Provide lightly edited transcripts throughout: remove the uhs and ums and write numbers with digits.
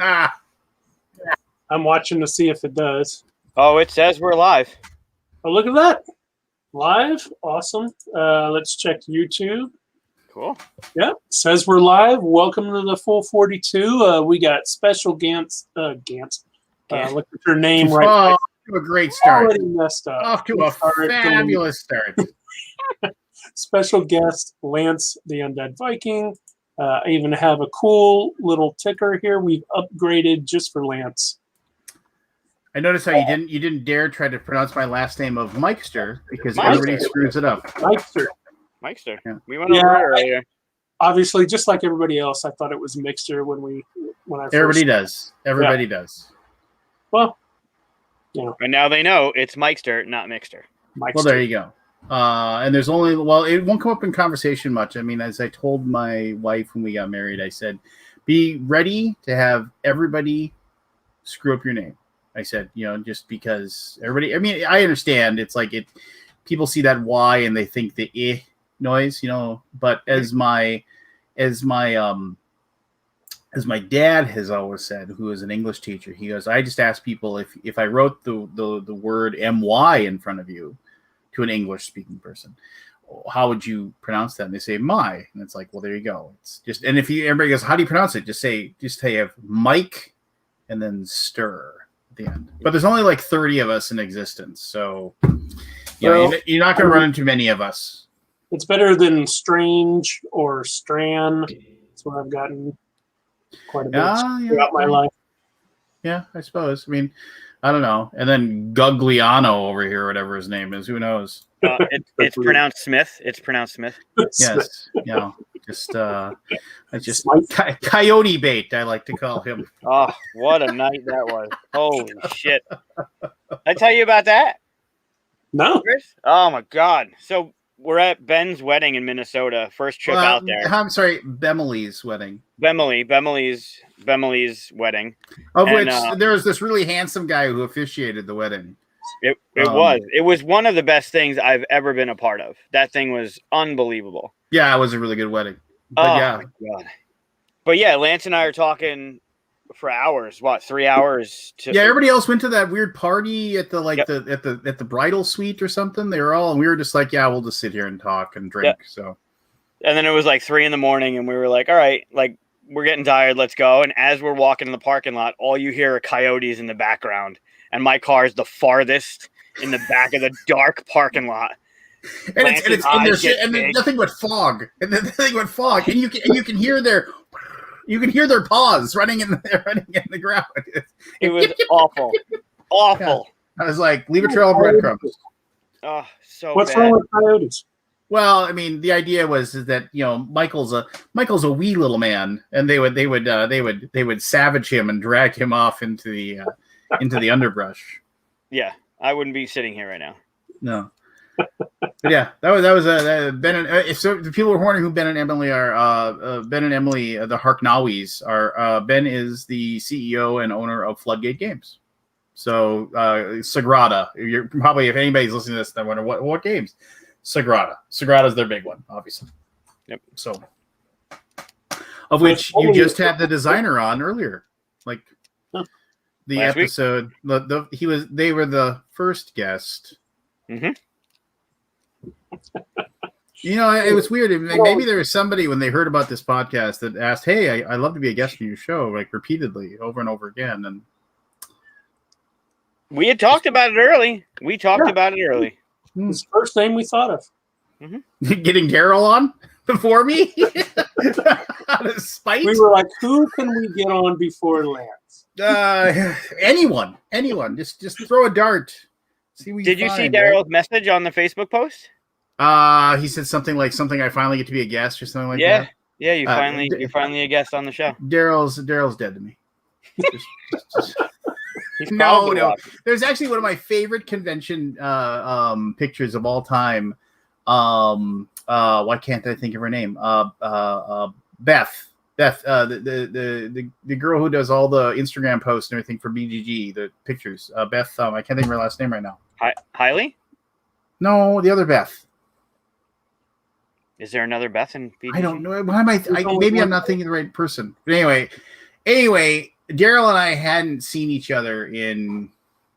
I'm watching to see if it does. Oh, it says we're live. Oh, look at that. Live. Awesome. Let's check YouTube. Cool. Yeah, says we're live. Welcome to the Full 42. We got special Gantz. Look at your name right off to a great start. Already messed up. Off to a fabulous start. Special guest, Lance the Undead Viking. I even have a cool little ticker here we've upgraded just for Lance. I noticed how you didn't dare try to pronounce my last name of Myxter because everybody screws it up. Myxter. Yeah. We went over it earlier. Obviously, just like everybody else, I thought it was Myxter when I first. Everybody does. Everybody does. Well, And now they know it's Myxter, not Myxter. Well, there you go. And there's only it won't come up in conversation much. I mean, as I told my wife when we got married, I said, be ready to have everybody screw up your name. I said, just because everybody, I mean, I understand it's like people see that Y and they think the I noise, but as my dad has always said, who is an English teacher, he goes, I just ask people if I wrote the word MY in front of you to an English speaking person, how would you pronounce that? And they say my, and it's like, well, there you go. It's just, and if everybody goes, how do you pronounce it? Just say Mike and then stir at the end. But there's only like 30 of us in existence. So you're not going to run into many of us. It's better than Strange or Stran. That's what I've gotten quite a bit throughout my life. Yeah, I suppose. I mean, I don't know. And then Gugliano over here, whatever his name is, who knows? It's pronounced Smith. It's pronounced Smith. Yes. Just coyote bait, I like to call him. Oh, what a night that was. Holy shit. Did I tell you about that? No. Chris? Oh, my God. So we're at Ben's wedding in Minnesota. First trip out there. I'm sorry, Bemily's wedding. Bemily's wedding. Of which there was this really handsome guy who officiated the wedding. It was one of the best things I've ever been a part of. That thing was unbelievable. Yeah, it was a really good wedding. But my God. But yeah, Lance and I are talking for hours. What, 3 hours? Everybody else went to that weird party at the at the bridal suite or something. They were all, and we were just like, we'll just sit here and talk and drink. Yep. So, and then it was like 3 a.m, and we were like, all right, like we're getting tired, let's go. And as we're walking in the parking lot, all you hear are coyotes in the background, and my car is the farthest in the back of the dark parking lot. And there's nothing but fog, and you can hear their paws running in the ground. It was awful. Yeah. I was like, leave a trail of breadcrumbs. Oh, so what's bad. wrong with coyotes? Well, I mean, the idea was that Michael's a wee little man, and they would savage him and drag him off into the underbrush. Yeah, I wouldn't be sitting here right now. No. But yeah, that was Ben and so the people are wondering who Ben and Emily are. Ben and Emily, the Harknawis, are. Ben is the CEO and owner of Floodgate Games. So Sagrada, you're probably, if anybody's listening to this, they wonder what games. Sagrada is their big one, obviously. Yep. So, of which you just had the designer on earlier, like the last episode. They were the first guest. Mm-hmm. It was weird. Maybe there was somebody when they heard about this podcast that asked, "Hey, I'd love to be a guest on your show," like repeatedly, over and over again. And we had talked about it early. His first name we thought of. Mm-hmm. Getting Daryl on before me out of spite. We were like, who can we get on before Lance? Anyone. Just throw a dart. See what Did you see Daryl's message on the Facebook post? He said something like I finally get to be a guest or something like that. Yeah, you're finally a guest on the show. Daryl's dead to me. No. There's actually one of my favorite convention pictures of all time. Why can't I think of her name? Beth, the girl who does all the Instagram posts and everything for BGG, the pictures. Beth, I can't think of her last name right now. Hailey? No, the other Beth. Is there another Beth in BGG? I don't know. Why am maybe I'm not thinking of the right person. But anyway, Daryl and I hadn't seen each other in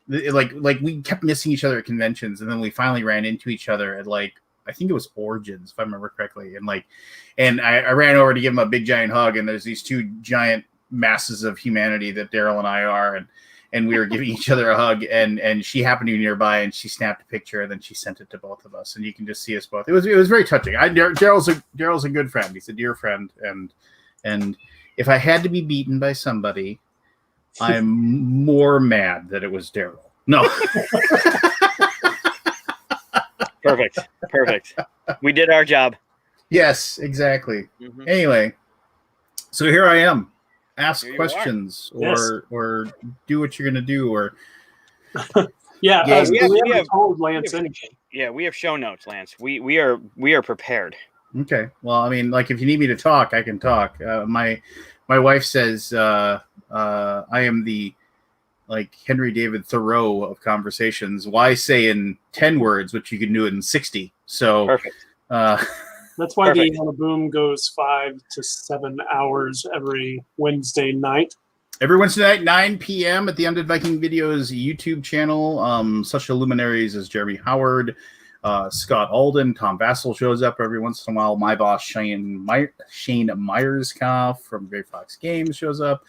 like we kept missing each other at conventions, and then we finally ran into each other at like I think it was Origins, if I remember correctly, and I ran over to give him a big giant hug, and there's these two giant masses of humanity that Daryl and I are, and we were giving each other a hug, and she happened to be nearby, and she snapped a picture, and then she sent it to both of us, and you can just see us both. It was very touching. Daryl's a good friend. He's a dear friend, and if I had to be beaten by somebody, I'm more mad that it was Daryl. No. Perfect. We did our job. Yes, exactly. Mm-hmm. Anyway, so here I am. Ask Here you questions Yes. or do what you're gonna do or Yeah, Yeah, so we we have- haven't told Lance anything. Yeah, we have show notes, Lance. We are prepared. Okay. Well, I mean, like if you need me to talk, I can talk. My wife says I am the like Henry David Thoreau of conversations. Why say in 10 words, which you can do it in 60? So Perfect. That's why Perfect. the On a Boom goes 5 to 7 hours every Wednesday night. every Wednesday night, 9 p.m. at the Undead Viking Videos YouTube channel. Such luminaries as Jeremy Howard, Scott Alden, Tom Vassell shows up every once in a while. My boss, Shane Myerscough from Grey Fox Games shows up.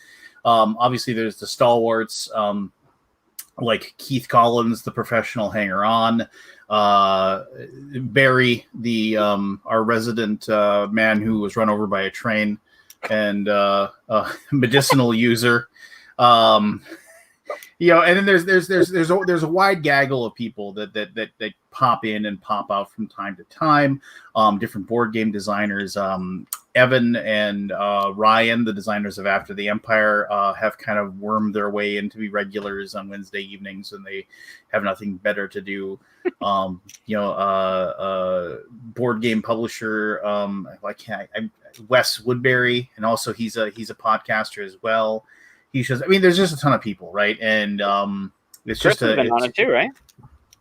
Obviously, there's the stalwarts like Keith Collins, the professional hanger-on. Barry, the our resident man who was run over by a train, and medicinal user. And then there's a wide gaggle of people that pop in and pop out from time to time. Different board game designers. Evan and Ryan, the designers of After the Empire, have kind of wormed their way into be regulars on Wednesday evenings, and they have nothing better to do. Board game publisher, Wes Woodbury, and also he's a podcaster as well. There's just a ton of people, right? And it's Chris just has been on it too, right?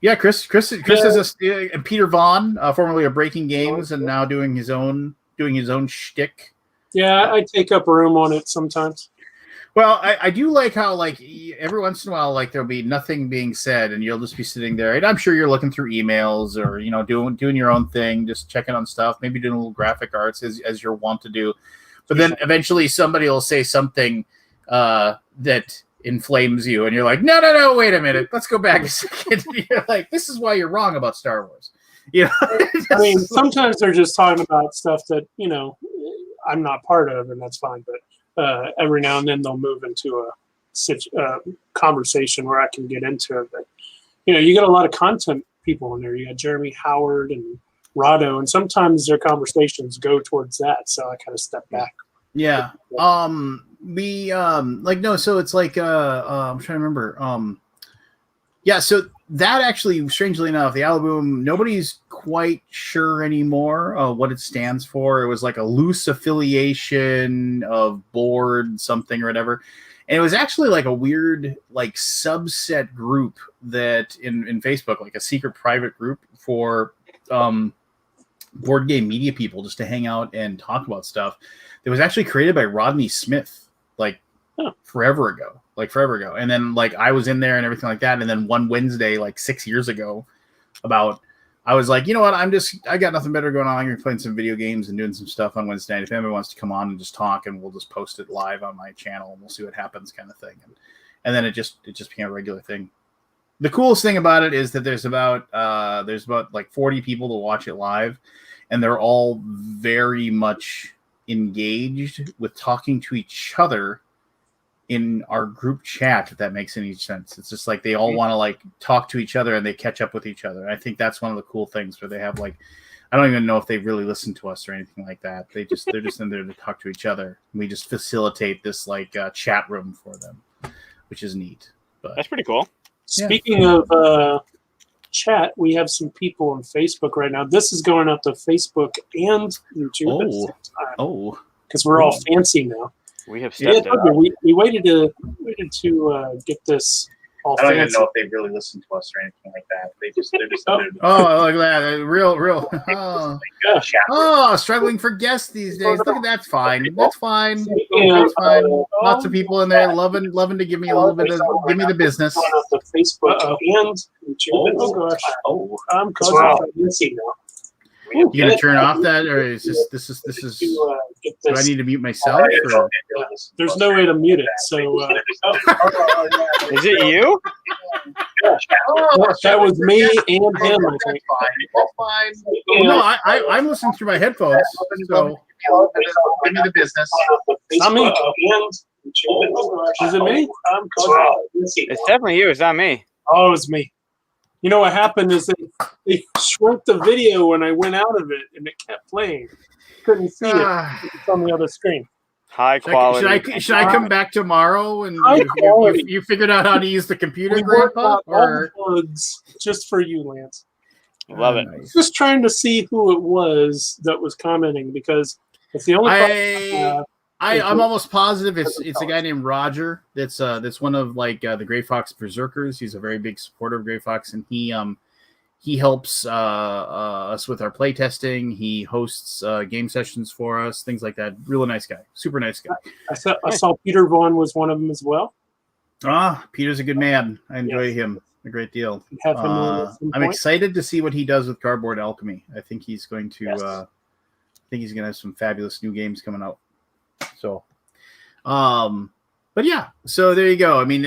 Yeah, Chris is Peter Vaughn, formerly of Breaking Games, and now doing his own shtick. Yeah, I take up room on it sometimes. Well, I do like how every once in a while there'll be nothing being said, and you'll just be sitting there, and I'm sure you're looking through emails or doing your own thing, just checking on stuff, maybe doing a little graphic arts as you're wont to do. But then eventually somebody will say something that inflames you, and you're like, no, wait a minute, let's go back a second. You're like, this is why you're wrong about Star Wars. Sometimes they're just talking about stuff that I'm not part of, and that's fine. But every now and then they'll move into a conversation where I can get into it. But you get a lot of content people in there. You got Jeremy Howard and Rado, and sometimes their conversations go towards that. So I kind of step back. Yeah. So it's like I'm trying to remember. So that actually, strangely enough, the Alaboom, nobody's quite sure anymore what it stands for. It was like a loose affiliation of board something or whatever. And it was actually like a weird subset group that in Facebook, like a secret private group for board game media people just to hang out and talk about stuff. That was actually created by Rodney Smith forever ago. And then I was in there and everything like that. And then one Wednesday, 6 years ago, I was like, you know what? I got nothing better going on. I'm going to be playing some video games and doing some stuff on Wednesday night. If anybody wants to come on and just talk, and we'll just post it live on my channel and we'll see what happens, kind of thing. And then it just became a regular thing. The coolest thing about it is that there's about 40 people to watch it live, and they're all very much engaged with talking to each other in our group chat, if that makes any sense. It's just they all want to talk to each other, and they catch up with each other. And I think that's one of the cool things where they have I don't even know if they really listen to us or anything like that. They're just in there to talk to each other. We just facilitate this chat room for them, which is neat. But that's pretty cool. Speaking of chat, we have some people on Facebook right now. This is going up to Facebook and YouTube at the same time. Because we're all fancy now. We have stepped it up. We waited to get this all I don't even fancy. know if they really listen to us or anything like that. They're just Oh, look at that. Real. Yeah. Struggling for guests these days. Look at that's fine. That's fine. And, That's fine. Lots of people in there loving to give me a little bit of the business. Going up the Facebook and YouTube. Oh gosh. Oh, I'm causing pregnancy now. You gonna turn off that, or is this is? Get Do I this. need to mute myself? Or? There's no way to mute it, so Is it you? that was me and him. I think. Well, no, I'm listening through my headphones. So give me the business. Not me. Is it me? It's definitely you. It's not me. Oh, it was me. You know what happened is they shrunk the video when I went out of it, and it kept playing. Couldn't see it. It's on the other screen. High quality. Should I come back tomorrow and High quality. you figured out how to use the computer, We worked Grandpa? out all the bugs just for you, Lance. Love it. Nice. Just trying to see who it was that was commenting because it's the only. I'm almost positive it's a guy named Roger. That's one of the Gray Fox Berserkers. He's a very big supporter of Gray Fox, and he helps us with our play testing. He hosts game sessions for us, things like that. Really nice guy, super nice guy. I saw Peter Vaughn was one of them as well. Peter's a good man. I enjoy him a great deal. Have him on at some I'm point. excited to see what he does with Cardboard Alchemy. I think he's going to. I think he's going to have some fabulous new games coming out. So, but yeah, so there you go. I mean,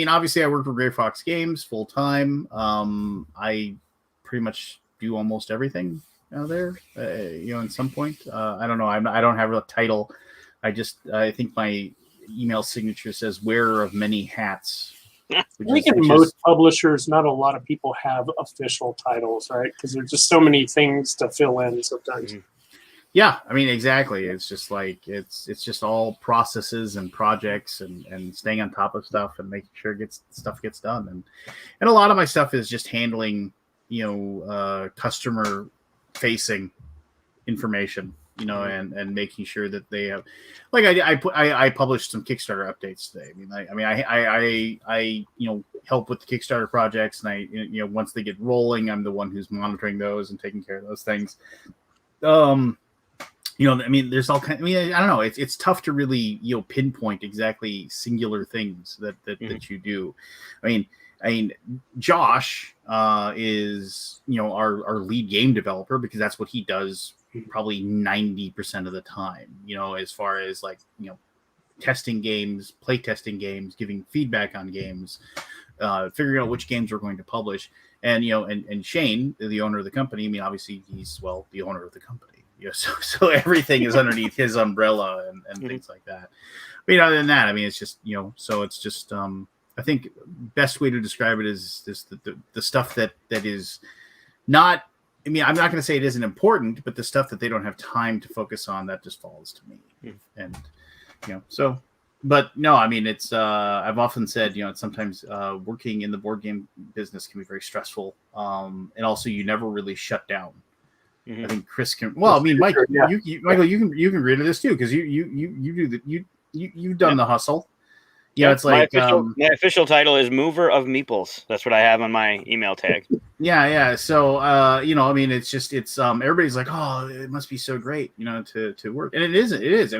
obviously I work for Gray Fox Games full time. I pretty much do almost everything out there, in some point. I don't know. I don't have a title. I think my email signature says wearer of many hats. I think in most publishers, not a lot of people have official titles, right? Because there's just so many things to fill in sometimes. Mhm. Yeah, I mean, exactly. It's just it's just all processes and projects and staying on top of stuff and making sure stuff gets done. And a lot of my stuff is just handling, customer facing information, and making sure that they have, I published some Kickstarter updates today. I help with the Kickstarter projects, and once they get rolling, I'm the one who's monitoring those and taking care of those things. There's all kinds. I don't know. It's tough to really pinpoint exactly singular things that you do. I mean, Josh is our lead game developer because that's what he does probably 90% of the time. As far as testing games, play testing games, giving feedback on games, figuring out which games we're going to publish, and and Shane, the owner of the company. Obviously he's the owner of the company. So everything is underneath his umbrella and things like that. But other than that, it's just so it's just I think best way to describe it is this the stuff that is not. I'm not going to say it isn't important, but the stuff that they don't have time to focus on, that just falls to me. And so. But no, it's I've often said sometimes working in the board game business can be very stressful, and also you never really shut down. I think Chris can. Well, Mike, Michael, you can agree to this too because you've done the hustle. Yeah, it's my official title is Mover of Meeples. That's what I have on my email tag. Yeah. So it's everybody's like, oh, it must be so great, to work, and it is. It is.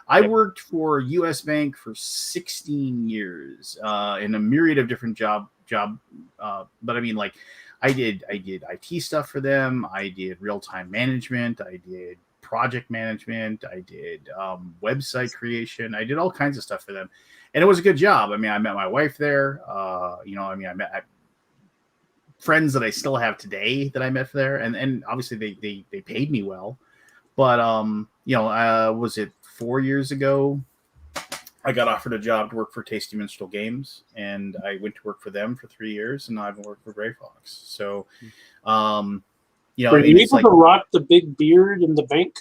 I worked for U.S. Bank for 16 years in a myriad of different job. But I did IT stuff for them. I did real-time management. I did project management. I did website creation. I did all kinds of stuff for them, and it was a good job. I met my wife there. I met friends that I still have today that I met there, and obviously they paid me well. But was it 4 years ago? I got offered a job to work for Tasty Minstrel Games, and I went to work for them for 3 years, and now I've been working for Gray Fox. So, were you able to rock the big beard in the bank?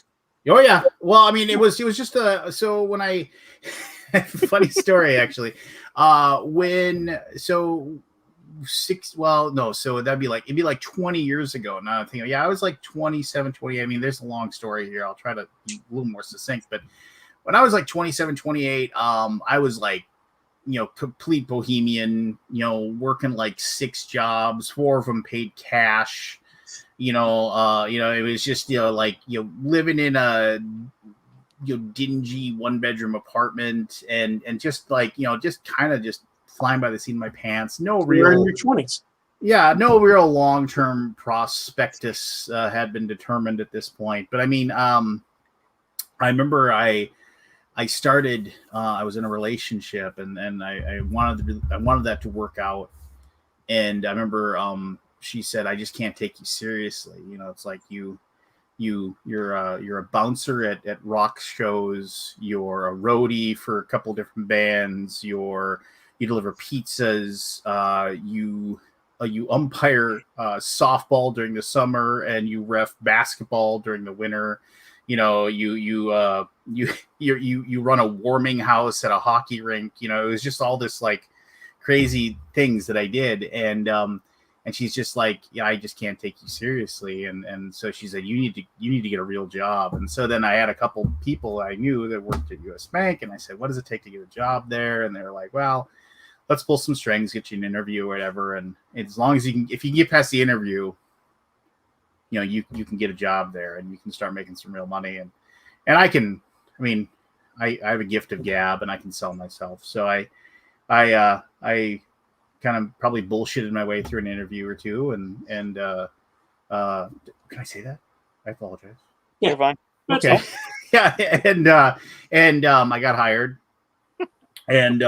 Oh yeah. Well, it was just so when I funny story actually. So that'd be it'd be 20 years ago. Now I think, I was 27, 28. There's a long story here. I'll try to be a little more succinct, but when I was 27, 28, I was complete bohemian, working like 6 jobs, 4 of them paid cash. It was just, living in a dingy 1-bedroom apartment and just like, just kind of just flying by the seat of my pants. No real. You're in your 20s. Yeah, no real long-term prospectus had been determined at this point. But I mean, I remember I started. I was in a relationship, and I wanted that to work out. And I remember she said, "I just can't take you seriously. It's like you're a bouncer at rock shows. You're a roadie for a couple different bands. You deliver pizzas. You umpire softball during the summer, and you ref basketball during the winter. You run a warming house at a hockey rink. It was just all this like crazy things that I did, and she's just like, yeah, I just can't take you seriously, and so she said, you need to get a real job. And so then I had a couple people I knew that worked at US Bank, and I said, what does it take to get a job there? And they're like, well, let's pull some strings, get you an interview or whatever. And as long as if you can get past the interview, you can get a job there and you can start making some real money. And I have a gift of gab and I can sell myself. So I kind of probably bullshitted my way through an interview or two. And can I say that? I apologize. Yeah, you're fine. Okay. Yeah. And I got hired and,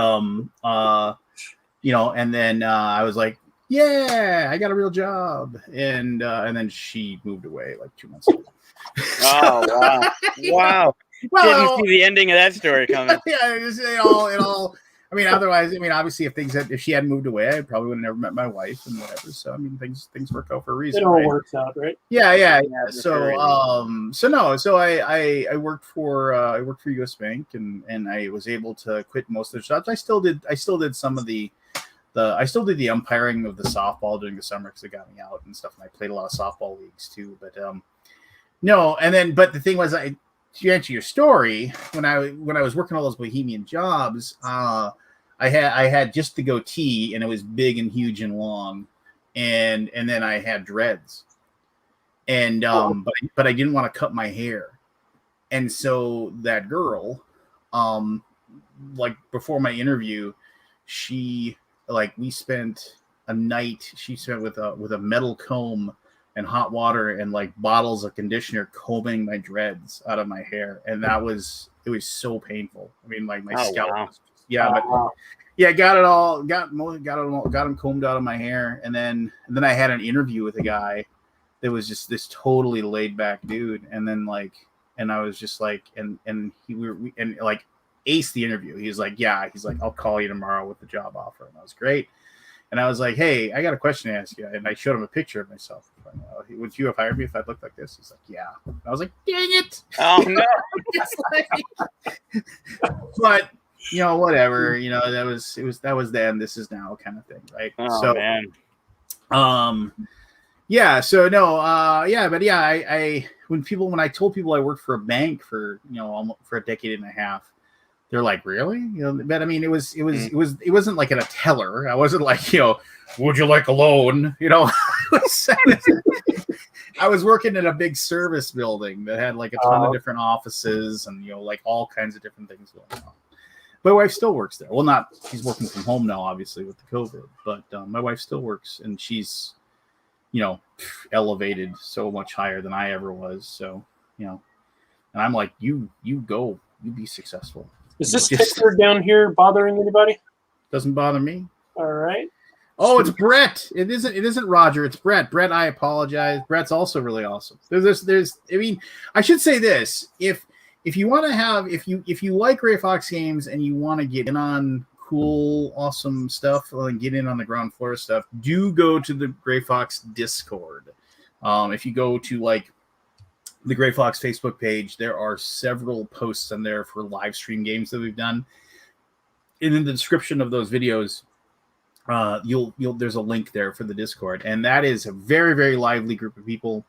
and then I was like, yeah, I got a real job. And then she moved away like 2 months ago. Oh, wow. Wow. Well, didn't see the ending of that story coming. Yeah, it all. Otherwise, obviously, if she hadn't moved away, I probably would have never met my wife and whatever. So, things work out for a reason. It all right? works out, right? Yeah. So I worked for US Bank and I was able to quit most of the jobs. I still did some of the umpiring of the softball during the summer because it got me out and stuff. And I played a lot of softball leagues too. But but the thing was, to answer your story, when I was working all those bohemian jobs, I had just the goatee and it was big and huge and long, and then I had dreads, and but I didn't want to cut my hair, and so that girl, like before my interview, we spent a night. She spent with a metal comb and hot water and like bottles of conditioner combing my dreads out of my hair, and it was so painful. my scalp. Wow. Got them combed out of my hair, and then I had an interview with a guy that was just this totally laid back dude, and then I was just like, and aced the interview. He's like, I'll call you tomorrow with the job offer, and that was great. And I was like, hey, I got a question to ask you. And I showed him a picture of myself. Would you have hired me if I'd looked like this? He's like, yeah. I was like, dang it. Oh, no. But, whatever. That was then. This is now kind of thing, right? Oh, so, man. Yeah. So, no. But yeah, when I told people I worked for a bank for, for a decade and a half, they're like, really? But it wasn't like at a teller. I wasn't like, would you like a loan? I was working in a big service building that had like a ton of different offices and, like all kinds of different things going on. My wife still works there. Well, she's working from home now, obviously with the COVID, but my wife still works and she's, elevated so much higher than I ever was. So, and I'm like, you go, you be successful. Is this picture down here bothering anybody? Doesn't bother me. All right. Oh, it's Brett. It isn't Roger. It's Brett. Brett, I apologize. Brett's also really awesome. I should say this. If you want to have, if you like Gray Fox games and you want to get in on cool, awesome stuff and get in on the ground floor stuff, do go to the Gray Fox Discord. If you go to the Gray Fox Facebook page, there are several posts on there for live stream games that we've done. And in the description of those videos, there's a link there for the Discord, and that is a very, very lively group of people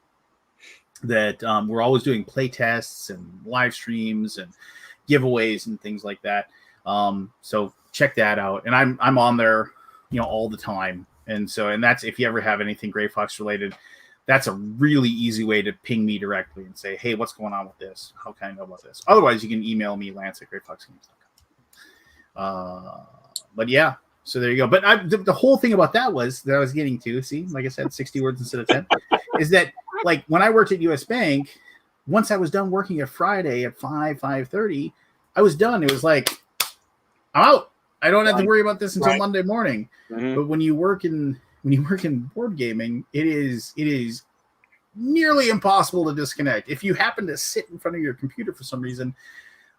that we're always doing play tests and live streams and giveaways and things like that. So check that out. And I'm on there, all the time. And that's, if you ever have anything Gray Fox related, that's a really easy way to ping me directly and say, hey, what's going on with this? How can I know about this? Otherwise, you can email me, lance@grayfoxgames.com. But yeah, so there you go. But the whole thing about that was that I was getting to, see, like I said, 60 words instead of 10, is that, like, when I worked at US Bank, once I was done working at Friday at 5:30, I was done. It was like, I'm out. I don't have to worry about this until Monday morning. Mm-hmm. But when you work in board gaming, it is nearly impossible to disconnect. If you happen to sit in front of your computer for some reason,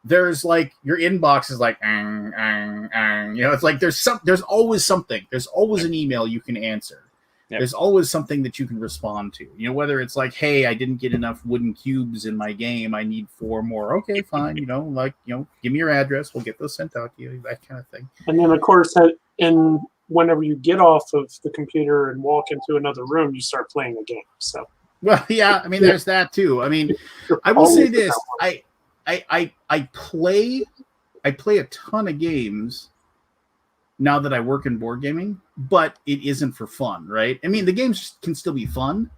there's like your inbox is like, it's like there's always something. There's always an email you can answer. Yep. There's always something that you can respond to. Whether it's like, hey, I didn't get enough wooden cubes in my game. I need 4 more. Okay, fine. Give me your address. We'll get those sent out to you. That kind of thing. And then, of course, whenever you get off of the computer and walk into another room, you start playing a game. So, well, yeah. I mean, there's that too. I mean, I will say this: I play a ton of games now that I work in board gaming, but it isn't for fun, right? I mean, the games can still be fun,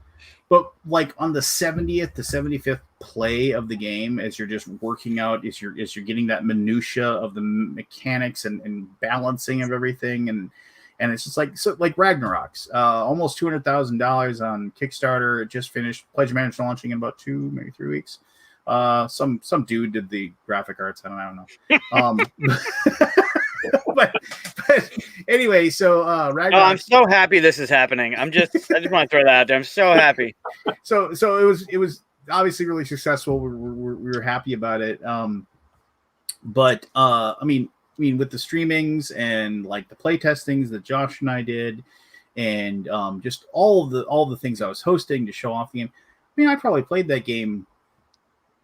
but like on the 70th to 75th play of the game, as you're just working out, as you're getting that minutia of the mechanics and balancing of everything, and it's just like, so like Ragnarok's almost $200,000 on Kickstarter. It just finished. Pledge Manager launching in about 2, maybe 3 weeks. Some dude did the graphic arts. I don't know. But anyway, so Ragnarok. Oh, I'm so happy this is happening. I just want to throw that out there. I'm so happy. So it was obviously really successful. We were happy about it. But I mean, with the streamings and like the play testings that Josh and I did, and just all the things I was hosting to show off the game. I mean, I probably played that game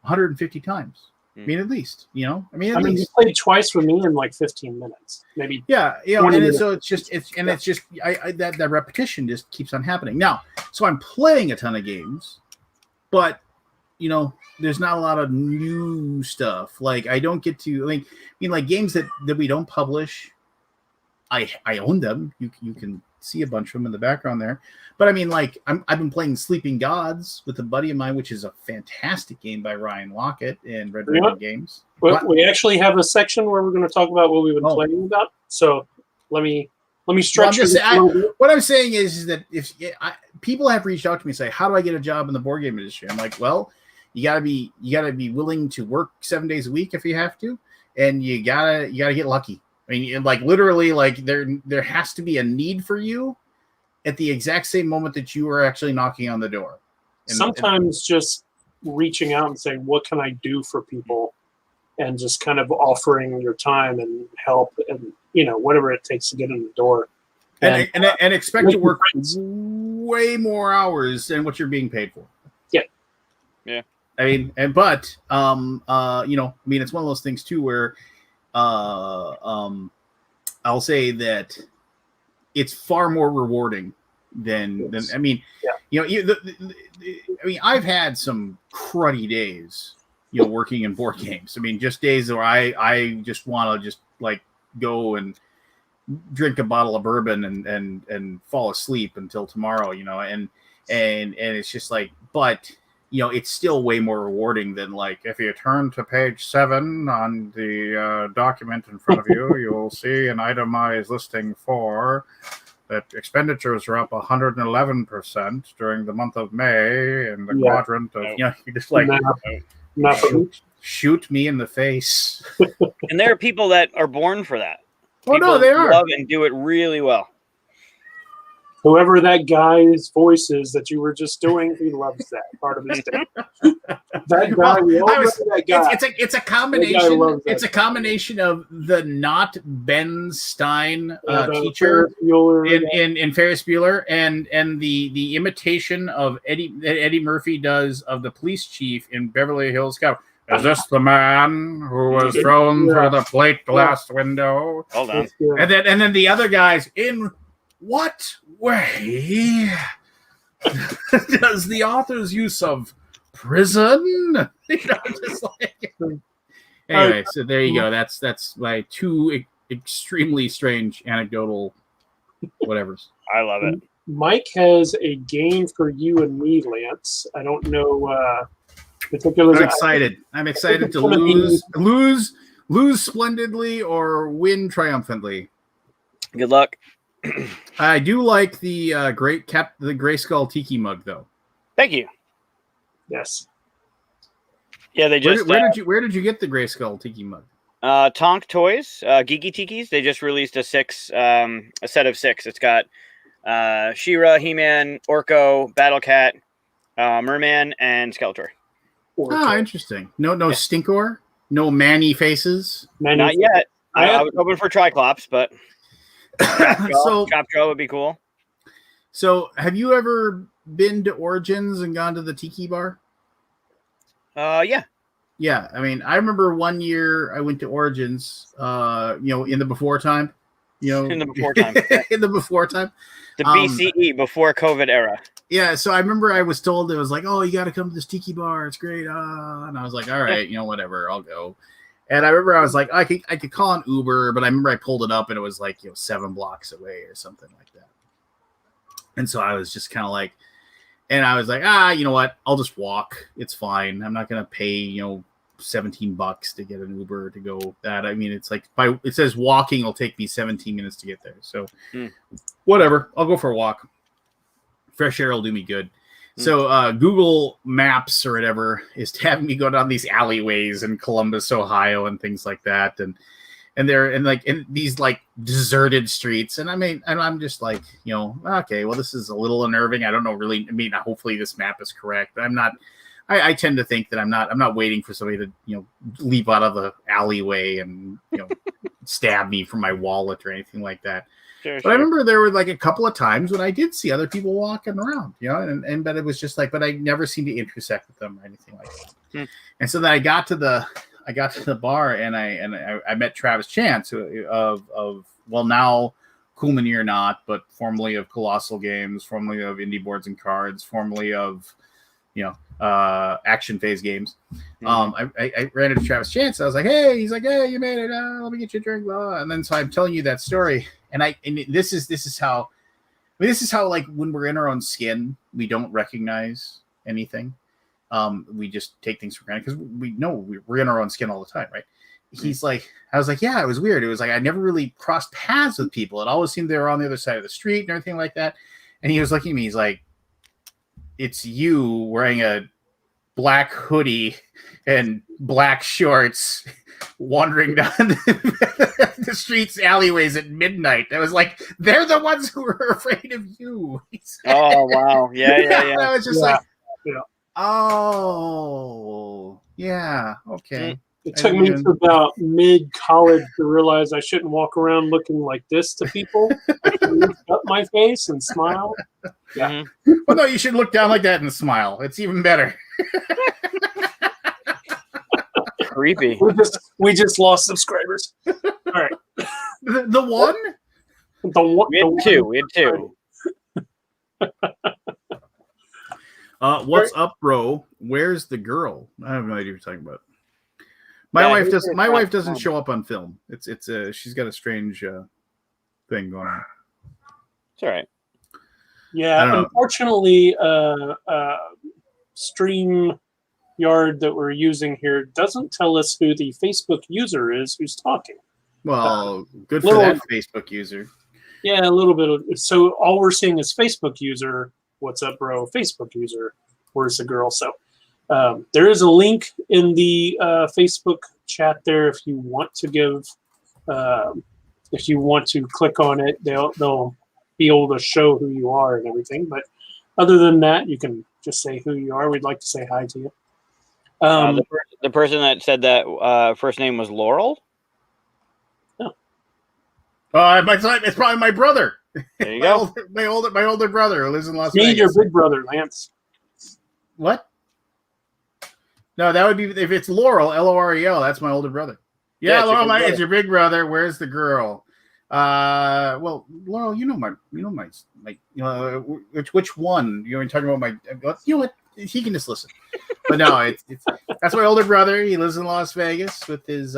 150 times. I mean, at least, I mean, you played twice with me in like 15 minutes, maybe. Yeah, and so it's just that repetition just keeps on happening. Now, so I'm playing a ton of games, but there's not a lot of new stuff. Like I don't get to like games that we don't publish. I own them. You can see a bunch of them in the background there. But I mean, like I've been playing Sleeping Gods with a buddy of mine, which is a fantastic game by Ryan Lockett and Red Ribbon Games. Well, we actually have a section where we're going to talk about what we've been playing about. So let me stretch. What I'm saying is that if people have reached out to me and say, how do I get a job in the board game industry? I'm like, well, you gotta be willing to work 7 days a week if you have to, and you gotta get lucky. I mean, like literally, like there has to be a need for you at the exact same moment that you are actually knocking on the door. Sometimes just reaching out and saying, what can I do for people? And just kind of offering your time and help and, whatever it takes to get in the door. And expect to work way more hours than what you're being paid for. Yeah. Yeah. I mean, it's one of those things too, where, I'll say that it's far more rewarding than I mean, I've had some cruddy days, working in board games. I mean, just days where I just want to just like go and drink a bottle of bourbon and fall asleep until tomorrow, and it's just like, but it's still way more rewarding than like if you turn to page 7 on the document in front of you, you'll see an itemized listing for that expenditures are up 111% during the month of May in the quadrant of, you're just like, shoot me in the face. And there are people that are born for that. Oh, no, they are. Love and do it really well. Whoever that guy's voice is that you were just doing, he loves that part of his day. That guy, we all know that guy. It's a combination. It's a combination of the not Ben Stein teacher in Ferris Bueller and the imitation of Eddie Murphy does of the police chief in Beverly Hills Cop. Is this the man who was thrown through the plate glass window? Hold on. And then the other guys in. What way does the author's use of prison? Just like... Anyway, so there you go. That's my 2 extremely strange anecdotal whatevers. I love it. Mike has a game for you and me, Lance. I don't know particulars. I'm excited to lose splendidly or win triumphantly. Good luck. I do like the the Gray Skull Tiki mug though. Thank you. Yes. Yeah, they just where did you get the Gray Skull Tiki mug? Tonk Toys, Geeky Tikis. They just released a set of 6. It's got She-Ra, He-Man, Orko, Battle Cat, Merman, and Skeletor. Interesting. No Stinkor, no Manny faces. Not yet. I was hoping for Triclops, but Chop-Jaw would be cool. So, have you ever been to Origins and gone to the Tiki Bar? Yeah. Yeah, I mean, I remember one year I went to Origins, in the before time. In the before time. In the before time. The BCE, before COVID era. Yeah, so I remember I was told, it was like, oh, you got to come to this Tiki Bar. It's great. And I was like, all right, whatever, I'll go. And I remember I was like, I could call an Uber, but I remember I pulled it up and it was like, 7 blocks away or something like that. And so I was just kind of like, and I was like, you know what? I'll just walk. It's fine. I'm not going to pay, $17 to get an Uber to go that. I mean, it's like, it says walking will take me 17 minutes to get there. So whatever. I'll go for a walk. Fresh air will do me good. So Google Maps or whatever is having me go down these alleyways in Columbus, Ohio, and things like that, and they're in these like deserted streets, and I'm just like, okay, well, this is a little unnerving. I don't know really. I mean, hopefully this map is correct, but I'm not. I tend to think that I'm not waiting for somebody to leap out of the alleyway and stab me for my wallet or anything like that. Sure. I remember there were like a couple of times when I did see other people walking around, but it was just like, but I never seemed to intersect with them or anything like that. And so then I got to the bar and I met Travis Chance of now Cool Mini or Not, but formerly of Colossal Games, formerly of Indie Boards and Cards, formerly of Action Phase Games. I ran into Travis Chance. I was like, hey, he's like, hey, you made it. Let me get you a drink, blah. And then so I'm telling you that story. And this is how like when we're in our own skin, we don't recognize anything. We just take things for granted because we know we're in our own skin all the time, right? He's like, I was like, yeah, it was weird. It was like I never really crossed paths with people. It always seemed they were on the other side of the street and everything like that. And he was looking at me. He's like, it's you wearing a black hoodie and black shorts wandering down the streets, alleyways at midnight. I was like, they're the ones who were afraid of you. Oh, wow. Yeah. I was just like, oh, yeah, okay. It took me to about mid-college to realize I shouldn't walk around looking like this to people. I should lift up my face and smile. Yeah. Well, no, you should look down like that and smile. It's even better. Creepy. We just lost subscribers. All right. The one? We had two. What's up, bro? Where's the girl? I have no idea what you're talking about. My wife doesn't show up on film. She's got a strange thing going on. It's all right. Yeah, unfortunately, StreamYard that we're using here doesn't tell us who the Facebook user is who's talking. Well, good for that Facebook user. Yeah, a little bit of. So all we're seeing is Facebook user. What's up, bro? Facebook user. Where's the girl? So. There is a link in the Facebook chat there if you want to click on it. They'll be able to show who you are and everything. But other than that, you can just say who you are. We'd like to say hi to you. The person that said that first name was Laurel? No. It's probably my brother. There you go. My older brother who lives in Las Me, Vegas. your big brother, Lance. What? No, that would be if it's Laurel, Lorel. That's my older brother. Yeah, Laurel, it's your big brother. Where's the girl? Well, Laurel, which one? You're talking about my. You know what? he can just listen. But no, it's that's my older brother. He lives in Las Vegas with his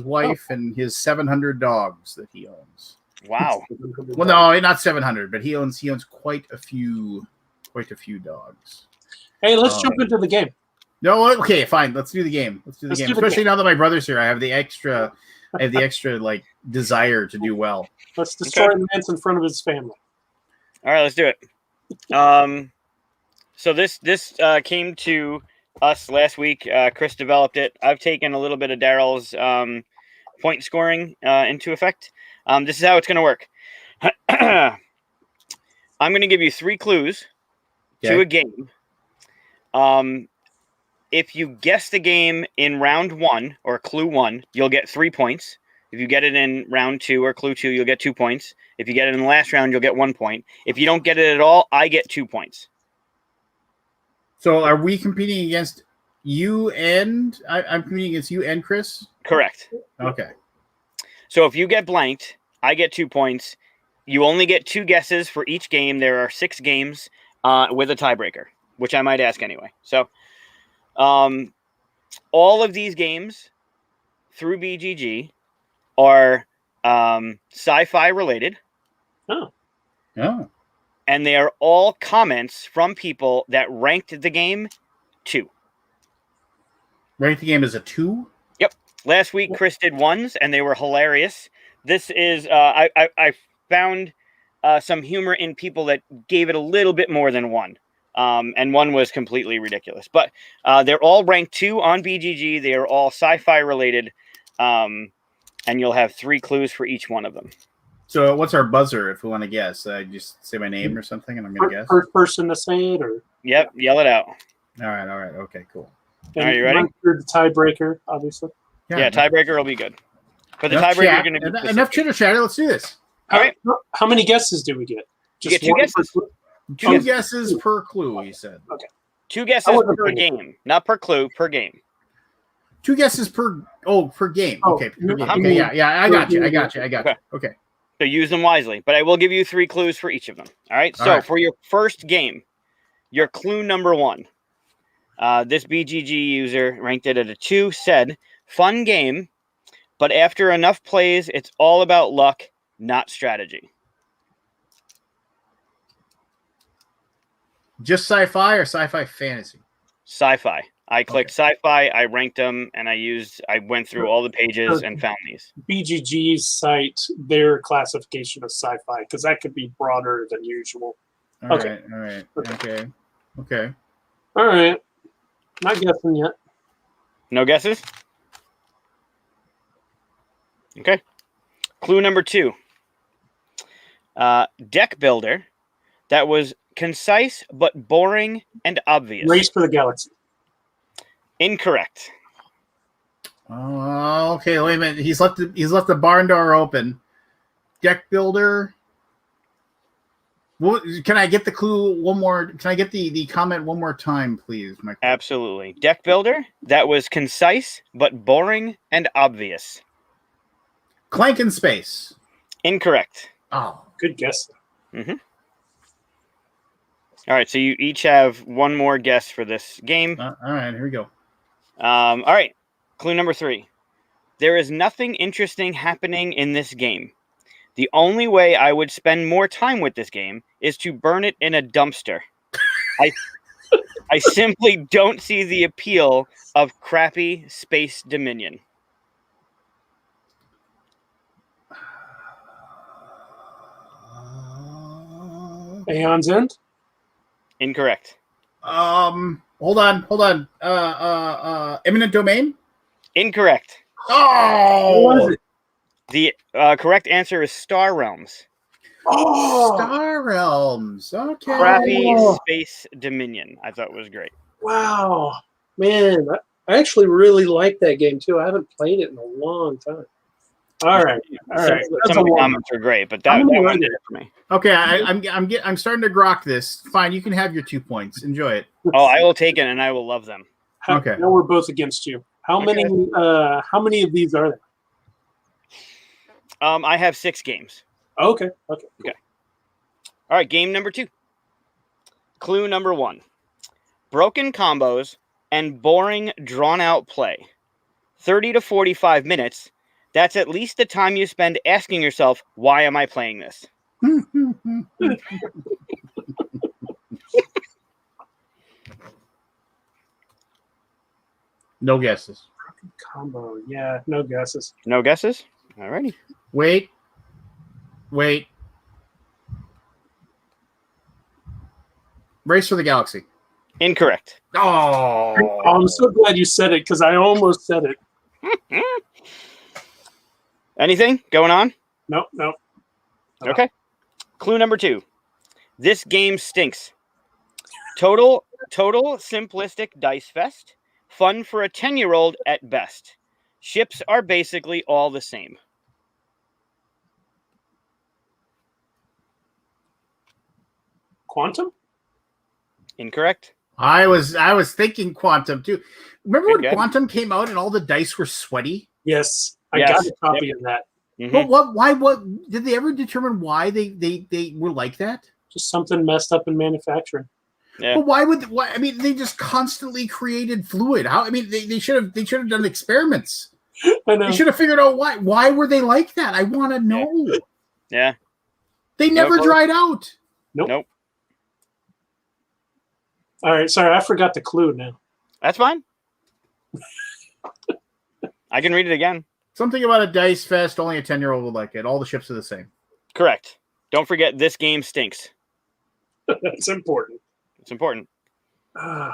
wife and his 700 dogs that he owns. Wow. Well, no, not 700, but he owns quite a few dogs. Hey, let's jump into the game. No, okay, fine. Let's do the game. Especially now that my brother's here, I have the extra like desire to do well. Let's destroy the man in front of his family. All right, let's do it. So this came to us last week. Chris developed it. I've taken a little bit of Daryl's point scoring into effect. This is how it's going to work. I'm going to give you 3 clues to a game. If you guess the game in round 1 or clue 1, you'll get 3 points. If you get it in round 2 or clue 2, you'll get 2 points. If you get it in the last round, you'll get 1 point. If you don't get it at all, I get 2 points. So are we competing against you and I'm competing against you and Chris? Correct. Okay. So if you get blanked, I get 2 points. You only get 2 guesses for each game. There are 6 games with a tiebreaker, which I might ask anyway. So all of these games through BGG are sci-fi related. Oh. And they are all comments from people that ranked the game 2. Ranked the game as a 2? Yep. Last week, Chris did 1s, and they were hilarious. This is, I found some humor in people that gave it a little bit more than 1. And 1 was completely ridiculous. But they're all ranked 2 on BGG. They are all sci-fi related. And you'll have 3 clues for each one of them. So what's our buzzer if we want to guess? I just say my name or something and I'm going to guess? First person to say it? Or Yep, yell it out. All right. Okay, cool. All right, you ready? You're the tiebreaker, obviously. Yeah, tiebreaker will be good. But the enough tiebreaker chat, you're going to be enough chitter chatter. Let's do this. All right. How many guesses do we get? You get 2 guesses. 2 guesses per clue, he said. Okay. 2 guesses per game, not per clue, per game. 2 guesses per game. Oh, okay. Per game. Okay, yeah. I got you. Okay. So use them wisely. But I will give you 3 clues for each of them. All right. So for your first game, your clue number 1. This BGG user ranked it at a 2, said, fun game, but after enough plays, it's all about luck, not strategy. Just sci-fi or sci-fi fantasy? Sci-fi. I clicked sci-fi, I ranked them, and I went through all the pages and found these. BGG's site, their classification of sci-fi, because that could be broader than usual. All right. Okay. All right. Not guessing yet. No guesses? Okay. Clue number 2. Deck builder that was concise but boring and obvious. Race for the Galaxy. Incorrect. Oh, okay. Wait a minute. He's left the barn door open. Deck builder. Well, can I get the clue one more? Can I get the comment one more time, please, Mike? Absolutely. Deck builder that was concise but boring and obvious. Clank in Space. Incorrect. Oh, good guess. Mm-hmm. All right, so you each have one more guess for this game. All right, here we go. All right, clue number 3. There is nothing interesting happening in this game. The only way I would spend more time with this game is to burn it in a dumpster. I simply don't see the appeal of crappy Space Dominion. Aeon's End? Incorrect. Hold on. Eminent Domain? Incorrect. Oh! What was it? The correct answer is Star Realms. Oh! Star Realms. Okay. Crappy Space Dominion. I thought was great. Wow. Man, I actually really like that game, too. I haven't played it in a long time. All right. Some of the comments are great, but that one did it for me. Okay, I'm starting to grok this. Fine, you can have your 2 points. Enjoy it. Oh, I will take it, and I will love them. Okay. Now we're both against you. How many of these are there? I have 6 games. Okay. All right, game number 2. Clue number 1. broken combos, and boring, drawn-out play. 30 to 45 minutes. That's at least the time you spend asking yourself, why am I playing this? No guesses. Combo. Yeah, no guesses. No guesses? Alrighty. Wait. Race for the Galaxy. Incorrect. Oh, I'm so glad you said it because I almost said it. Anything going on? Nope. Okay. Clue number 2. This game stinks. Total simplistic dice fest. Fun for a 10-year-old at best. Ships are basically all the same. Quantum? Incorrect. I was thinking Quantum too. Remember when Good. Quantum came out and all the dice were sweaty? Yes. I Yes. got a copy of that. Mhm. But what did they ever determine why they were like that? Just something messed up in manufacturing. Yeah. But why I mean they just constantly created fluid. How I mean they should have done experiments. I know. They should have figured out why were they like that? I want to know. Yeah. They never dried out. Nope. All right. Sorry, I forgot the clue now. That's fine. I can read it again. Something about a dice fest, only a 10-year-old would like it. All the ships are the same. Correct. Don't forget, this game stinks. That's important. It's important. All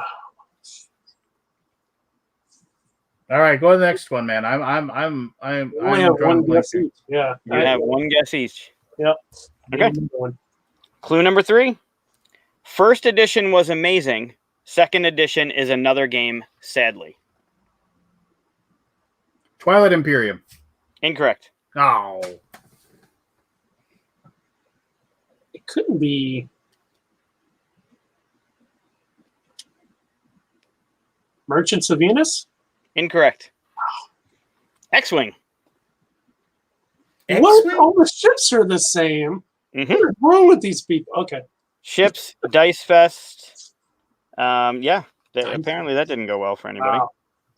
right, go to the next one, man. I'm only have one guess each. Yeah. You have one guess each. Yep. Okay. Clue number 3. First edition was amazing. Second edition is another game, sadly. Twilight Imperium. Incorrect. Oh. It couldn't be. Merchants of Venus? Incorrect. X-Wing. What? All the ships are the same. Mhm. What is wrong with these people? Okay. Ships, Dice Fest. Yeah. Apparently that didn't go well for anybody. Wow.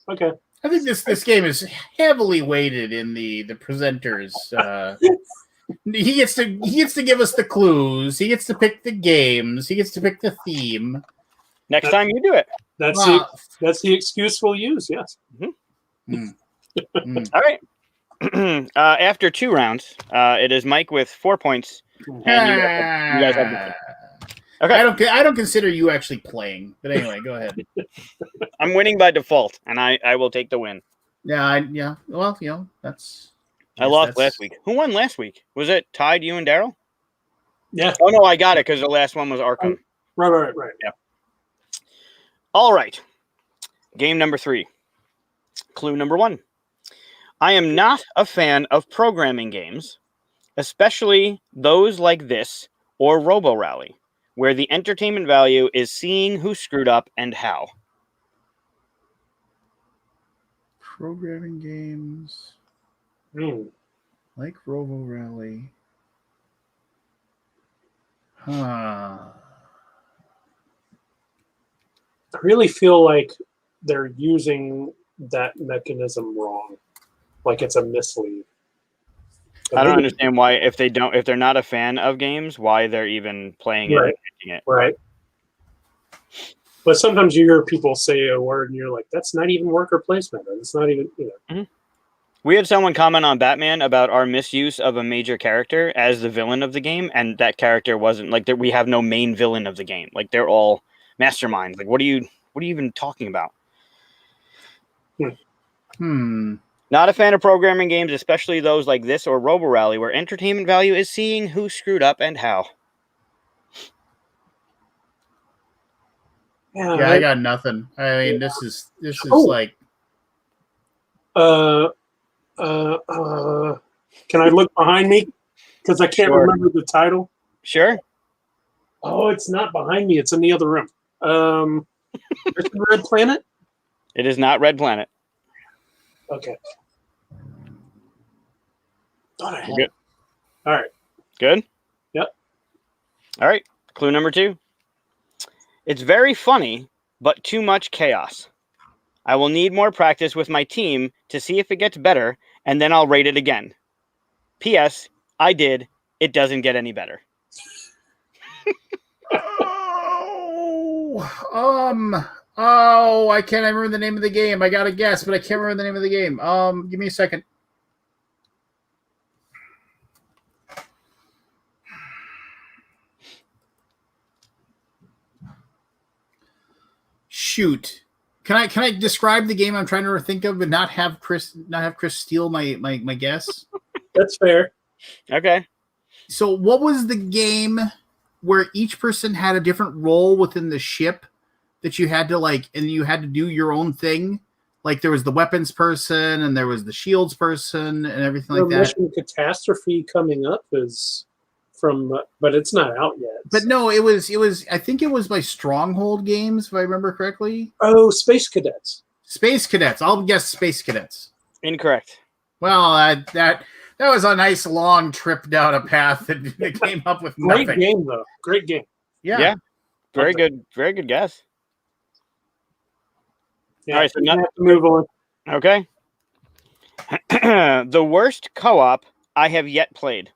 Okay. I think this game is heavily weighted in the presenters. He gets to give us the clues. He gets to pick the games. He gets to pick the theme. Next time you do it. That's the excuse we'll use. Yes. All right. After 2 rounds, it is Mike with 4 points. And you guys have the Okay. I don't consider you actually playing, but anyway, go ahead. I'm winning by default, and I will take the win. Yeah. Well, that's. I lost last week. Who won last week? Was it tied you and Daryl? Yeah. Oh no, I got it because the last one was Arkham. Right. Yeah. All right. Game number 3. Clue number 1. I am not a fan of programming games, especially those like this or Robo Rally, where the entertainment value is seeing who screwed up and how. Programming games like Robo Rally. I really feel like they're using that mechanism wrong. Like it's a mislead. I don't understand why if they're not a fan of games, why they're even playing it and making it. Right. But sometimes you hear people say a word and you're like, that's not even worker placement. It's not even, Mm-hmm. We had someone comment on Batman about our misuse of a major character as the villain of the game, and that character wasn't like that. We have no main villain of the game. Like they're all masterminds. Like what are you even talking about? Not a fan of programming games, especially those like this or Robo Rally, where entertainment value is seeing who screwed up and how. Yeah, I got nothing. I mean, this is like. Can I look behind me? Because I can't remember the title. Sure. Oh, it's not behind me. It's in the other room. Is it Red Planet? It is not Red Planet. Okay. Good. All right. Good? Yep. All right. Clue number 2. It's very funny, but too much chaos. I will need more practice with my team to see if it gets better, and then I'll rate it again. P.S. I did. It doesn't get any better. I can't remember the name of the game. I got a guess, but I can't remember the name of the game. Give me a second. Shoot. Can I describe the game I'm trying to think of and not have Chris steal my guess? That's fair. Okay. So what was the game where each person had a different role within the ship that you had to and you had to do your own thing? Like there was the weapons person and there was the shields person and everything like that. Mission Catastrophe coming up is but it's not out yet. But no, it was. I think it was by Stronghold Games, if I remember correctly. Oh, Space Cadets. Space Cadets. I'll guess Space Cadets. Incorrect. Well, that was a nice long trip down a path that came up with nothing. Great game, though. Great game. Yeah. Very good. Very good guess. Yeah, all right, so we have to move on. Okay. The worst co-op I have yet played.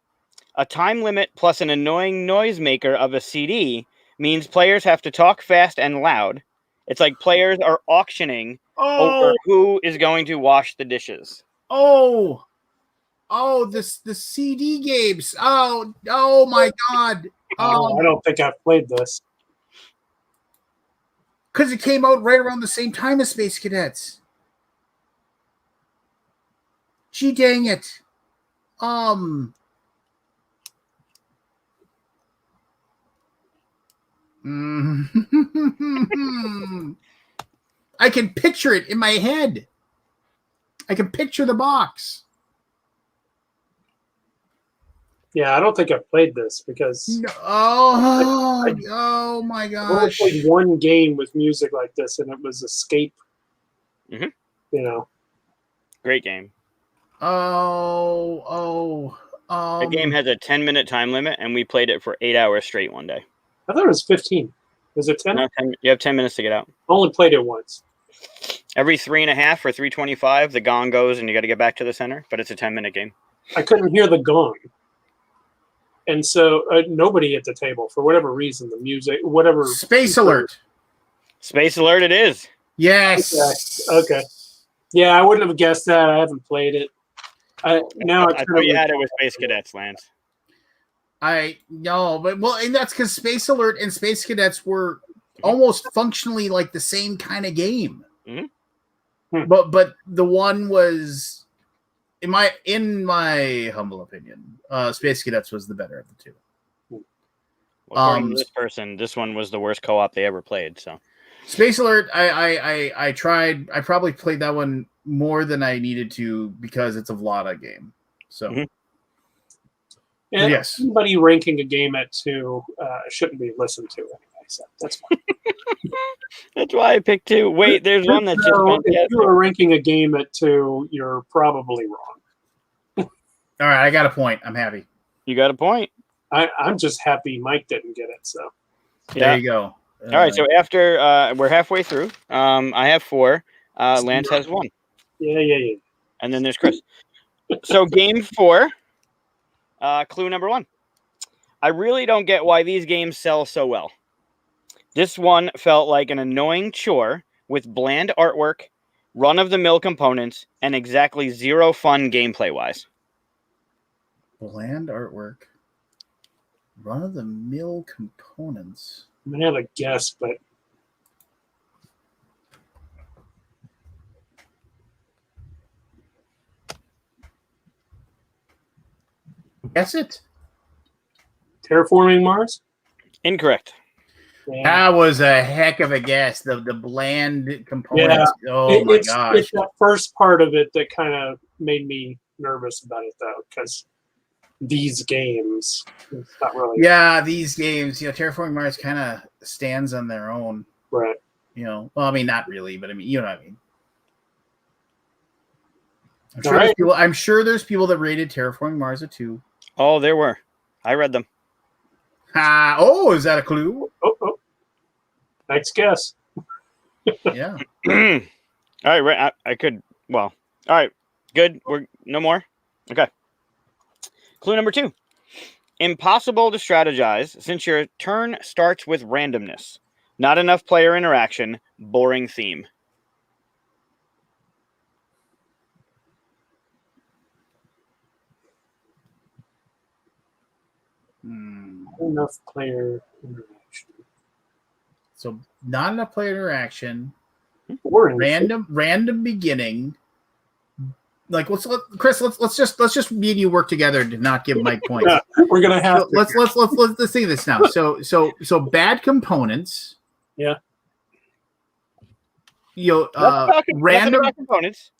A time limit plus an annoying noisemaker of a CD means players have to talk fast and loud. It's like players are auctioning over who is going to wash the dishes. The CD games. Oh my God. I don't think I've played this. Because it came out right around the same time as Space Cadets. Gee dang it. I can picture it in my head. I can picture the box. Yeah, I don't think I've played this because oh my I only gosh. played one game with music like this, and it was Escape. Mhm. You know. Great game. The The game has a 10-minute time limit, and we played it for 8 hours straight one day. I thought it was 15. Was it 10? No, you have 10 minutes to get out. Only played it once. Every 3.5 or 3:25, the gong goes, and you got to get back to the center. But it's a 10-minute game. I couldn't hear the gong. And so nobody at the table, for whatever reason, the music, whatever. Space Alert. Space Alert it is. Yes. Okay. Yeah, I wouldn't have guessed that. I haven't played it. I thought you had it with Space Cadets, Lance. And that's because Space Alert and Space Cadets were almost functionally like the same kind of game. Mm-hmm. But the one was, in my humble opinion, Space Cadets was the better of the two. Well, according to this person, this one was the worst co-op they ever played. So, Space Alert, I tried. I probably played that one more than I needed to because it's a Vlada game. So. Mm-hmm. And yes. Anybody ranking a game at 2 shouldn't be listened to anyway. So that's fine. That's why I picked 2. Wait, there's one that's just fantastic. If you are ranking a game at 2, you're probably wrong. All right, I got a point. I'm happy. You got a point. I'm just happy Mike didn't get it. So there you go. All right, so after we're halfway through, I have 4. Lance has 1. Yeah. And then there's Chris. So game 4, clue number 1. I really don't get why these games sell so well. This one felt like an annoying chore with bland artwork, run-of-the-mill components, and exactly 0 fun gameplay-wise. Bland artwork, run-of-the-mill components. I'm gonna have a guess, but Guess it. Terraforming Mars? Incorrect. Yeah. That was a heck of a guess. The bland components. Yeah. Oh my gosh. It's that first part of it that kind of made me nervous about it, though, because these games, it's not really. Yeah, these games, Terraforming Mars kind of stands on their own. Right. Well, I mean, not really, but I mean, you know what I mean. I'm sure there's people that rated Terraforming Mars a 2. Oh, there were. I read them. Is that a clue? Oh. Next guess. Yeah. All right, right. I could. Well, all right. Good. We're no more. Okay. Clue number 2. Impossible to strategize since your turn starts with randomness. Not enough player interaction. Boring theme. Enough player interaction. So not enough player interaction. Boring. Random beginning. Like Chris, let's just me and you work together to not give Mike points. Yeah, we're gonna have So let's think of this now. So bad components. Yeah. Random.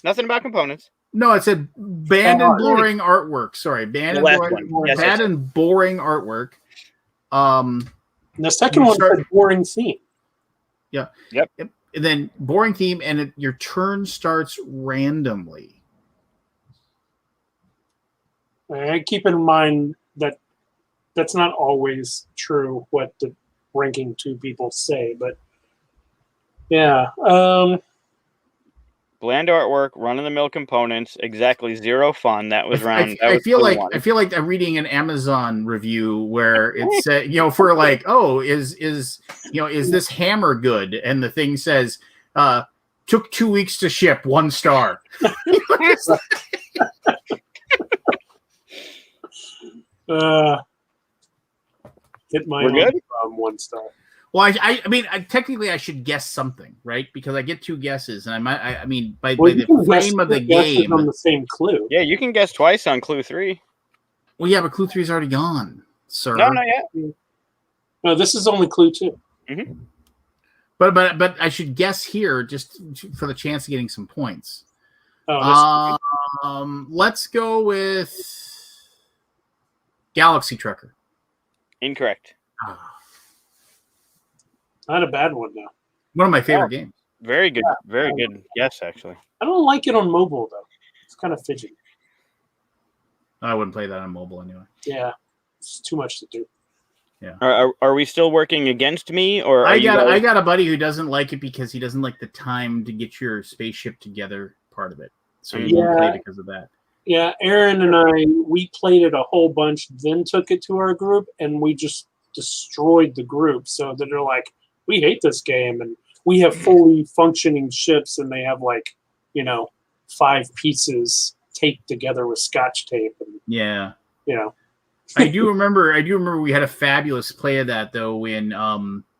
Nothing about components. No, it said bad and boring artwork. Sorry, bad and boring artwork. The second one said boring theme. Yeah. Yep. And then boring theme, and your turn starts randomly. And keep in mind that that's not always true what the ranking 2 people say, but yeah. Bland artwork, run-of-the-mill components, exactly 0 fun. That was round. I feel like I'm reading an Amazon review where it said, for like, oh, is this hammer good? And the thing says, took 2 weeks to ship, 1 star. Hit my We're good? 1 star. Well, I mean, technically, I should guess something, right? Because I get 2 guesses, and I mean, by Well, the frame of the game, on the same clue. Yeah, you can guess twice on clue 3. Well, yeah, but clue 3 is already gone, sir. No, not yet. No, this is only clue 2. Mm-hmm. But I should guess here just for the chance of getting some points. Let's go with Galaxy Trucker. Incorrect. Not a bad one, though. One of my favorite games. Very good. Very good guess, actually. I don't like it on mobile, though. It's kind of fidgety. I wouldn't play that on mobile anyway. Yeah, it's too much to do. Yeah. Are we still working against me, or I got a buddy who doesn't like it because he doesn't like the time to get your spaceship together part of it. So he won't play because of that. Yeah, Aaron and we played it a whole bunch, then took it to our group, and we just destroyed the group. So that they're like, we hate this game, and we have fully functioning ships, and they have 5 pieces taped together with Scotch tape. And, yeah. I do remember we had a fabulous play of that though when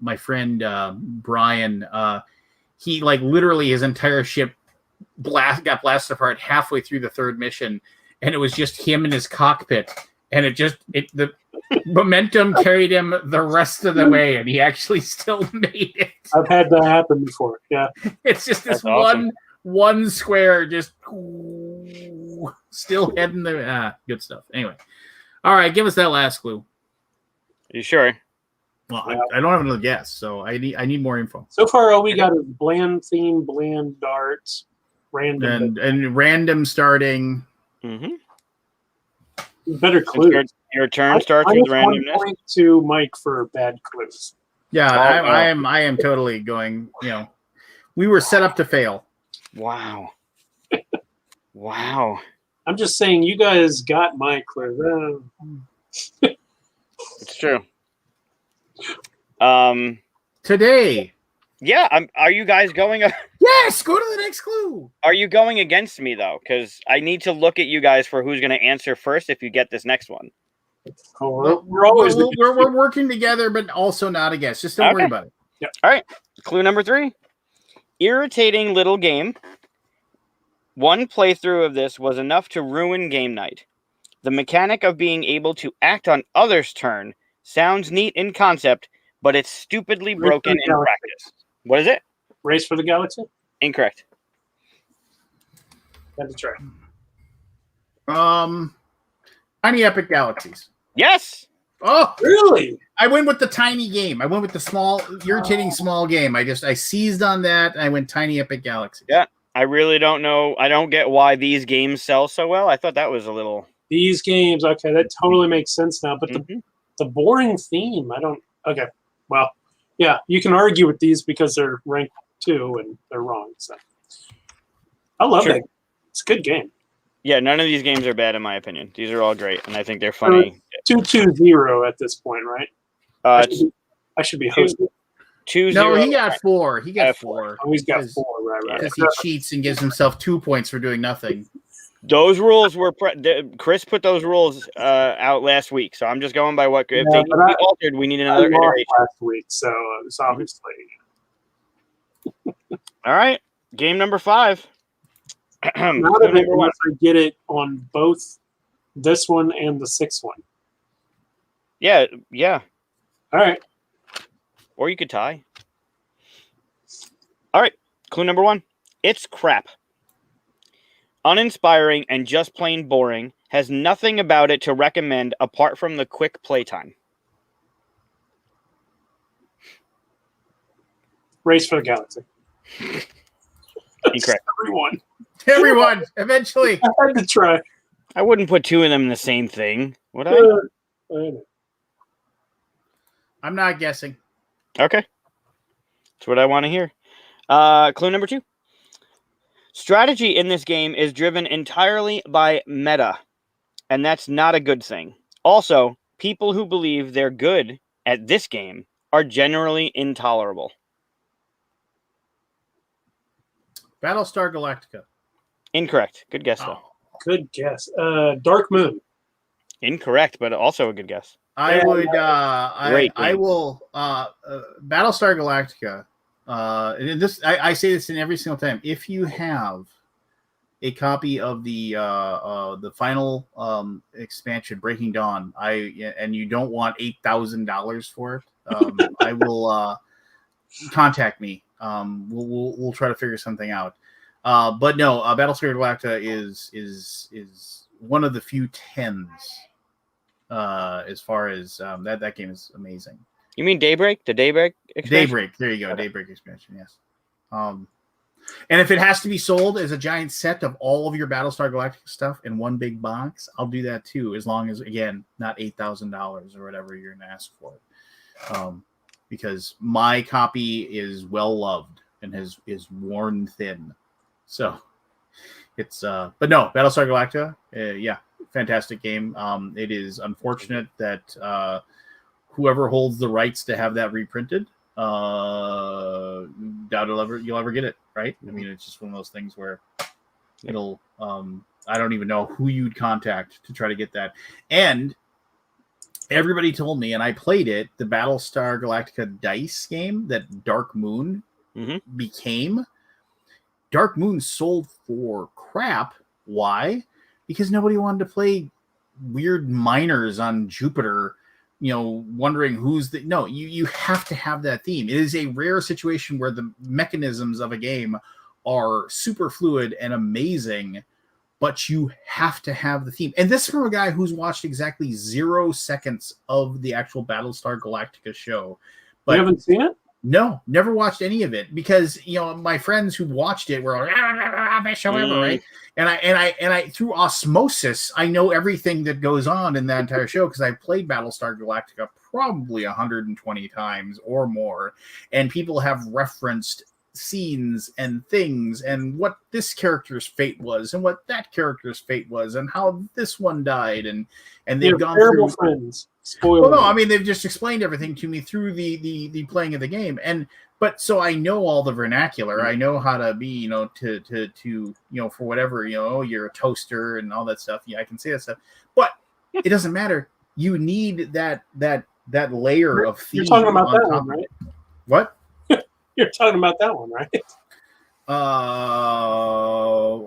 my friend Brian he literally his entire ship got blasted apart halfway through the 3rd mission, and it was just him in his cockpit, and the momentum carried him the rest of the way, and he actually still made it. I've had that happen before. Yeah. It's just this awesome. one square just still heading the good stuff. Anyway. All right, give us that last clue. You sure? Well, I don't have another guess, so I need more info. So far, all we got is bland theme, bland darts, random, and random starting. Mm-hmm. Better clues. Your turn starts with randomness. 1 point to Mike for bad clues. Yeah, I am totally going. We were set up to fail. Wow. Wow. I'm just saying, you guys got my clue. It's true. Today. Yeah. Are you guys going? Yes. Go to the next clue. Are you going against me though? Because I need to look at you guys for who's going to answer first if you get this next one. Oh, we're working together, but also not against. Just don't worry about it. Yep. All right. Clue number 3. Irritating little game. 1 playthrough of this was enough to ruin game night. The mechanic of being able to act on others' turn sounds neat in concept, but it's stupidly broken in practice. What is it? Race for the Galaxy? Incorrect. Had to try. Tiny Epic Galaxies. Yes. Oh, really? I went with the tiny game. I went with the small, irritating small game. I seized on that. And I went Tiny Epic Galaxies. Yeah. I really don't know. I don't get why these games sell so well. I thought that was a little... These games, okay, that totally makes sense now. But the boring theme, I don't... Okay, well, yeah, you can argue with these because they're ranked too, and they're wrong. So I love Sure. it. It's a good game. Yeah, none of these games are bad in my opinion. These are all great, and I think they're funny. 2-2-0 at this point, right? It's I should be two- hosting. 2-0. No, he got 4. He got four. 4. Oh, he's got Because- 4, right? Because he cheats and gives himself 2 points for doing nothing. Those rules were Chris put those rules out last week, so I'm just going by what if Yeah, they need but to be altered. We need I another lost iteration. last week, so it's obviously All right, game number 5. not Clue of it number 1. unless I get it on both this one and the 6th one. Yeah. All right. Or you could tie. All right, clue number 1. It's crap. Uninspiring and just plain boring. Has nothing about it to recommend apart from the quick playtime. Race for the Galaxy. Incorrect. Everyone, eventually. I had to try. I wouldn't put two of them in the same thing, would I? I know. I'm not guessing. Okay. That's what I want to hear. Clue number 2. Strategy in this game is driven entirely by meta, and that's not a good thing. Also, people who believe they're good at this game are generally intolerable. Battlestar Galactica. Incorrect. Good guess, though. Good guess. Dark Moon. Incorrect, but also a good guess. I would. Great I game. will. Battlestar Galactica. And this I say this in every single time. If you have a copy of the final expansion, Breaking Dawn, and you don't want $8,000 for it, I will contact me. We'll try to figure something out. But no, Battlestar Galactica is one of the few 10s as far as that game is amazing. You mean Daybreak? The Daybreak expansion? Daybreak, there you go. Daybreak expansion, yes. And if it has to be sold as a giant set of all of your Battlestar Galactica stuff in one big box, I'll do that too, as long as, again, not $8,000 or whatever you're going to ask for it. Because my copy is well loved and is worn thin. So it's but no, Battlestar Galactica, yeah, fantastic game. It is unfortunate that whoever holds the rights to have that reprinted, doubt you'll ever get it, right? I mean, it's just one of those things where it'll I don't even know who you'd contact to try to get that. And everybody told me, and I played it, the Battlestar Galactica dice game that Dark Moon became. Dark Moon sold for crap. Why? Because nobody wanted to play weird miners on Jupiter, wondering who's the... No, you have to have that theme. It is a rare situation where the mechanisms of a game are super fluid and amazing, but you have to have the theme. And this from a guy who's watched exactly 0 seconds of the actual Battlestar Galactica show. But you haven't seen it? No, never watched any of it because my friends who watched it were like, best show ever, right? And I through osmosis, I know everything that goes on in that entire show because I've played Battlestar Galactica probably 120 times or more, and people have referenced scenes and things and what this character's fate was and what that character's fate was and how this one died and they've gone terrible through friends. Spoiler. Well, no, I mean they've just explained everything to me through the playing of the game, but so I know all the vernacular. I know how to be, to for whatever, you're a toaster and all that stuff. Yeah, I can say that stuff, but it doesn't matter. You need that layer of theme. You're talking about that top one, right? What? You're talking about that one, right?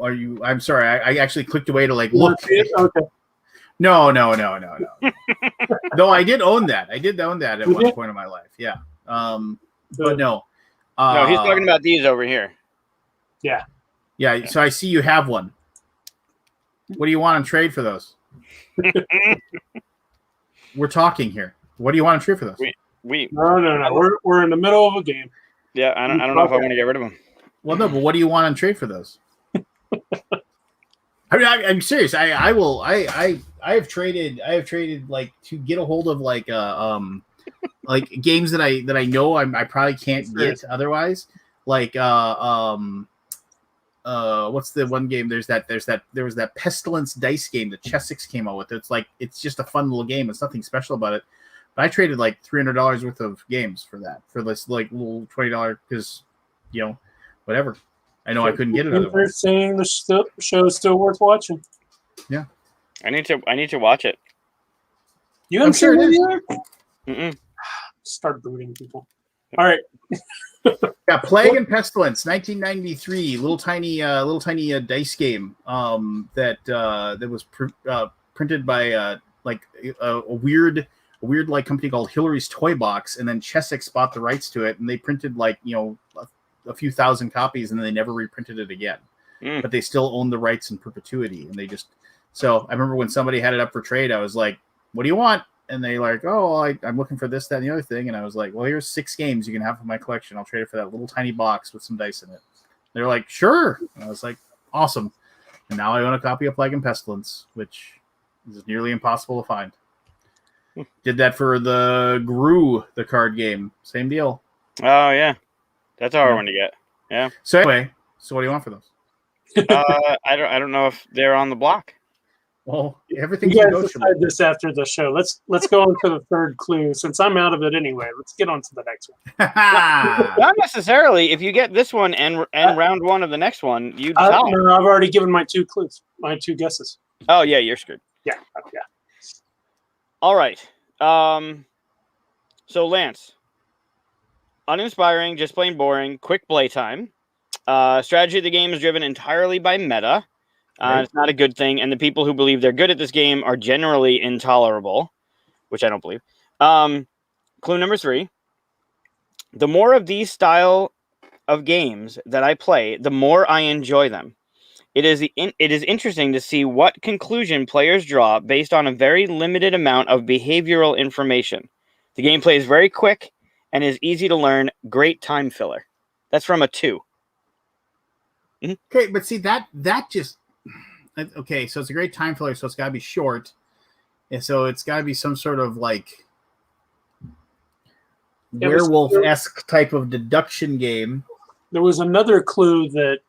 Are you? I'm sorry. I actually clicked away to look. Okay. No. Though I did own that. I did own that at one point in my life. Yeah. But no. No, he's talking about these over here. Yeah. Yeah. So I see you have one. What do you want to trade for those? We're talking here. What do you want to trade for those? No. We're in the middle of a game. Yeah, I don't know if I want to get rid of them. Well, no, but what do you want to trade for those? I mean, I'm serious. I will. I have traded to get a hold of games that I know I probably can't get otherwise. like what's the one game? There was that Pestilence dice game that Chessex came out with. It's just a fun little game. It's nothing special about it. But I traded like $300 worth of games for this like little $20 because whatever. I know I couldn't get it otherwise. Saying the show is still worth watching. Yeah, I need to watch it. You haven't seen it yet? Mm-mm. Start booting people. All right. Yeah, Plague and Pestilence, 1993, little tiny dice game that was printed by like a weird like company called Hillary's Toy Box, and then Chessex bought the rights to it, and they printed like a few thousand copies, and then they never reprinted it again. But they still own the rights in perpetuity, and they just. So I remember when somebody had it up for trade, I was like, "What do you want?" And they like, "Oh, I'm looking for this, that, and the other thing." And I was like, "Well, here's 6 games you can have in my collection. I'll trade it for that little tiny box with some dice in it." They're like, "Sure." And I was like, "Awesome." And now I own a copy of Plague and Pestilence, which is nearly impossible to find. Did that for the Gru, the card game. Same deal. Oh yeah, that's a hard one to get. Yeah. So anyway, what do you want for those? I don't know if they're on the block. Well, everything's You guys negotiable. decide this after the show. Let's go on to the third clue. Since I'm out of it anyway, let's get on to the next one. Not necessarily. If you get this one and round one of the next one, you tie. No, I've already given my 2 clues, my 2 guesses. Oh yeah, you're screwed. Yeah. All right. So Lance, uninspiring, just plain boring, quick playtime. Strategy of the game is driven entirely by meta. It's not a good thing, and the people who believe they're good at this game are generally intolerable, which I don't believe. Clue number 3. The more of these style of games that I play, the more I enjoy them. It is interesting to see what conclusion players draw based on a very limited amount of behavioral information. The gameplay is very quick and is easy to learn. Great time filler. That's from a 2. Okay, but see that just okay. So it's a great time filler. So it's got to be short, and so it's got to be some sort of like werewolf-esque type of deduction game. There was another clue that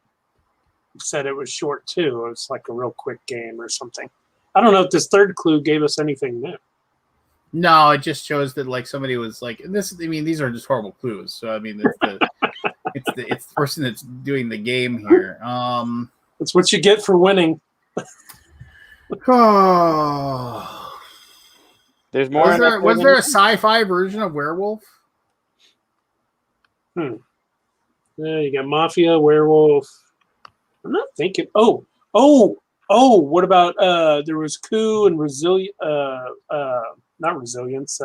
said it was short too. It was like a real quick game or something. I don't know if this third clue gave us anything new. No, it just shows that like somebody was like this. I mean, these are just horrible clues. So I mean, it's the person that's doing the game here. That's what you get for winning. Oh. There's more. Was there a sci-fi version of Werewolf? Yeah, you got Mafia, Werewolf. I'm not thinking. Oh! What about there was Coup and Resilient? Not Resilience.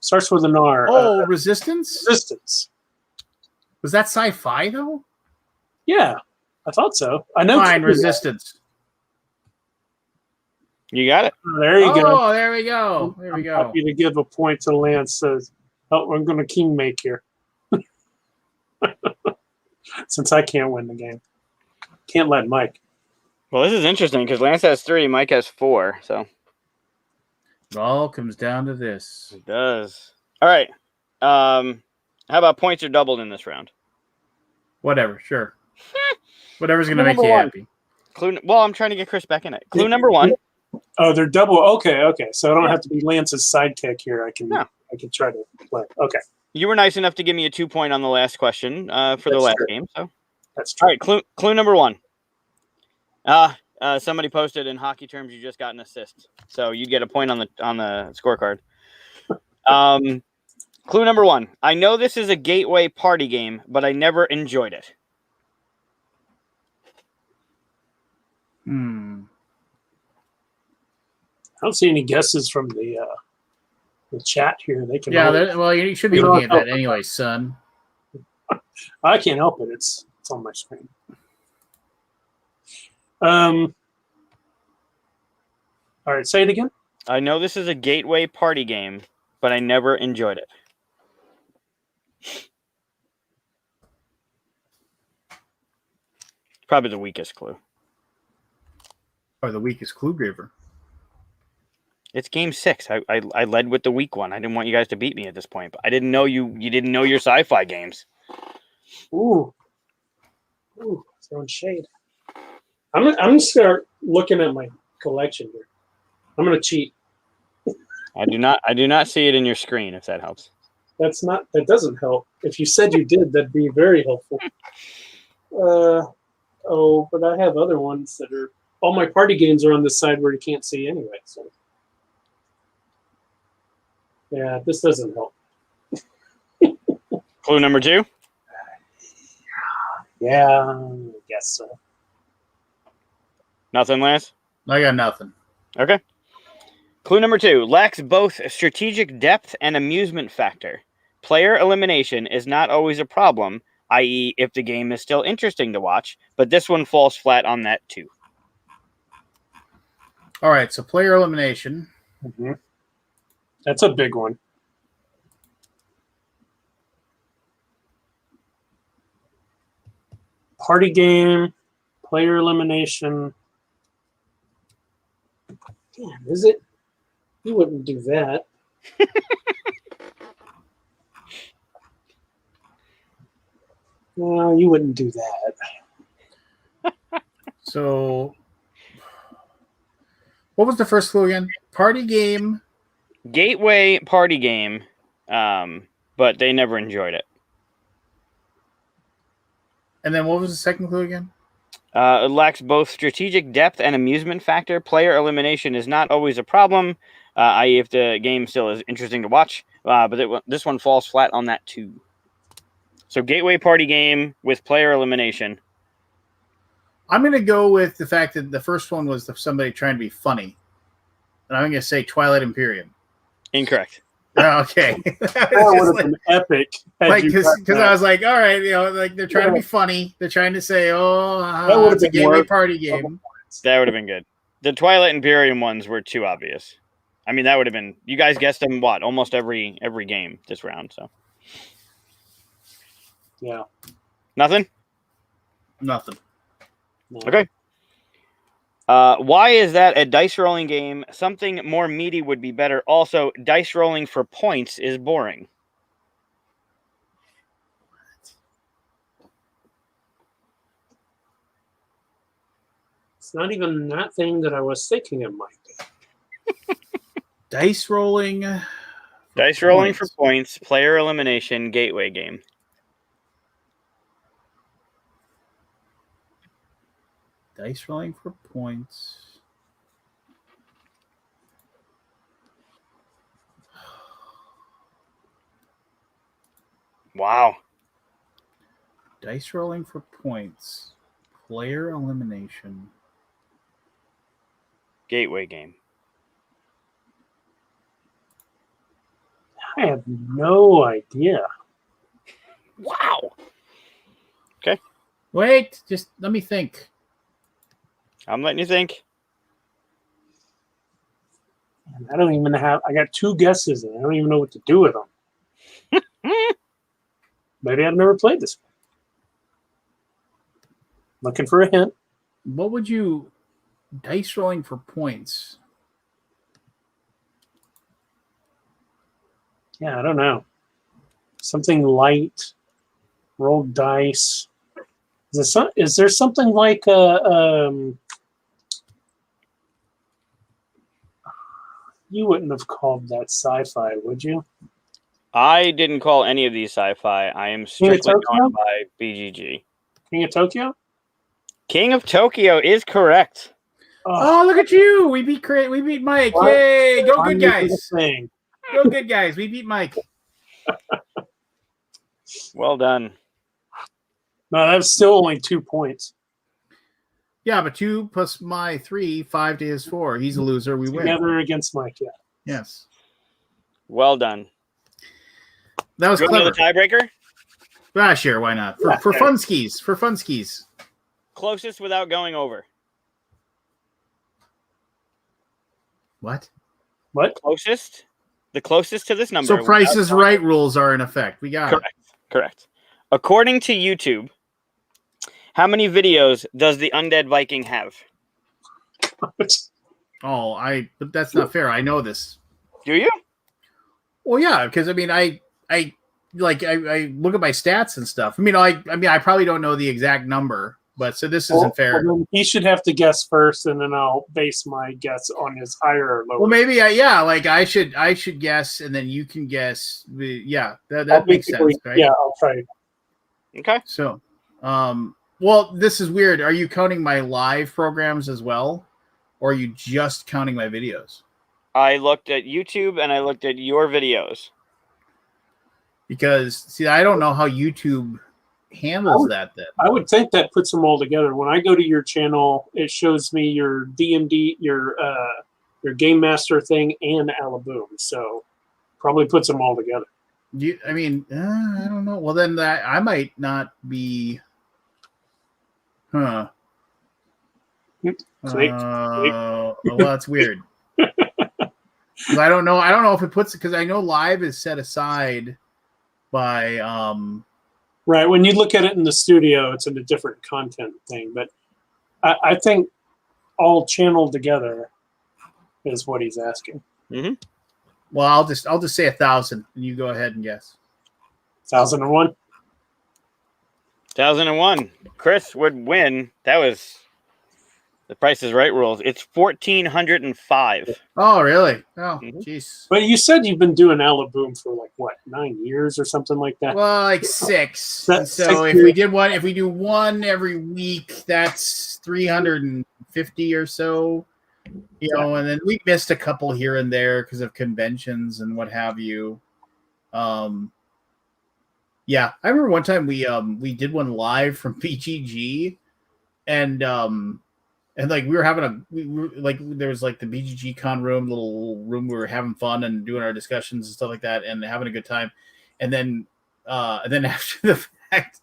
Starts with an R. Resistance. Resistance. Was that sci-fi though? Yeah, I thought so. I know. Fine, Resistance. You got it. There you go. Oh, there we go. There we go. Happy to give a point to Lance. Says, "Oh, I'm going to king make here." Since I can't win the game, can't let Mike. Well, this is interesting because Lance has 3, Mike has 4. So it all comes down to this. It does. All right. How about points are doubled in this round? Whatever. Sure. Whatever's going to make you happy. Well, I'm trying to get Chris back in it. Clue number 1. Oh, they're double. Okay. So I don't have to be Lance's sidekick here. I can try to play. Okay. You were nice enough to give me a 2 point on the last question for the last game. So that's true. All right. Clue number 1. Somebody posted in hockey terms, you just got an assist, so you get a point on the scorecard. Clue number 1. I know this is a gateway party game, but I never enjoyed it. I don't see any guesses from the chat here. They can. Yeah, well, you should be looking at that anyway, son. I can't help it. It's on my screen. All right, say it again. I know this is a gateway party game, but I never enjoyed it. Probably the weakest clue. Or the weakest clue giver. It's game 6. I led with the weak one. I didn't want you guys to beat me at this point, but I didn't know you didn't know your sci-fi games. Ooh. Ooh, throwing shade. I'm gonna start looking at my collection here. I'm gonna cheat. I do not see it in your screen, if that helps. That doesn't help. If you said you did, that'd be very helpful. But I have other ones that are all my party games are on this side where you can't see anyway. So yeah, this doesn't help. Clue number 2. Yeah, I guess so. Nothing, Lance? I got nothing. Okay. Clue number 2. Lacks both strategic depth and amusement factor. Player elimination is not always a problem, i.e. if the game is still interesting to watch, but this one falls flat on that too. All right, so player elimination. Mm-hmm. That's a big one. Party game, player elimination. Damn, is it? You wouldn't do that. No, you wouldn't do that. So, what was the first clue again? Party game. Gateway party game, but they never enjoyed it. And then what was the second clue again? It lacks both strategic depth and amusement factor. Player elimination is not always a problem, i.e. if the game still is interesting to watch, but this one falls flat on that too. So gateway party game with player elimination. I'm going to go with the fact that the first one was somebody trying to be funny. And I'm going to say Twilight Imperium. Incorrect. Okay. That would have been epic. Because I was like, all right, like they're trying to be funny. They're trying to say, it's a gateway party game. That would have been good. The Twilight Imperium ones were too obvious. I mean, that would have been. You guys guessed them. What? Almost every game this round. So. Yeah. Nothing. Nothing. No. Okay. Why is that a dice rolling game? Something more meaty would be better. Also, dice rolling for points is boring. It's not even that thing that I was thinking it might be. Dice rolling. Dice rolling for points, player elimination, gateway game. Dice rolling for points. Wow. Dice rolling for points. Player elimination. Gateway game. I have no idea. Wow. Wait, just let me think. I'm letting you think. And I don't even have. I got 2 guesses, and I don't even know what to do with them. Maybe I've never played this one. Looking for a hint. What would you dice rolling for points? Yeah, I don't know. Something light. Rolled dice. Is there something like you wouldn't have called that sci-fi, would you? I didn't call any of these sci-fi. I am strictly going by BGG. King of Tokyo? King of Tokyo is correct. Oh, look at you! We beat Mike. What? Yay! Go good guys. Go good guys. We beat Mike. Well done. No, that was still only 2 points. Yeah, but 2 plus my 3, 5 to his 4. He's a loser. We win. Together against Mike, yeah. Yes. Well done. That was clever. The tiebreaker? Sure, why not? For fun skis. For fun skis. Closest without going over. What? Closest? The closest to this number. So Price is Right rules are in effect. We got it. Correct. According to YouTube, how many videos does the Undead Viking have? But that's not fair. I know this. Do you? Well, yeah, because I like I look at my stats and stuff. I mean, I probably don't know the exact number, but so this isn't fair. Well, then he should have to guess first, and then I'll base my guess on his higher or lower. Well, maybe like I should guess, and then you can guess. Yeah, that makes sense, right? Yeah, I'll try. Okay. So, well, this is weird. Are you counting my live programs as well, or are you just counting my videos? I looked at YouTube and I looked at your videos. Because see, I don't know how YouTube handles that. Then I would think that puts them all together. When I go to your channel, it shows me your D&D, your Game Master thing, and Alaboom. So probably puts them all together. I don't know. Well, then I might not be. Huh. Well, that's weird. I don't know. I don't know if it puts it because I know live is set aside by right. When you look at it in the studio, it's in a different content thing. But I think all channeled together is what he's asking. Mm-hmm. Well, I'll just say 1,000, and you go ahead and guess. 1,001. 1001. Chris would win. That was the Price is Right rules. It's 1,405. Oh, really? Oh, jeez. But you said you've been doing Alaboom for like what, 9 years or something like that? Well, like 6. That's so 6 if years. we do one every week, that's 350 or so. You know, and then we missed a couple here and there because of conventions and what have you. Yeah, I remember one time we did one live from BGG, and like we were having there was like the BGG con room, little room we were having fun and doing our discussions and stuff like that, and having a good time, and then after the fact,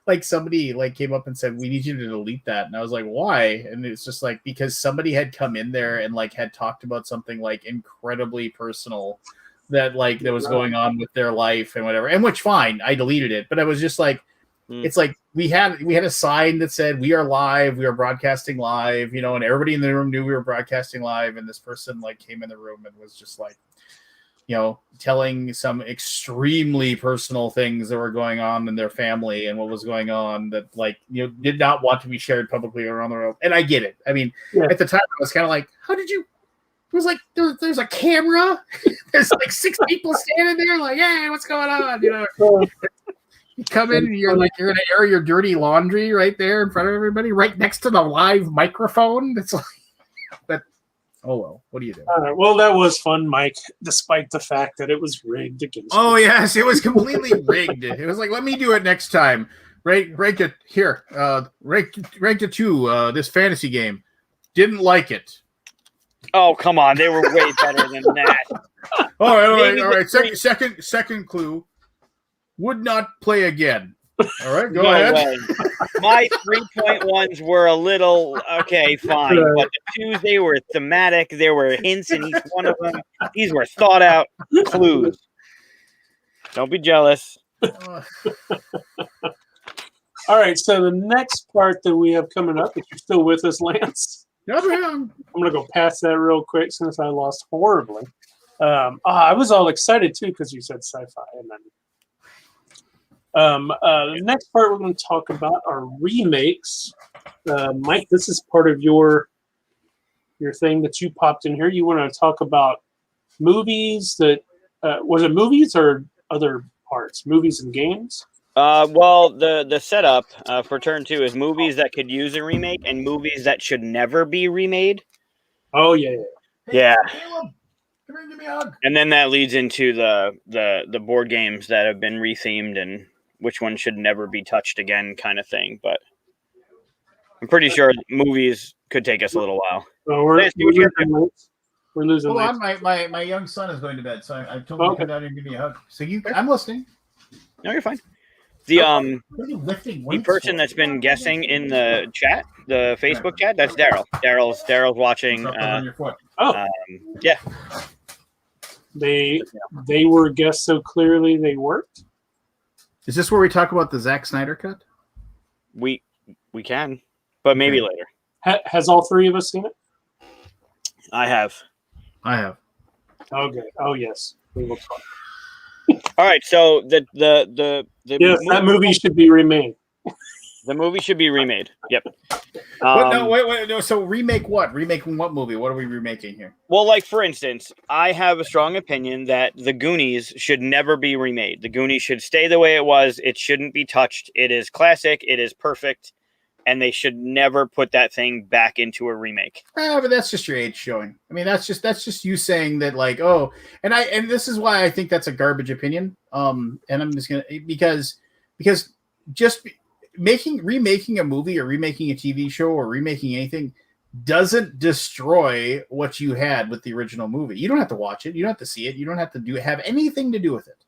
like somebody like came up and said, "We need you to delete that," and I was like, "Why?" And it's just like because somebody had come in there and like had talked about something like incredibly personal that was going on with their life and whatever, and which fine, I deleted it, but I was just like, it's like we had a sign that said we are live, we are broadcasting live, you know, and everybody in the room knew we were broadcasting live, and this person like came in the room and was just like, you know, telling some extremely personal things that were going on in their family and what was going on that like, you know, did not want to be shared publicly around the world. And I get it. I mean, at the time I was kind of like, how did you? It was like there's a camera. There's like 6 people standing there, like, hey, what's going on? You know, you come in and you're gonna air your dirty laundry right there in front of everybody, right next to the live microphone. It's like, but oh well, what do you do? All right, well, that was fun, Mike, despite the fact that it was rigged against. Oh yes, it was completely rigged. It was like, let me do it next time. Rank it here. Rank it 2. This fantasy game. Didn't like it. Oh, come on. They were way better than that. All right. Second clue. Would not play again. All right, go ahead. Way. My 3.1s were a little, okay, fine. But the 2s, they were thematic. There were hints in each one of them. These were thought out clues. Don't be jealous. All right, so the next part that we have coming up, if you're still with us, Lance. I'm going to go past that real quick since I lost horribly. I was all excited, too, because you said sci-fi. And then the next part we're going to talk about are remakes. Mike, this is part of your thing that you popped in here. You want to talk about movies that was it movies or other parts? Movies and games? Well, the setup for turn 2 is movies that could use a remake and movies that should never be remade. Oh yeah. Yeah. Caleb, come here and give me a hug. And then that leads into the board games that have been rethemed and which one should never be touched again, kind of thing. But I'm pretty sure movies could take us a little while. So we're losing. Hold on, my young son is going to bed, so I told him to come down here and give me a hug. So I'm listening. No, you're fine. The person that's been guessing in the chat, the Facebook chat, that's Daryl. Daryl's watching. Yeah. They were guessed so clearly they worked. Is this where we talk about the Zack Snyder cut? We can, but maybe later. Has all 3 of us seen it? I have. Okay. Oh yes. We will talk. All right, so the Yes, that movie should be remade. The movie should be remade. Yep. Wait. No, so remake what? Remaking what movie? What are we remaking here? Well, like for instance, I have a strong opinion that The Goonies should never be remade. The Goonies should stay the way it was. It shouldn't be touched. It is classic. It is perfect, and they should never put that thing back into a remake. But that's just your age showing. I mean, that's just you saying that, like, oh, and this is why I think that's a garbage opinion. And I'm just gonna because just remaking a movie or remaking a TV show or remaking anything doesn't destroy what you had with the original movie. You don't have to watch it. You don't have to see it. You don't have to have anything to do with it.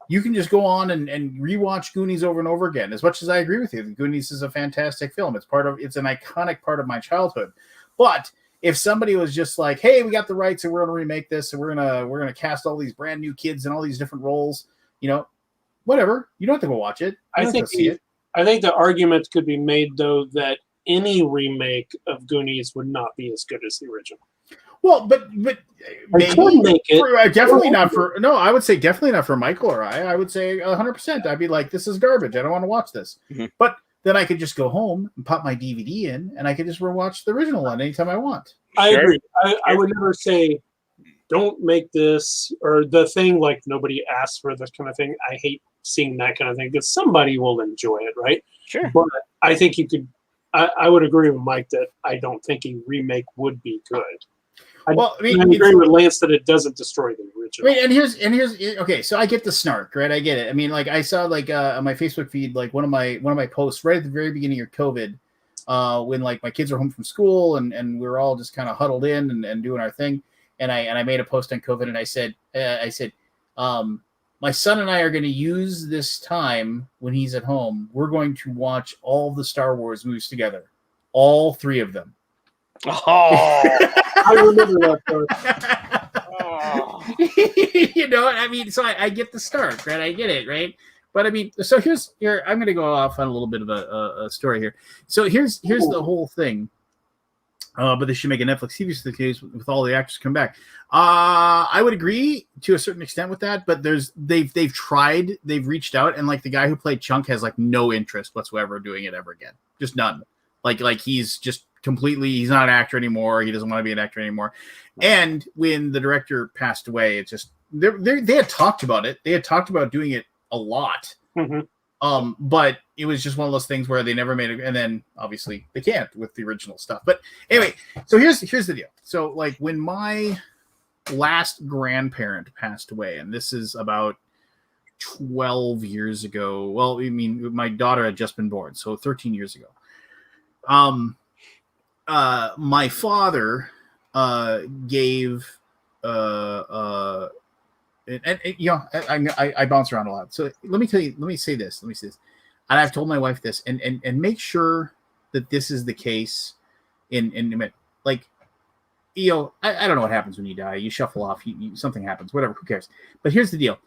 You can just go on and rewatch Goonies over and over again. As much as I agree with you, Goonies is a fantastic film. It's an iconic part of my childhood. But if somebody was just like, "Hey, we got the rights and we're gonna remake this and we're gonna cast all these brand new kids in all these different roles," whatever. You don't have to go watch it. I think the argument could be made though that any remake of Goonies would not be as good as the original. Well, but maybe make it. Definitely not for. No, I would say definitely not for Michael or I. I would say 100%. I'd be like, this is garbage. I don't want to watch this. Mm-hmm. But then I could just go home and pop my DVD in, and I could just rewatch the original one anytime I want. I agree. I would never say, don't make this or the thing like nobody asked for this kind of thing. I hate seeing that kind of thing because somebody will enjoy it, right? Sure. But I think you could. I would agree with Mike that I don't think a remake would be good. I agree with Lance that it doesn't destroy the original. I mean, and here's okay. So I get the snark, right? I get it. I mean, like I saw like on my Facebook feed, like one of my posts right at the very beginning of COVID, when like my kids were home from school and we were all just kind of huddled in and doing our thing, and I made a post on COVID and I said my son and I are going to use this time when he's at home. We're going to watch all the Star Wars movies together, all 3 of them. Oh, I remember that part. oh. I mean, so I get the start, right? I get it, right? But I mean, so here I'm going to go off on a little bit of a story here. So here's the whole thing. But they should make a Netflix TV series with all the actors come back. I would agree to a certain extent with that, but they've tried, they've reached out, and like the guy who played Chunk has like no interest whatsoever doing it ever again, just none. Like he's just completely, he's not an actor anymore. He doesn't want to be an actor anymore. And when the director passed away, it just they had talked about it. They had talked about doing it a lot. Mm-hmm. But it was just one of those things where they never made it, and then obviously they can't with the original stuff. But anyway, so here's the deal. So like when my last grandparent passed away, and this is about 12 years ago. Well, I mean, my daughter had just been born, so 13 years ago. My father gave I bounce around a lot. So let me say this. And I've told my wife this, and make sure that this is the case in like, I don't know what happens when you die. You shuffle off, something happens, whatever, who cares? But here's the deal.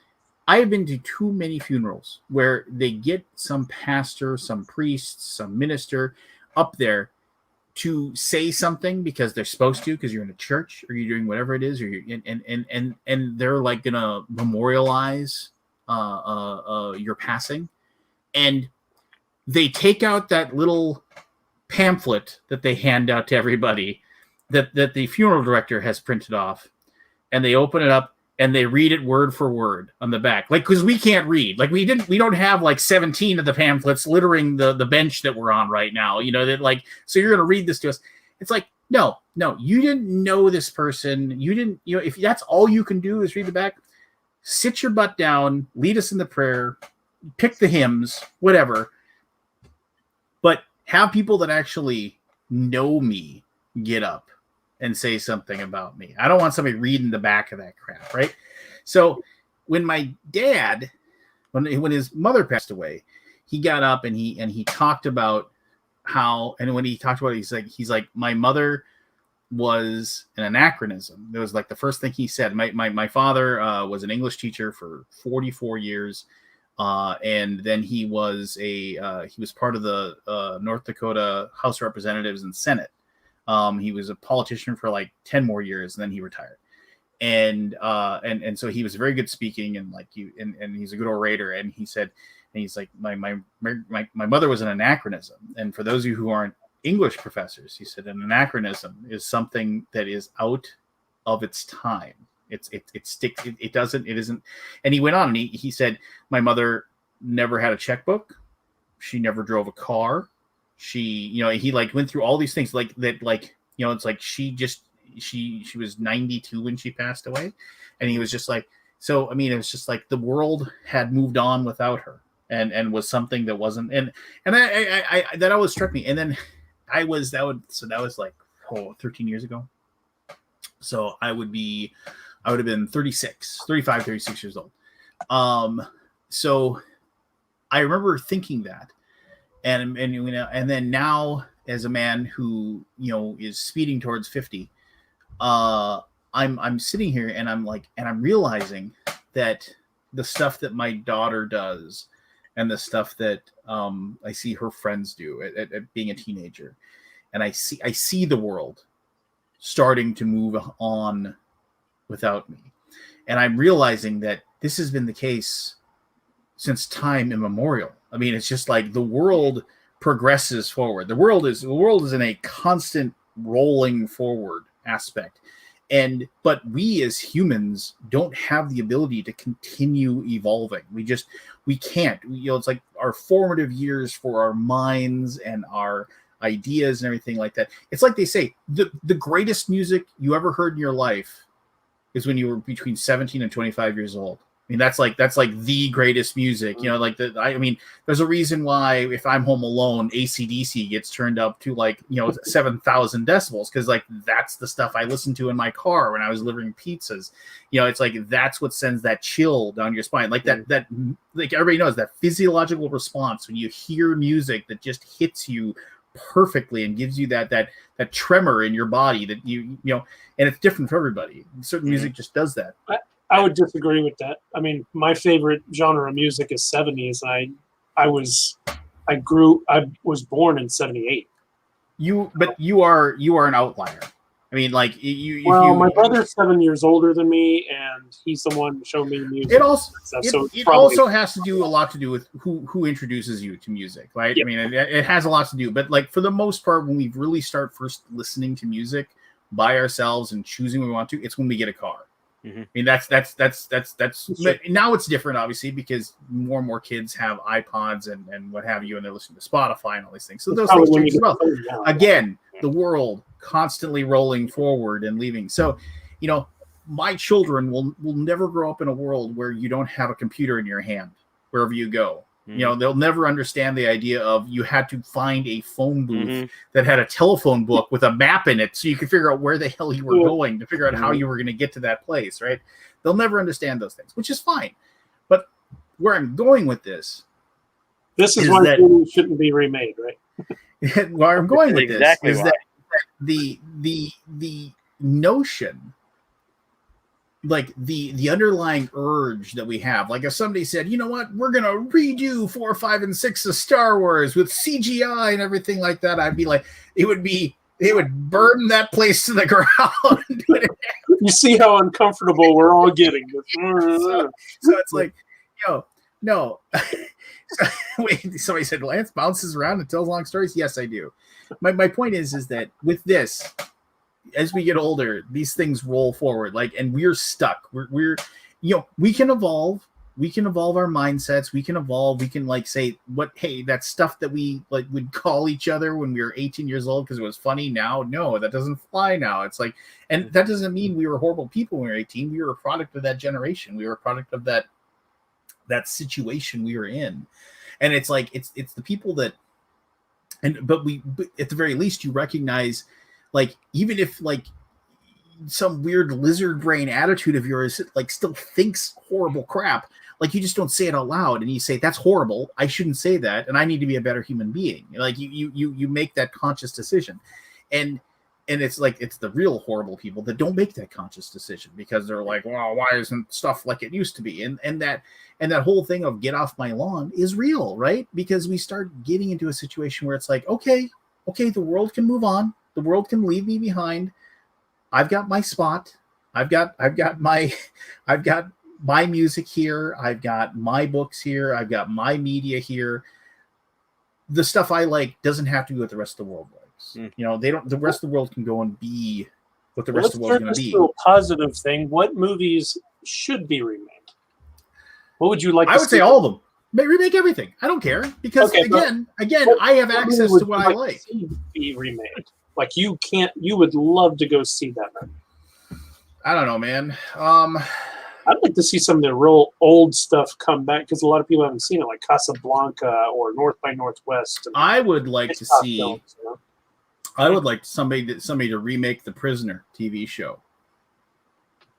I have been to too many funerals where they get some pastor, some priest, some minister up there to say something because they're supposed to, because you're in a church or you're doing whatever it is, or you're and they're like gonna memorialize your passing, and they take out that little pamphlet that they hand out to everybody that the funeral director has printed off, and they open it up and they read it word for word on the back, like, because we can't read, like we don't have like 17 of the pamphlets littering the bench that we're on right now, that like, so you're going to read this to us. It's like, no, you didn't know this person. You didn't, if that's all you can do is read the back, sit your butt down, lead us in the prayer, pick the hymns, whatever. But have people that actually know me get up and say something about me. I don't want somebody reading the back of that crap, right? So when my dad, when his mother passed away, he got up and he talked about how, and when he talked about it, he's like, my mother was an anachronism. It was like the first thing he said. My father was an English teacher for 44 years. And then he was part of the North Dakota House of Representatives and Senate. He was a politician for like 10 more years, and then he retired. and so he was very good speaking, and like you, and he's a good orator. And he said, and he's like, my mother was an anachronism. And for those of you who aren't English professors, he said an anachronism is something that is out of its time. It sticks. It isn't. And he went on, and he said, my mother never had a checkbook. She never drove a car. She, he like went through all these things like that, like, it's like she was 92 when she passed away. And he was just like, so, I mean, it was just like the world had moved on without her, and was something that wasn't, and I that always struck me. And then that was like 13 years ago. So I would have been 36 years old. So I remember thinking that, and then now, as a man who is speeding towards 50, I'm sitting here, and I'm realizing that the stuff that my daughter does, and the stuff that I see her friends do at being a teenager, and I see the world starting to move on without me, and I'm realizing that this has been the case since time immemorial. I mean, it's just like the world progresses forward. The world is in a constant rolling forward aspect. But we as humans don't have the ability to continue evolving. We can't. It's like our formative years for our minds and our ideas and everything like that. It's like they say, the greatest music you ever heard in your life is when you were between 17 and 25 years old. I mean, that's like the greatest music, I mean, there's a reason why if I'm home alone, AC/DC gets turned up to 7,000 decibels. Cause like, that's the stuff I listened to in my car when I was delivering pizzas. It's like, that's what sends that chill down your spine. Like that, like everybody knows that physiological response when you hear music that just hits you perfectly and gives you that tremor in your body that and it's different for everybody. Certain music just does that. I would disagree with that. I mean, my favorite genre of music is 70s. I was born in 78. But you are an outlier. I mean, like my brother's 7 years older than me, and he's the one who showed me music. It also has a lot to do with who introduces you to music, right? Yep. I mean, it has a lot to do, but like for the most part, when we really start first listening to music by ourselves and choosing what we want to, it's when we get a car. Mm-hmm. I mean, that's now it's different, obviously, because more and more kids have iPods and what have you, and they're listening to Spotify and all these things. So those things change as well. Again, the world constantly rolling forward and leaving. So, my children will never grow up in a world where you don't have a computer in your hand wherever you go. Mm-hmm. They'll never understand the idea of you had to find a phone booth that had a telephone book with a map in it so you could figure out where the hell you were going to figure out how you were going to get to that place, right? They'll never understand those things, which is fine. But where I'm going with this is why it shouldn't be remade, right? Where I'm going with this is that the notion, like the underlying urge that we have, like if somebody said, you know what, we're gonna redo 4, 5, and 6 of Star Wars with CGI and everything like that, I'd be like, it would burn that place to the ground. You see how uncomfortable we're all getting. So it's like, no. Wait, somebody said Lance bounces around and tells long stories. Yes, I do. My point is that with this, as we get older, these things roll forward, and we're stuck. We're we can evolve. We can evolve our mindsets. We can evolve. We can say that stuff that we would call each other when we were 18 years old because it was funny. Now, no, that doesn't fly now. It's like, and that doesn't mean we were horrible people when we were 18. We were a product of that generation. We were a product of that situation we were in. And it's like, it's the people that, but at the very least, you recognize, even if some weird lizard brain attitude of yours still thinks horrible crap, you just don't say it out loud and you say, that's horrible, I shouldn't say that, and I need to be a better human being. You make that conscious decision. And it's it's the real horrible people that don't make that conscious decision because they're like, well, why isn't stuff like it used to be? And that whole thing of get off my lawn is real, right? Because we start getting into a situation where it's like, okay, the world can move on. The world can leave me behind. I've got my spot. I've got my music here. I've got my books here. I've got my media here. The stuff I like doesn't have to be what the rest of the world likes. You know, the rest of the world can go and be what the rest of the world's going to be. To a positive thing. What movies should be remade? What would you like? I would say all of them. Remake everything. I don't care because again, I have access to what I like. Be remade. Like you would love to go see that movie. I don't know, man. I'd like to see some of the real old stuff come back because a lot of people haven't seen it, like Casablanca or North by Northwest. I would like to see. Films, you know? I would like somebody to remake the Prisoner TV show.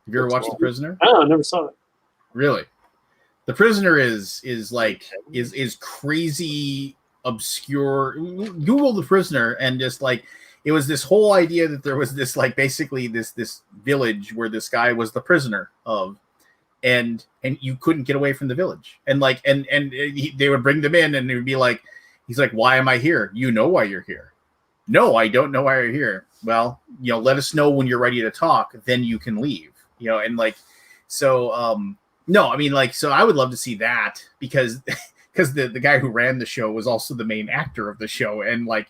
Have you ever watched The Prisoner? No, I never saw it. Really? The Prisoner is crazy obscure. Google The Prisoner and just like it was this whole idea that there was this like basically this village where this guy was the prisoner of, and you couldn't get away from the village, and like they would bring them in and it would be like, he's like, why am I here? You know why you're here? No, I don't know why you're here. Well, you know, let us know when you're ready to talk, then you can leave. You know, and like so no, I mean like so I would love to see that because the guy who ran the show was also the main actor of the show, and like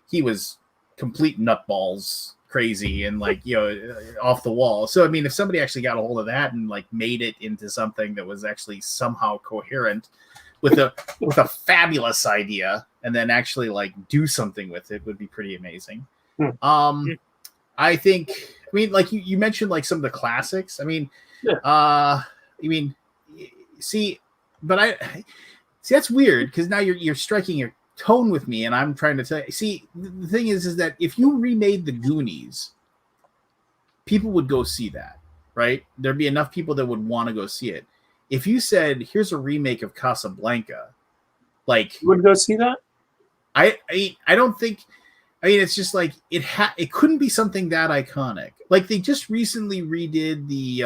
he was complete nutballs crazy and like, you know, off the wall. So I mean, if somebody actually got a hold of that and like made it into something that was actually somehow coherent with a fabulous idea and then actually like do something with it, would be pretty amazing. I think, I mean, like you mentioned like some of the classics. I mean, see, that's weird because now you're striking your tone with me, and I'm trying to tell you. See, the thing is that if you remade the Goonies, people would go see that, right? There'd be enough people that would want to go see it. If you said, "Here's a remake of Casablanca," like you would go see that. I don't think. I mean, it's just like it couldn't be something that iconic. Like they just recently redid the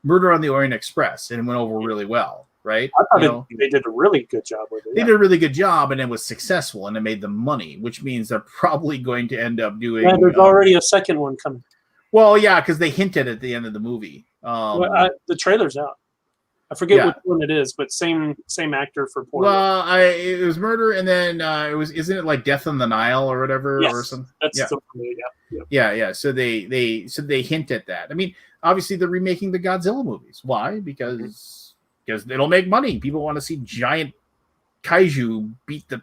Murder on the Orient Express, and it went over really well. Right? I thought they did a really good job with it. They did a really good job, and it was successful, and it made them money, which means they're probably going to end up doing. Yeah, there's already a second one coming. Well, yeah, because they hinted at the end of the movie. The trailer's out. I forget which one it is, but same actor for porn. Well, it was Murder, and then isn't it like Death on the Nile or whatever, or something? That's the one. Yeah. So they hint at that. I mean, obviously they're remaking the Godzilla movies. Why? Because it'll make money. People want to see giant kaiju beat the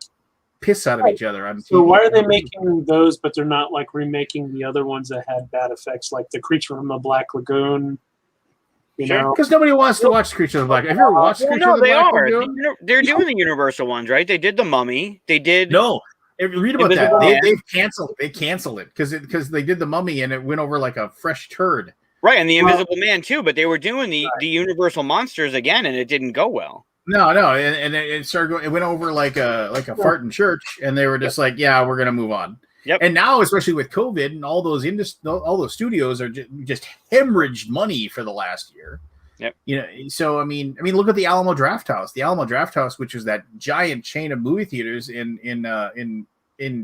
piss out of each other on TV. So why are they making those, but they're not like remaking the other ones that had bad effects, like the Creature from the Black Lagoon? You know, because nobody wants to watch Creature of the Black. Have you ever watched Creature of the Black Lagoon? They're doing the Universal ones, right? They did the Mummy. They did read about that. They've canceled. They canceled it because they did the Mummy and it went over like a fresh turd. Right, and the Invisible Man too, but they were doing the Universal monsters again, and it didn't go well. No, and it started going. It went over like a fart in church, and they were just like, "Yeah, we're gonna move on." Yep. And now, especially with COVID, and all those studios are just hemorrhaged money for the last year. Yep. You know, so I mean, look at the Alamo Drafthouse. The Alamo Drafthouse, which was that giant chain of movie theaters in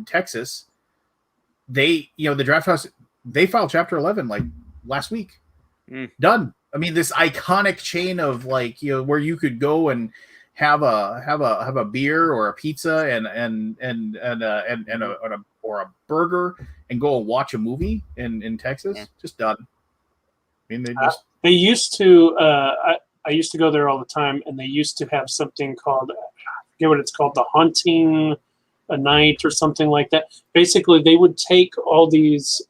Texas, the Drafthouse, they filed Chapter 11 like last week. Done. I mean, this iconic chain of like, you know, where you could go and have a beer or a pizza and a burger and go and watch a movie in Texas. Just done. I mean, they used to. I used to go there all the time, and they used to have something called, I forget what it's called, the Haunting a Night or something like that. Basically, they would take all these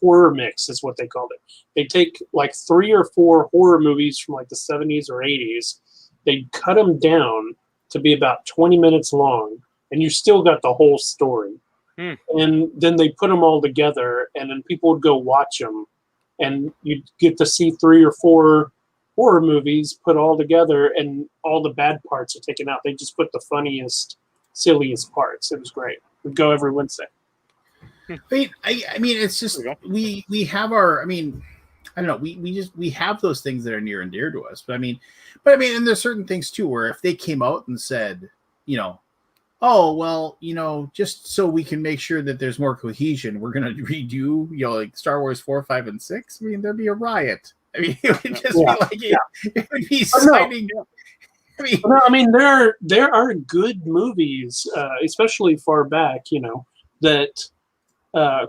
horror mix is what they called it. They take like 3 or 4 horror movies from like the 70s or 80s. They cut them down to be about 20 minutes long, and you still got the whole story. And then they put them all together, and then people would go watch them, and you'd get to see 3 or 4 horror movies put all together, and all the bad parts are taken out. They just put the funniest, silliest parts. It was great. We'd go every Wednesday. I mean, it's just we have our. I mean, I don't know. We have those things that are near and dear to us. But I mean, and there's certain things too where if they came out and said, you know, oh, well, just so we can make sure that there's more cohesion, we're going to redo, like Star Wars 4, 5, and 6. I mean, there'd be a riot. I mean, it would just be like, it would be signing. I mean, there are good movies, especially far back, that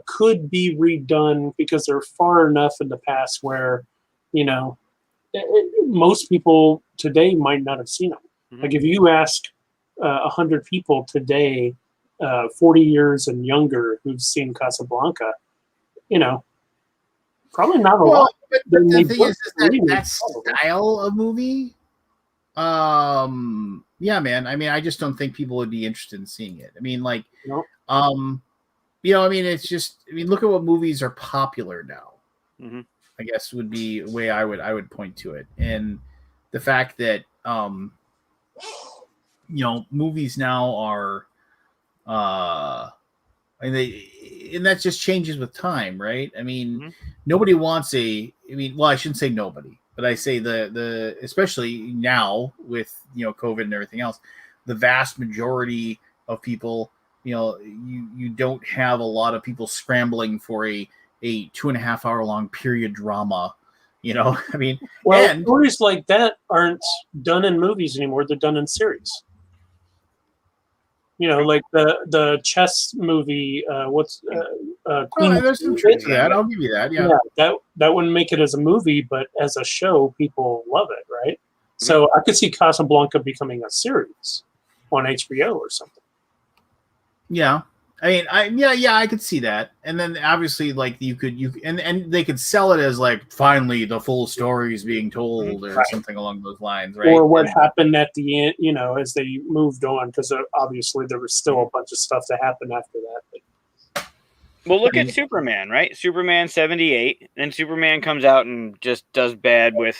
could be redone because they're far enough in the past where, most people today might not have seen them. Mhm. Like if you ask 100 people today, 40 years and younger, who've seen Casablanca, probably not a lot. But the thing is that style of movie, yeah, man. I mean, I just don't think people would be interested in seeing it. I mean, like, I mean, it's just, look at what movies are popular now. Mm-hmm. I guess would be the way I would point to it, and the fact that movies now are, and that just changes with time, right? I mean, nobody wants I shouldn't say nobody, but I say the especially now with COVID and everything else, the vast majority of people, you don't have a lot of people scrambling for a 2.5 hour long period drama. I mean, stories like that aren't done in movies anymore. They're done in series. Like the chess movie. Queen? There's some truth to that. I'll give you that. Yeah. That wouldn't make it as a movie, but as a show, people love it, right? Mm-hmm. So I could see Casablanca becoming a series on HBO or something. Yeah. I mean, I could see that, and then obviously, like and they could sell it as like finally the full story is being told, or something along those lines, right? Or what happened at the end, as they moved on, because obviously there was still a bunch of stuff that happened after that. Well, look at Superman, right? Superman 78, and Superman comes out and just does bad with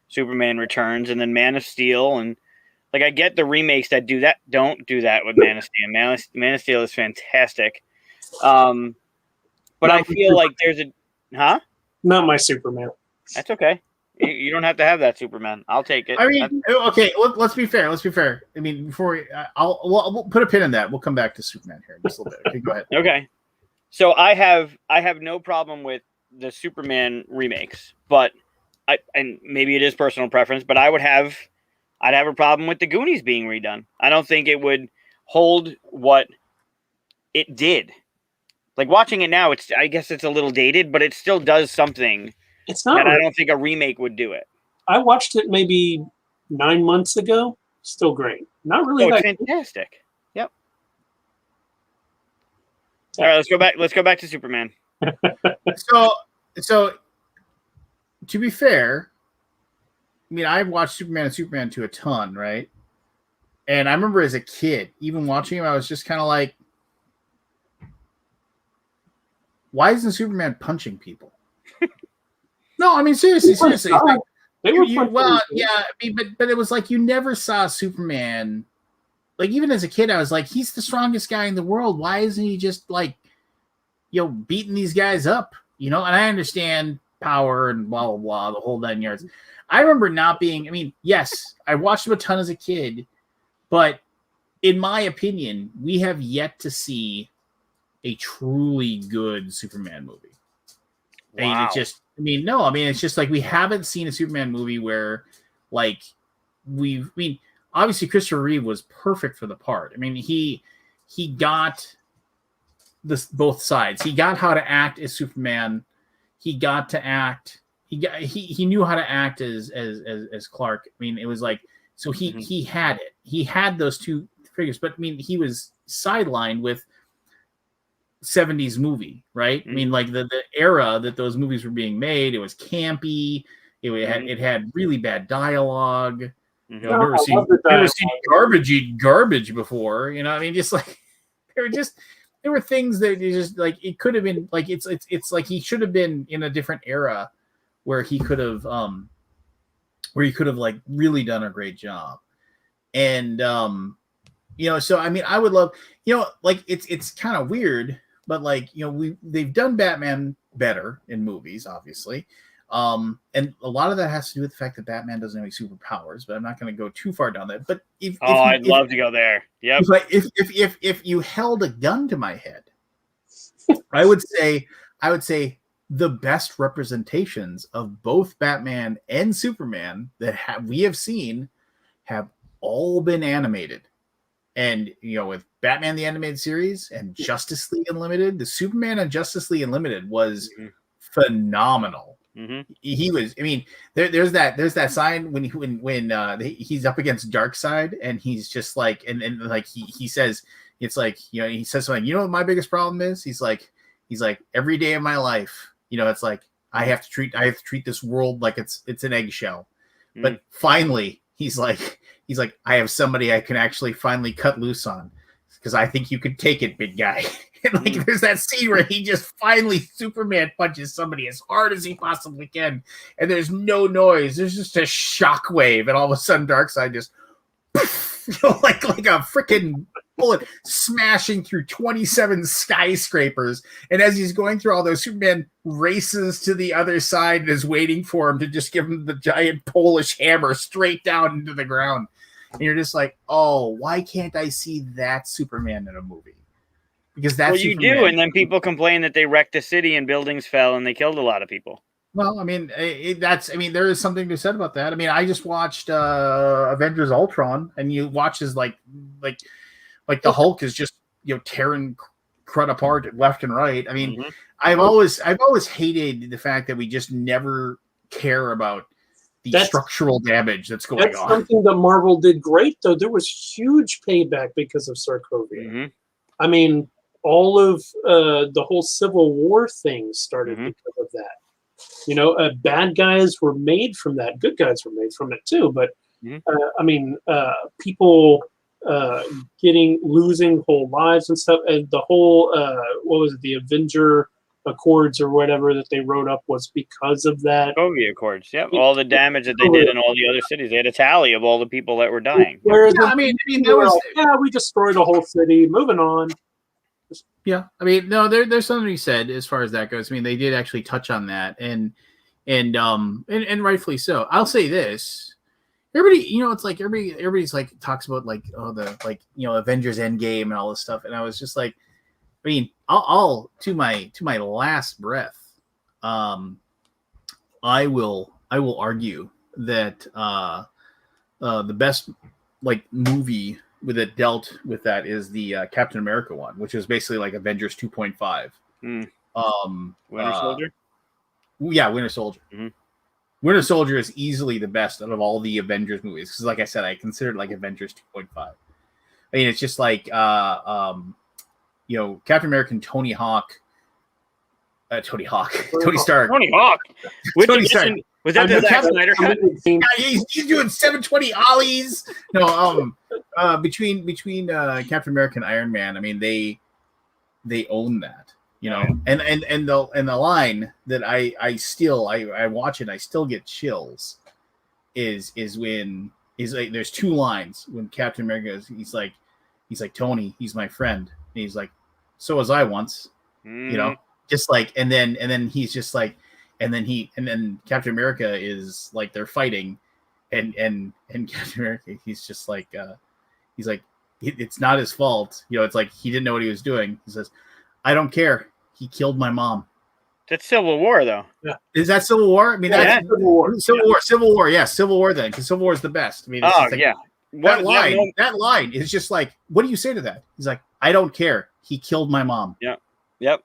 Superman Returns, and then Man of Steel, and like I get the remakes that do that. Don't do that with Man of Steel. Man of Steel is fantastic, but I feel like there's not my Superman. That's okay. You don't have to have that Superman. I'll take it. I mean, okay. Let's be fair. I mean, before we'll put a pin in that. We'll come back to Superman here in just a little bit. Okay, go ahead. Okay. So I have no problem with the Superman remakes, but and maybe it is personal preference, but I'd have a problem with the Goonies being redone. I don't think it would hold what it did. Like watching it now, I guess it's a little dated, but it still does something. It's not. I don't think a remake would do it. I watched it maybe 9 months ago. Still great. Not really. It's fantastic. Yep. All right, let's go back. Let's go back to Superman. So to be fair, I mean, I've watched Superman and Superman 2 a ton, right? And I remember as a kid, even watching him, I was just kind of like, why isn't Superman punching people? No, I mean, seriously. Like, but it was like you never saw Superman. Like, even as a kid, I was like, he's the strongest guy in the world. Why isn't he just like, beating these guys up? And I understand power and blah, blah, blah, the whole 9 yards. I remember not being, yes, I watched him a ton as a kid, but in my opinion, we have yet to see a truly good Superman movie. Wow. It's just like we haven't seen a Superman movie where, like, obviously Christopher Reeve was perfect for the part. I mean, he got both sides. He got how to act as Superman. He got to act. He knew how to act as Clark. I mean, it was like, so he had it. He had those two figures, but he was sidelined with 70s movie, right? I mean, like the era that those movies were being made, it was campy. It had really bad dialogue. I've never seen garbage eat garbage before. Just like there were things that you just like. It could have been like it's like he should have been in a different era where he could have like really done a great job. And so I would love, like it's kind of weird, but like they've done Batman better in movies, obviously. And a lot of that has to do with the fact that Batman doesn't have any superpowers, but I'm not going to go too far down that. But I'd love to go there. Yep. If you held a gun to my head, I would say the best representations of both Batman and Superman that we have seen have all been animated. And, with Batman the Animated Series and Justice League Unlimited, the Superman and Justice League Unlimited was phenomenal. Mm-hmm. He was. I mean, there's that sign when he's up against Darkseid, and he's just like, and like he says, it's like, he says something. What my biggest problem is? He's like every day of my life, it's like I have to treat this world like it's an eggshell. Mm-hmm. But finally, he's like, I have somebody I can actually finally cut loose on, because I think you could take it, big guy. And there's that scene where he just finally Superman punches somebody as hard as he possibly can, and there's no noise. There's just a shockwave, and all of a sudden Darkseid just like a freaking bullet smashing through 27 skyscrapers. And as he's going through all those, Superman races to the other side and is waiting for him to just give him the giant Polish hammer straight down into the ground. And you're just like, oh, why can't I see that Superman in a movie? Because that's you do, and then people complain that they wrecked the city and buildings fell and they killed a lot of people. Well, I mean, there is something to be said about that. I mean, I just watched Avengers Ultron, and you watch as like the Hulk is just tearing crud apart left and right. I mean, I've always hated the fact that we just never care about the structural damage that's going on. That's something that Marvel did great, though. There was huge payback because of Sokovia. Mm-hmm. I mean, all of the whole Civil War thing started because of that. Bad guys were made from that. Good guys were made from it too. But people losing whole lives and stuff. And the whole the Avenger Accords or whatever that they wrote up was because of that. Sokovia Accords. Yep. All the damage that they did in all the other cities. They had a tally of all the people that were dying. Whereas we destroyed a whole city. Moving on. Yeah, I mean, no, there's something to be said as far as that goes. I mean, they did actually touch on that, and rightfully so. I'll say this: everybody, it's like everybody's like talks about Avengers Endgame and all this stuff, and I was just like, I mean, I'll to my last breath, I will argue that the best movie that dealt with that is the Captain America one, which is basically like Avengers 2.5. Winter Soldier? Yeah, Winter Soldier. Mm-hmm. Winter Soldier is easily the best out of all the Avengers movies, because like I said, I consider it like Avengers 2.5. I mean, it's just like Captain America and Tony Stark. Tony Hawk. Tony Stark. Was that the Zack Snyder cut? Yeah, he's doing 720 ollies. No, between Captain America and Iron Man, I mean they own that, and the line that I watch it, I still get chills. Is when like there's two lines when Captain America he's like Tony, he's my friend, and he's like, so was I once, just like, and then he's just like. And then Captain America is like they're fighting, and Captain America he's just like it's not his fault, it's like he didn't know what he was doing. He says, I don't care. He killed my mom. That's Civil War, though. Yeah, is that Civil War? I mean, that's Civil War. Civil War. Yeah, Civil War then, because Civil War is the best. I mean, that line is just like, what do you say to that? He's like, I don't care. He killed my mom. Yeah. Yep.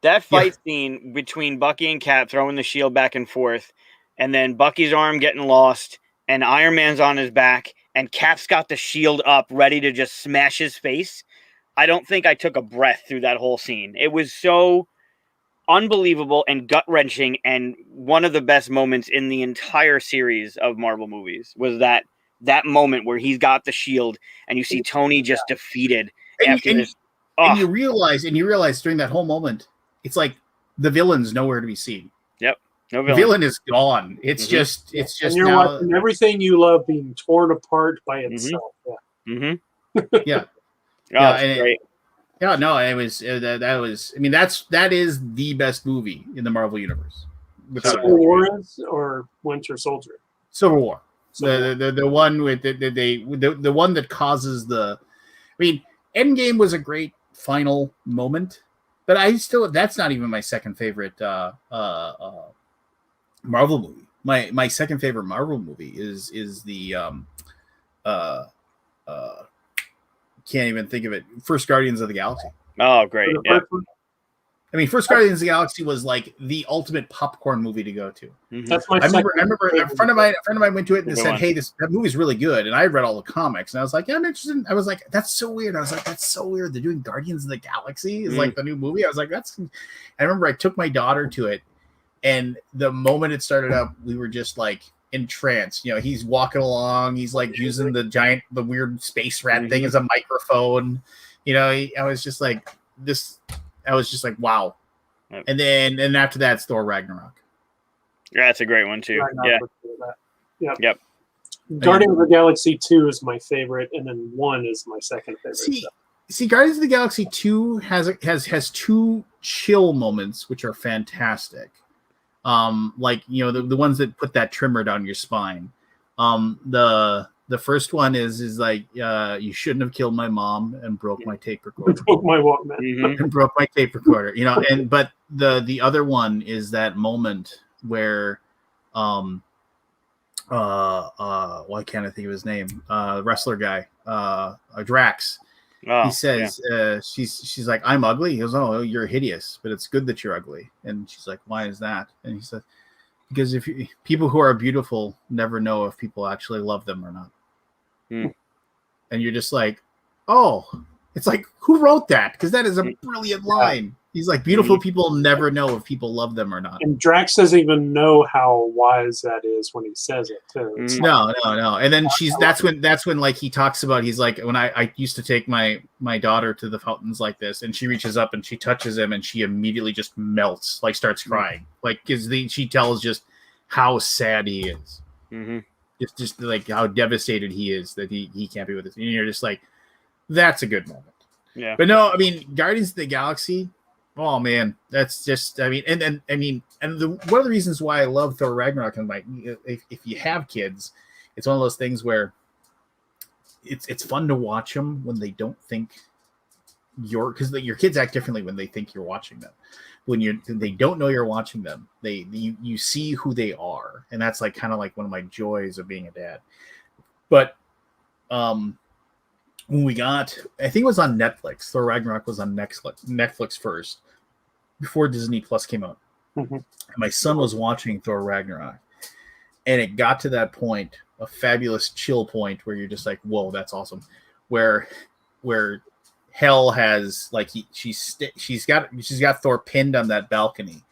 That fight scene between Bucky and Cap throwing the shield back and forth, and then Bucky's arm getting lost, and Iron Man's on his back, and Cap's got the shield up, ready to just smash his face. I don't think I took a breath through that whole scene. It was so unbelievable and gut-wrenching, and one of the best moments in the entire series of Marvel movies was that moment where he's got the shield, and you see Tony just defeated after this. And you realize during that whole moment, it's like the villain's nowhere to be seen. Yep. No villain. The villain is gone. It's just and you're watching everything you love being torn apart by itself. Yeah. Great. Yeah, no, it was that was. I mean, that is the best movie in the Marvel universe. without Civil War is or Winter Soldier? Civil War. Civil The one with the one that causes the. I mean, Endgame was a great final moment, but that's not even my second favorite Marvel movie. My second favorite Marvel movie is the can't even think of it. First Guardians of the Galaxy. Oh, great. The Yeah. first one? I mean, First Guardians of the Galaxy was like the ultimate popcorn movie to go to. Mhm. That's my I remember second a friend of mine went to it and Good said, one. "Hey, that movie's really good." And I read all the comics, and I was like, "Yeah, I'm interested." I was like, "That's so weird." I was like, "That's so weird." They're doing Guardians of the Galaxy is like the new movie. I was like, "That's." I remember I took my daughter to it, and the moment it started up, we were just like entranced. You know, he's walking along, he's like using the weird space rat thing as a microphone. You know, I was just like this. I was just like, wow. Yep. And after that, it's Thor Ragnarok. Yeah, that's a great one too. Ragnarok Yeah. before that. Yep. Guardians of the Galaxy 2 is my favorite, and then 1 is my second favorite. See, Guardians of the Galaxy 2 has two chill moments which are fantastic. Like, you know, the ones that put that trimmer down your spine. The first one is like, you shouldn't have killed my mom and broke my tape recorder. Broke my Walkman. Mhm. And broke my tape recorder, you know. But the other one is that moment where why can't I think of his name? Wrestler guy, Drax. Oh, He says, she's like, "I'm ugly." He goes, "Oh, you're hideous, but it's good that you're ugly." And she's like, "Why is that?" And he said, "Because people who are beautiful never know if people actually love them or not." Hmm. And you're just like, "Oh," it's like, who wrote that? Because that is a brilliant line. He's like, beautiful people never know if people love them or not. And Drax doesn't even know how wise that is when he says it too. It's No. And then that's when like he talks about, he's like, when I used to take my daughter to the fountains like this, and she reaches up and she touches him and she immediately just melts, like starts crying, like because she tells just how sad he is. Mm-hmm. It's just like how devastated he is that he can't be with us. And you're just like, that's a good moment. Yeah. But no, I mean, Guardians of the Galaxy. Oh man, that's just, I mean, and one of the reasons why I love Thor Ragnarok, and like, if you have kids, it's one of those things where it's fun to watch them when they don't think because your kids act differently when they think you're watching them. When they don't know you're watching them, you see who they are, and that's like kind of like one of my joys of being a dad. But when we got, I think it was on Netflix. Thor Ragnarok was on Netflix first, before Disney Plus came out. Mhm. My son was watching Thor Ragnarok, and it got to that point, a fabulous chill point, where you're just like, "Whoa, that's awesome!" Where Hel has like she's got Thor pinned on that balcony,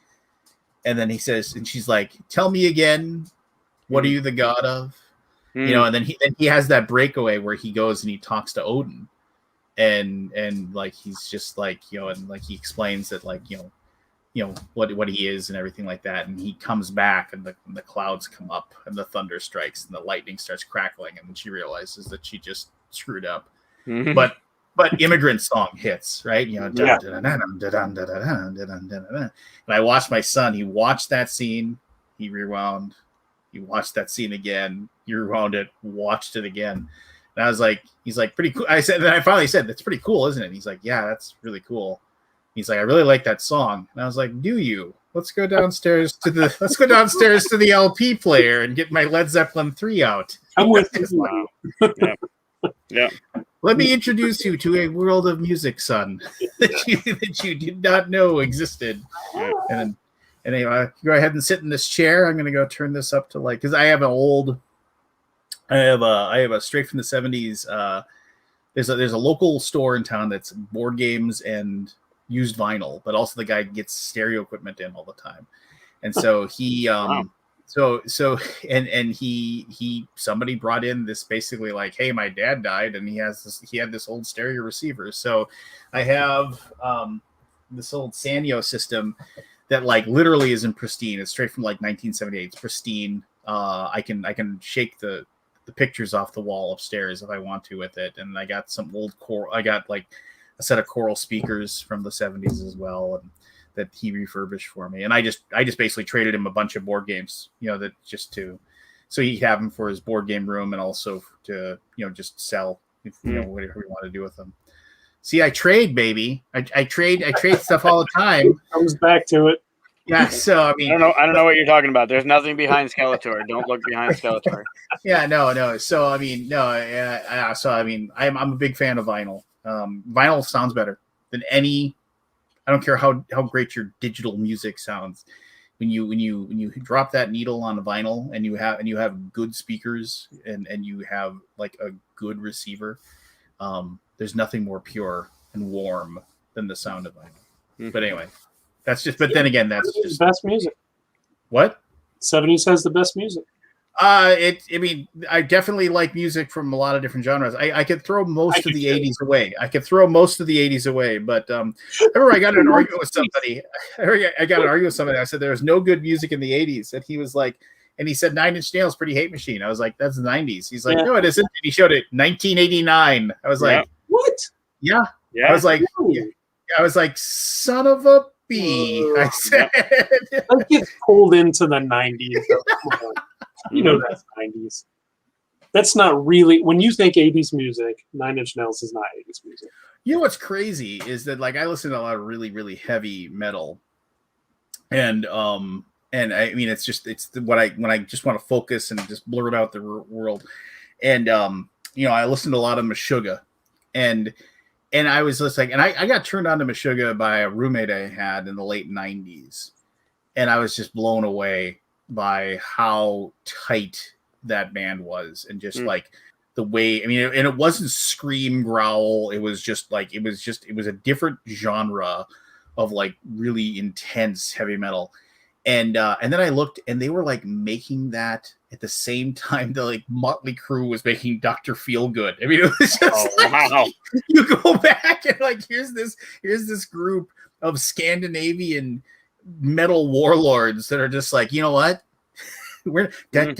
and then he says, and she's like, "Tell me again, what are you the god of?" You know, and then he has that breakaway where he goes and he talks to Odin, and like he's just like, you know, and like he explains that, like, you know what he is and everything like that, and he comes back and the clouds come up and the thunder strikes and the lightning starts crackling, and then she realizes that she just screwed up. Mm-hmm. But Immigrant Song hits, right? You know, Yeah. and I watched my son. He watched that scene. He rewound. He watched that scene again. He rewound it. Watched it again. And I was like, he's like, pretty cool. I finally said, "That's pretty cool, isn't it?" And he's like, "Yeah, that's really cool." He's like, "I really like that song." And I was like, "Do you? Let's go downstairs to the LP player and get my Led Zeppelin 3 out." I'm with Wow. Yeah. Let me introduce you to a world of music, son, that you did not know existed. And anyway, go ahead and sit in this chair. I'm going to go turn this up to like, because I have a straight from the 70s. There's a local store in town that's board games and used vinyl, but also the guy gets stereo equipment in all the time. And so he Wow. he somebody brought in this, basically like, "Hey, my dad died and he had this old stereo receiver." So I have this old Sanyo system that like literally is in pristine. It's straight from like 1978. It's pristine. I can shake the pictures off the wall upstairs if I want to with it. And I got some old I got like a set of Coral speakers from the 70s as well. And that he refurbished for me, and I just basically traded him a bunch of board games, that just to so he'd have them for his board game room and also to just sell if, whatever we want to do with them. See, I trade, baby. I trade stuff all the time. Comes back to it. Yeah, so I mean, I don't know what you're talking about. There's nothing behind Skeletor. Don't look behind Skeletor. Yeah, no. So I mean, I'm a big fan of vinyl. Vinyl sounds better than any. I don't care how great your digital music sounds. When you drop that needle on a vinyl and you have good speakers and you have like a good receiver, there's nothing more pure and warm than the sound of vinyl. Mm-hmm. But anyway, that's just. But then again, that's just best music. What? 70s has the best music. I definitely like music from a lot of different genres. I could throw most of the 80s away. But I remember I got in an argument with somebody. I said there was no good music in the 80s, and he was like, and he said Nine Inch Nails Pretty Hate Machine. I was like, that's the 90s. He's like, no, it isn't. And he showed it 1989. I was like, what? Yeah. I was like, son of a bee. I said, I get pulled into the 90s. That's 90s. That's not really, when you think 80s music, Nine Inch Nails is not 80s music. You know what's crazy is that like I listen to a lot of really, really heavy metal, and I mean it's when I just want to focus and just blurt out the world, and I listened to a lot of Meshuggah, and I was just like, and I got turned on to Meshuggah by a roommate I had in the late 90s, and I was just blown away by how tight that band was, and just like the way, I mean, and it wasn't scream growl. It was just like, it was a different genre of like really intense heavy metal. And then I looked, and they were like making that at the same time that like Motley Crue was making Dr. Feelgood. I mean, it was just wow. You go back and like, here's this group of Scandinavian metal warlords that are just like, you know what? We're and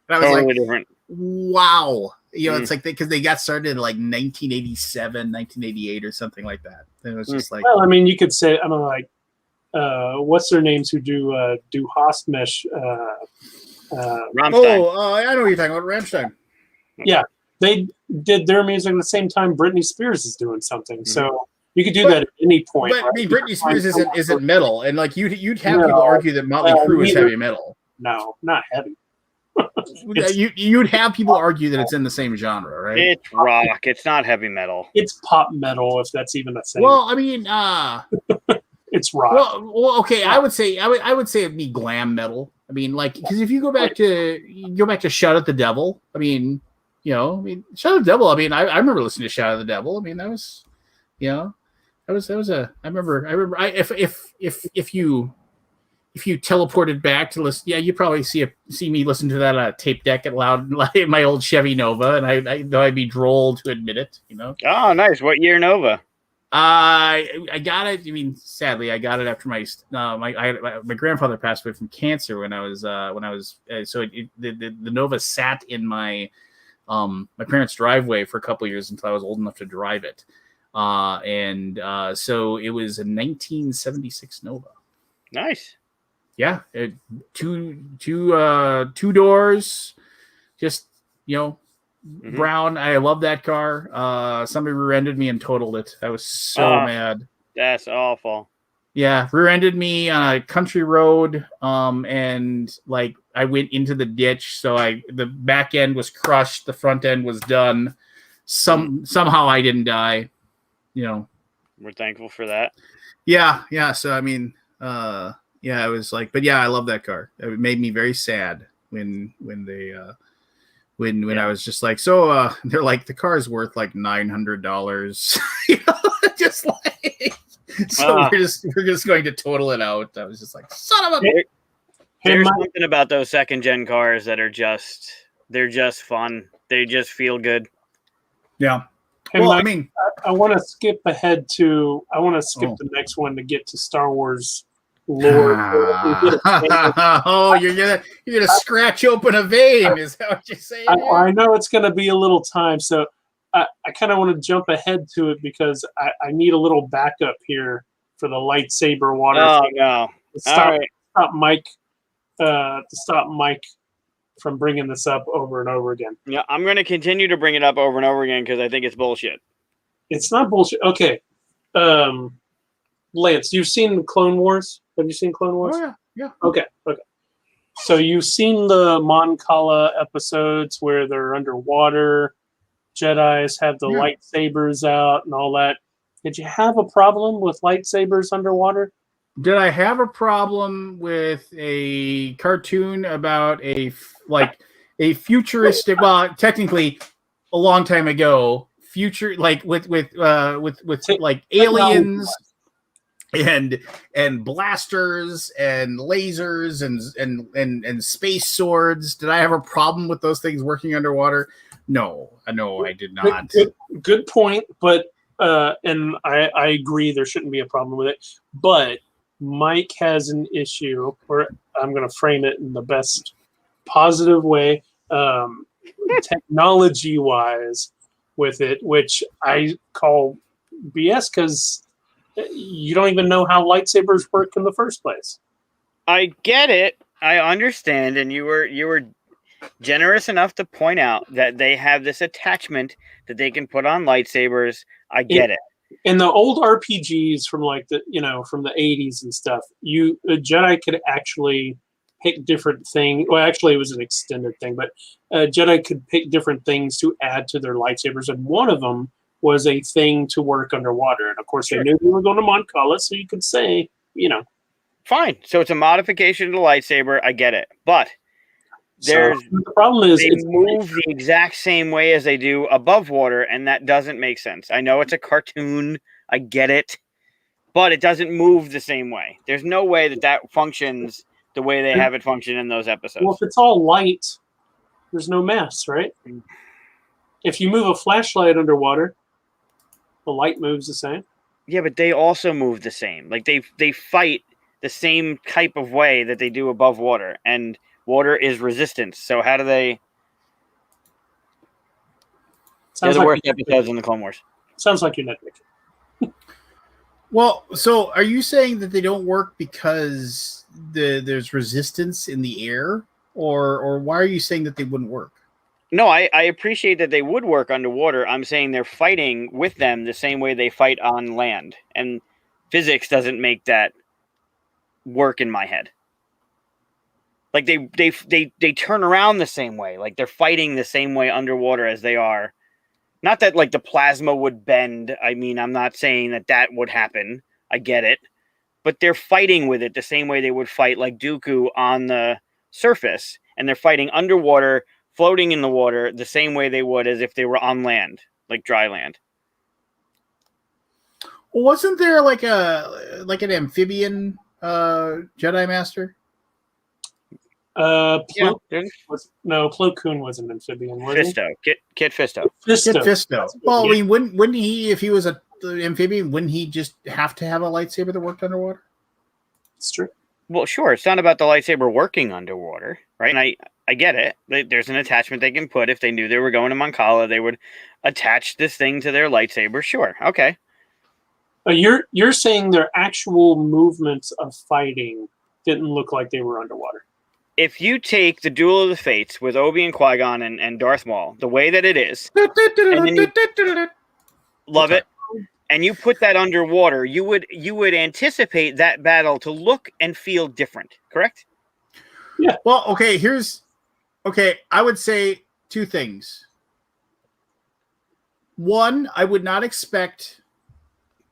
I was like, different. Wow. It's like because they got started in like 1987, 1988 or something like that. And it was just like, well, I mean, you could say, I mean, like, what's their names who do Hostmesh? Rammstein. I know what you're talking about, Rammstein. Yeah, they did their music at the same time Britney Spears is doing something. So you could do that at any point. But right? I mean, Britney Spears isn't metal, and like you'd have people argue that Motley Crue is heavy metal. No, not heavy. You'd have people argue that it's in the same genre, right? It's rock. It's not heavy metal. It's pop metal, if that's even a thing. Well, I mean, it's rock. Well, okay. I would say it'd be glam metal. I mean, like, because if you go back to Shout at the Devil, I mean, Shout at the Devil. I mean, I remember listening to Shout at the Devil. I mean, that was, I remember. If you teleported back to listen, you'd probably see me listen to that tape deck at loud, like my old Chevy Nova, and though I'd be droll to admit it, Oh, nice. What year Nova? I got it. I mean, sadly, I got it after my grandfather passed away from cancer when I was so the Nova sat in my parents' driveway for a couple of years until I was old enough to drive it, so it was a 1976 Nova. Nice. Yeah, two doors, just brown. I love that car. Somebody rear-ended me and totaled it. I was so mad. That's awful. Yeah, rear-ended me on a country road, and like I went into the ditch. So the back end was crushed, the front end was done. Somehow I didn't die. We're thankful for that. Yeah. So I mean, I was like, but yeah, I love that car. It made me very sad when I was just like, so they're like, the car is worth like $900, just like, so we're just going to total it out. I was just like, son of a. There's something about those second gen cars that are they're just fun. They just feel good. Yeah. Hey, well, Mike, I mean, I want to skip ahead to, the next one to get to Star Wars lore. Oh, you're gonna scratch open a vein. Is that what you're saying? I know it's gonna be a little time, so I kind of want to jump ahead to it because I need a little backup here for the lightsaber water. Oh thing. no! Stop Mike. To stop Mike from bringing this up over and over again. Yeah, I'm going to continue to bring it up over and over again because I think it's bullshit. It's not bullshit. Okay. Lance, you've seen Clone Wars? Have you seen Clone Wars? Oh, yeah. Okay. So you've seen the Mon Cala episodes where they're underwater, Jedis have the lightsabers out and all that. Did you have a problem with lightsabers underwater? Did I have a problem with a cartoon about a futuristic? Well, technically, a long time ago, future like with like aliens and blasters and lasers and space swords. Did I have a problem with those things working underwater? No, I did not. Good point, but and I agree there shouldn't be a problem with it, but Mike has an issue, or I'm going to frame it in the best positive way, technology-wise with it, which I call BS because you don't even know how lightsabers work in the first place. I get it. I understand, and you were generous enough to point out that they have this attachment that they can put on lightsabers. I get it. In the old RPGs from from the 80s and stuff, a Jedi could actually pick different things. Well, actually, it was an extended thing, but Jedi could pick different things to add to their lightsabers, and one of them was a thing to work underwater. And of course, they knew we were going to Mon Cala, so you could say, fine. So it's a modification of the lightsaber. I get it, but the problem is they move the exact same way as they do above water, and that doesn't make sense. I know it's a cartoon. I get it, but it doesn't move the same way. There's no way that functions the way they have it function in those episodes. Well, if it's all light, there's no mass, right? If you move a flashlight underwater, the light moves the same. Yeah, but they also move the same. Like they fight the same type of way that they do above water, and water is resistance. So how do they? They're the worst episodes in the Clone Wars. Sounds like you're nitpicking. Well, so are you saying that they don't work because there's resistance in the air, or why are you saying that they wouldn't work? No, I appreciate that they would work underwater. I'm saying they're fighting with them the same way they fight on land, and physics doesn't make that work in my head. Like they turn around the same way. Like they're fighting the same way underwater as they are. Not that like the plasma would bend. I mean, I'm not saying that would happen. I get it. But they're fighting with it the same way they would fight like Dooku on the surface. And they're fighting underwater, floating in the water, the same way they would as if they were on land, like dry land. Wasn't there like an amphibian Jedi Master? Plo Koon was an amphibian. Fisto. Kit Fisto. Kit Fisto. Well, I mean, wouldn't he, if he was an amphibian, wouldn't he just have to have a lightsaber that worked underwater? It's true. Well, sure. It's not about the lightsaber working underwater, right? And I get it. There's an attachment they can put. If they knew they were going to Mon Cala, they would attach this thing to their lightsaber. Sure. Okay. You're saying their actual movements of fighting didn't look like they were underwater. If you take the Duel of the Fates with Obi and Qui-Gon and Darth Maul, the way that it is, and then love it, and you put that underwater, you would anticipate that battle to look and feel different, correct? Yeah. Well, okay, I would say two things. One, I would not expect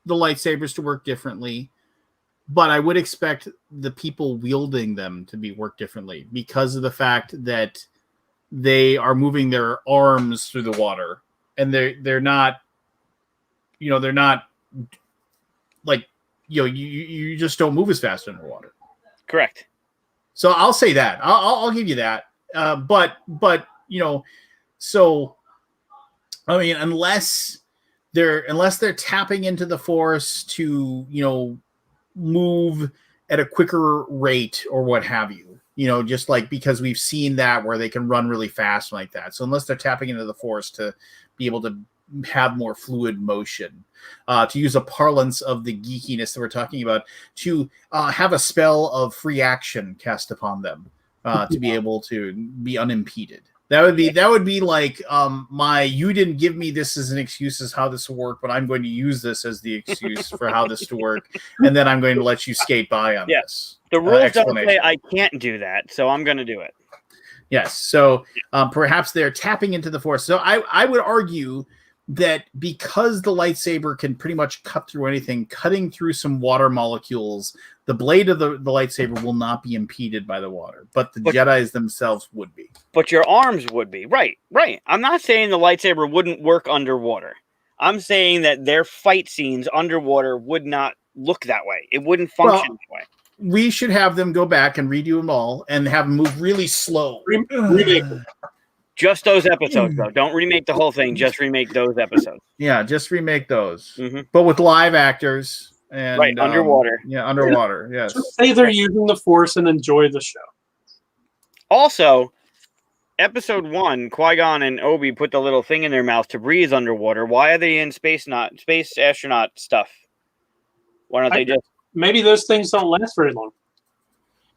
the lightsabers to work differently, but I would expect the people wielding them to work differently because of the fact that they are moving their arms through the water, and they're not like, you just don't move as fast underwater. Correct. So I'll say that. I'll give you that. But so I mean, unless they're tapping into the Force to move at a quicker rate or what have you. Just like because we've seen that where they can run really fast like that. So unless they're tapping into the Force to be able to have more fluid motion, to use a parlance of the geekiness that we're talking about, to have a spell of free action cast upon them, to be able to be unimpeded. That would be like you didn't give me this as an excuse as how this will work, but I'm going to use this as the excuse for how this to work, and then I'm going to let you skate by on this. The rules don't say I can't do that, so I'm going to do it. Yes, so perhaps they're tapping into the Force. So I would argue that because the lightsaber can pretty much cut through anything, cutting through some water molecules, the blade of the lightsaber will not be impeded by the water, but the Jedis themselves would be. But your arms would be. Right. I'm not saying the lightsaber wouldn't work underwater. I'm saying that their fight scenes underwater would not look that way. It wouldn't function that way. We should have them go back and redo them all and have them move really slow. Remake. Just those episodes, though. Don't remake the whole thing. Just remake those episodes. Yeah, just remake those. But with live actors. And, underwater. Underwater, yes. Just say they're using the Force and enjoy the show. Also, episode 1, Qui-Gon and Obi put the little thing in their mouth to breathe underwater. Why are they in space astronaut stuff? Why don't they just... Maybe those things don't last very long.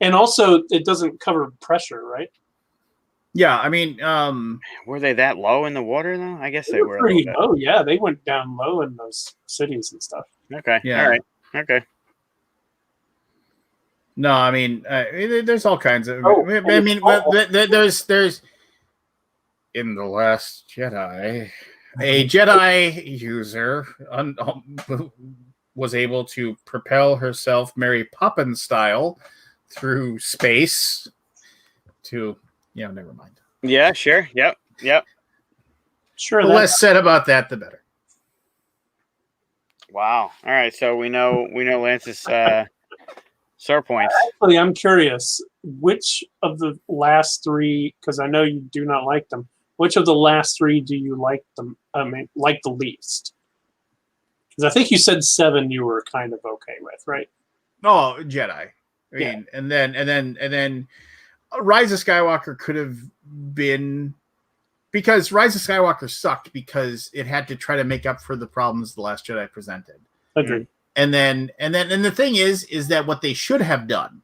And also, it doesn't cover pressure, right? Yeah, I mean... were they that low in the water, though? I guess they were pretty low, yeah. They went down low in those cities and stuff. Okay, yeah. All right, okay. No, I mean, there's all kinds of... there's... In The Last Jedi, a Jedi user was able to propel herself Mary Poppins style through space to... never mind. Yeah, sure. Yep. Sure. The less said about that, the better. Wow. All right. So we know Lance's sore points. Actually, I'm curious, which of the last 3, because I know you do not like them, which of the last 3 do you like like the least? Because I think you said 7 you were kind of okay with, right? Oh, Jedi. I mean, and then Rise of Skywalker could have been, because Rise of Skywalker sucked because it had to try to make up for the problems The Last Jedi presented. Agreed. And the thing is that what they should have done,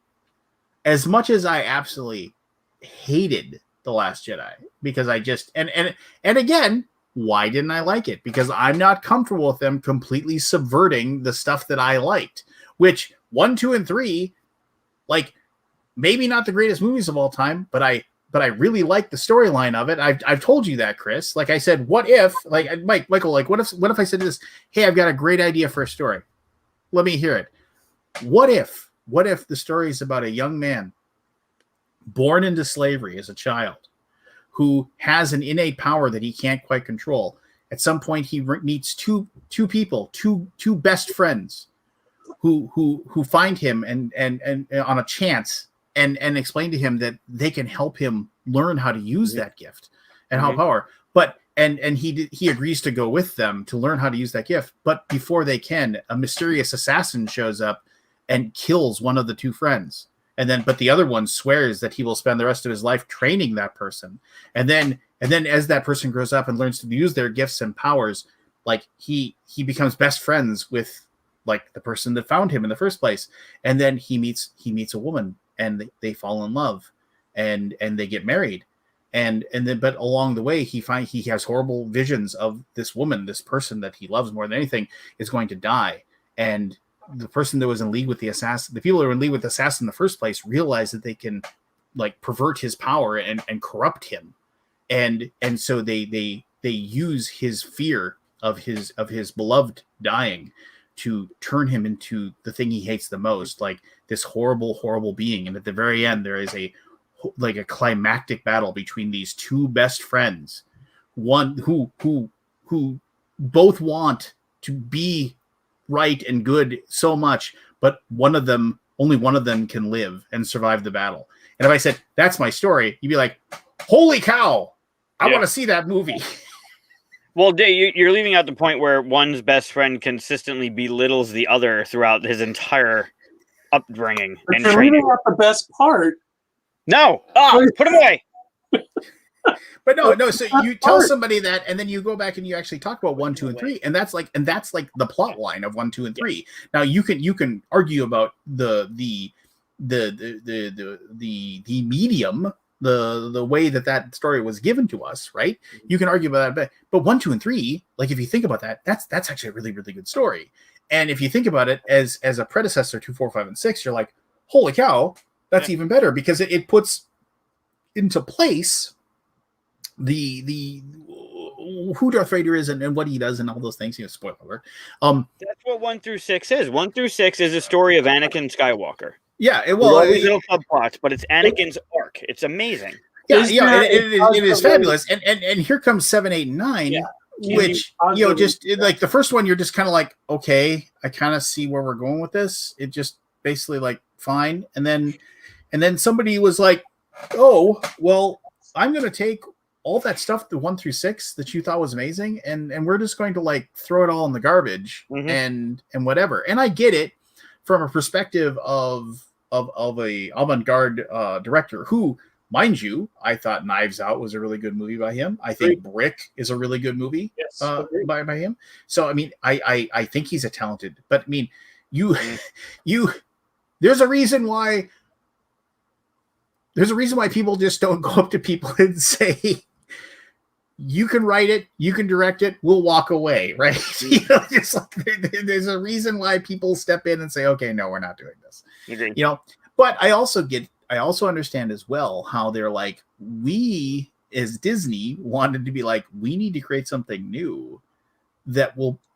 as much as I absolutely hated The Last Jedi, because I just and again, why didn't I like it? Because I'm not comfortable with them completely subverting the stuff that I liked, which 1, 2, and 3, like, maybe not the greatest movies of all time, but I really like the storyline of it. I've told you that, Chris. Like I said, what if, like Michael, like what if I said this? Hey, I've got a great idea for a story. Let me hear it. What if the story is about a young man born into slavery as a child who has an innate power that he can't quite control? At some point, he meets two people, two best friends, who find him and on a chance. And explain to him that they can help him learn how to use that gift and how power. But and he agrees to go with them to learn how to use that gift. But before they can, a mysterious assassin shows up and kills one of the 2 friends. But the other one swears that he will spend the rest of his life training that person. And then as that person grows up and learns to use their gifts and powers, like he becomes best friends with like the person that found him in the first place. And then he meets a woman. And they fall in love, and they get married, but along the way he has horrible visions of this woman, this person that he loves more than anything, is going to die, and the person that was in league with the assassin, the people that were in league with the assassin in the first place, realize that they can like pervert his power and corrupt him, and so they use his fear of his beloved dying to turn him into the thing he hates the most, like this horrible being. And at the very end, there is a climactic battle between these 2 best friends, one who both want to be right and good so much, but only one of them can live and survive the battle. And if I said, that's my story, you'd be like, holy cow, I want to see that movie. Well, you're leaving out the point where one's best friend consistently belittles the other throughout his entire upbringing But and you're training. leaving out the best part. No, put them away. But no. So you tell Hard. somebody that, and then you go back and you actually talk about 1, 2, and 3, and that's like the plot line of 1, 2, and 3. Now you can argue about the medium, the way that story was given to us, right? You can argue about that, but 1, 2, and 3, like if you think about that, that's actually a really, really good story. And if you think about it as a predecessor to 4, 5, and 6, you're like, holy cow, that's even better, because it puts into place the who Darth Vader is and what he does and all those things. Spoiler alert. That's what 1 through 6 is. 1 through 6 is a story of Anakin Skywalker. Yeah, With all these little subplots, but it's Anakin's arc. It's amazing. Yeah, it is fabulous. And here comes 7, 8, and 9, which just like the first one, you're just kind of like, okay, I kind of see where we're going with this. It just basically like fine, and then somebody was like, oh well, I'm gonna take all that stuff, the 1 through 6 that you thought was amazing, and we're just going to like throw it all in the garbage and whatever. And I get it from a perspective of a avant-garde director who, mind you, I thought Knives Out was a really good movie by him. I think Brick is a really good movie by him. So I mean, I think he's a talented, but I mean, you there's a reason why people just don't go up to people and say, you can write it, you can direct it, we'll walk away, right? Just like there's a reason why people step in and say, okay, no, we're not doing this. But I also understand as well how they're like, we as Disney wanted to be like, we need to create something new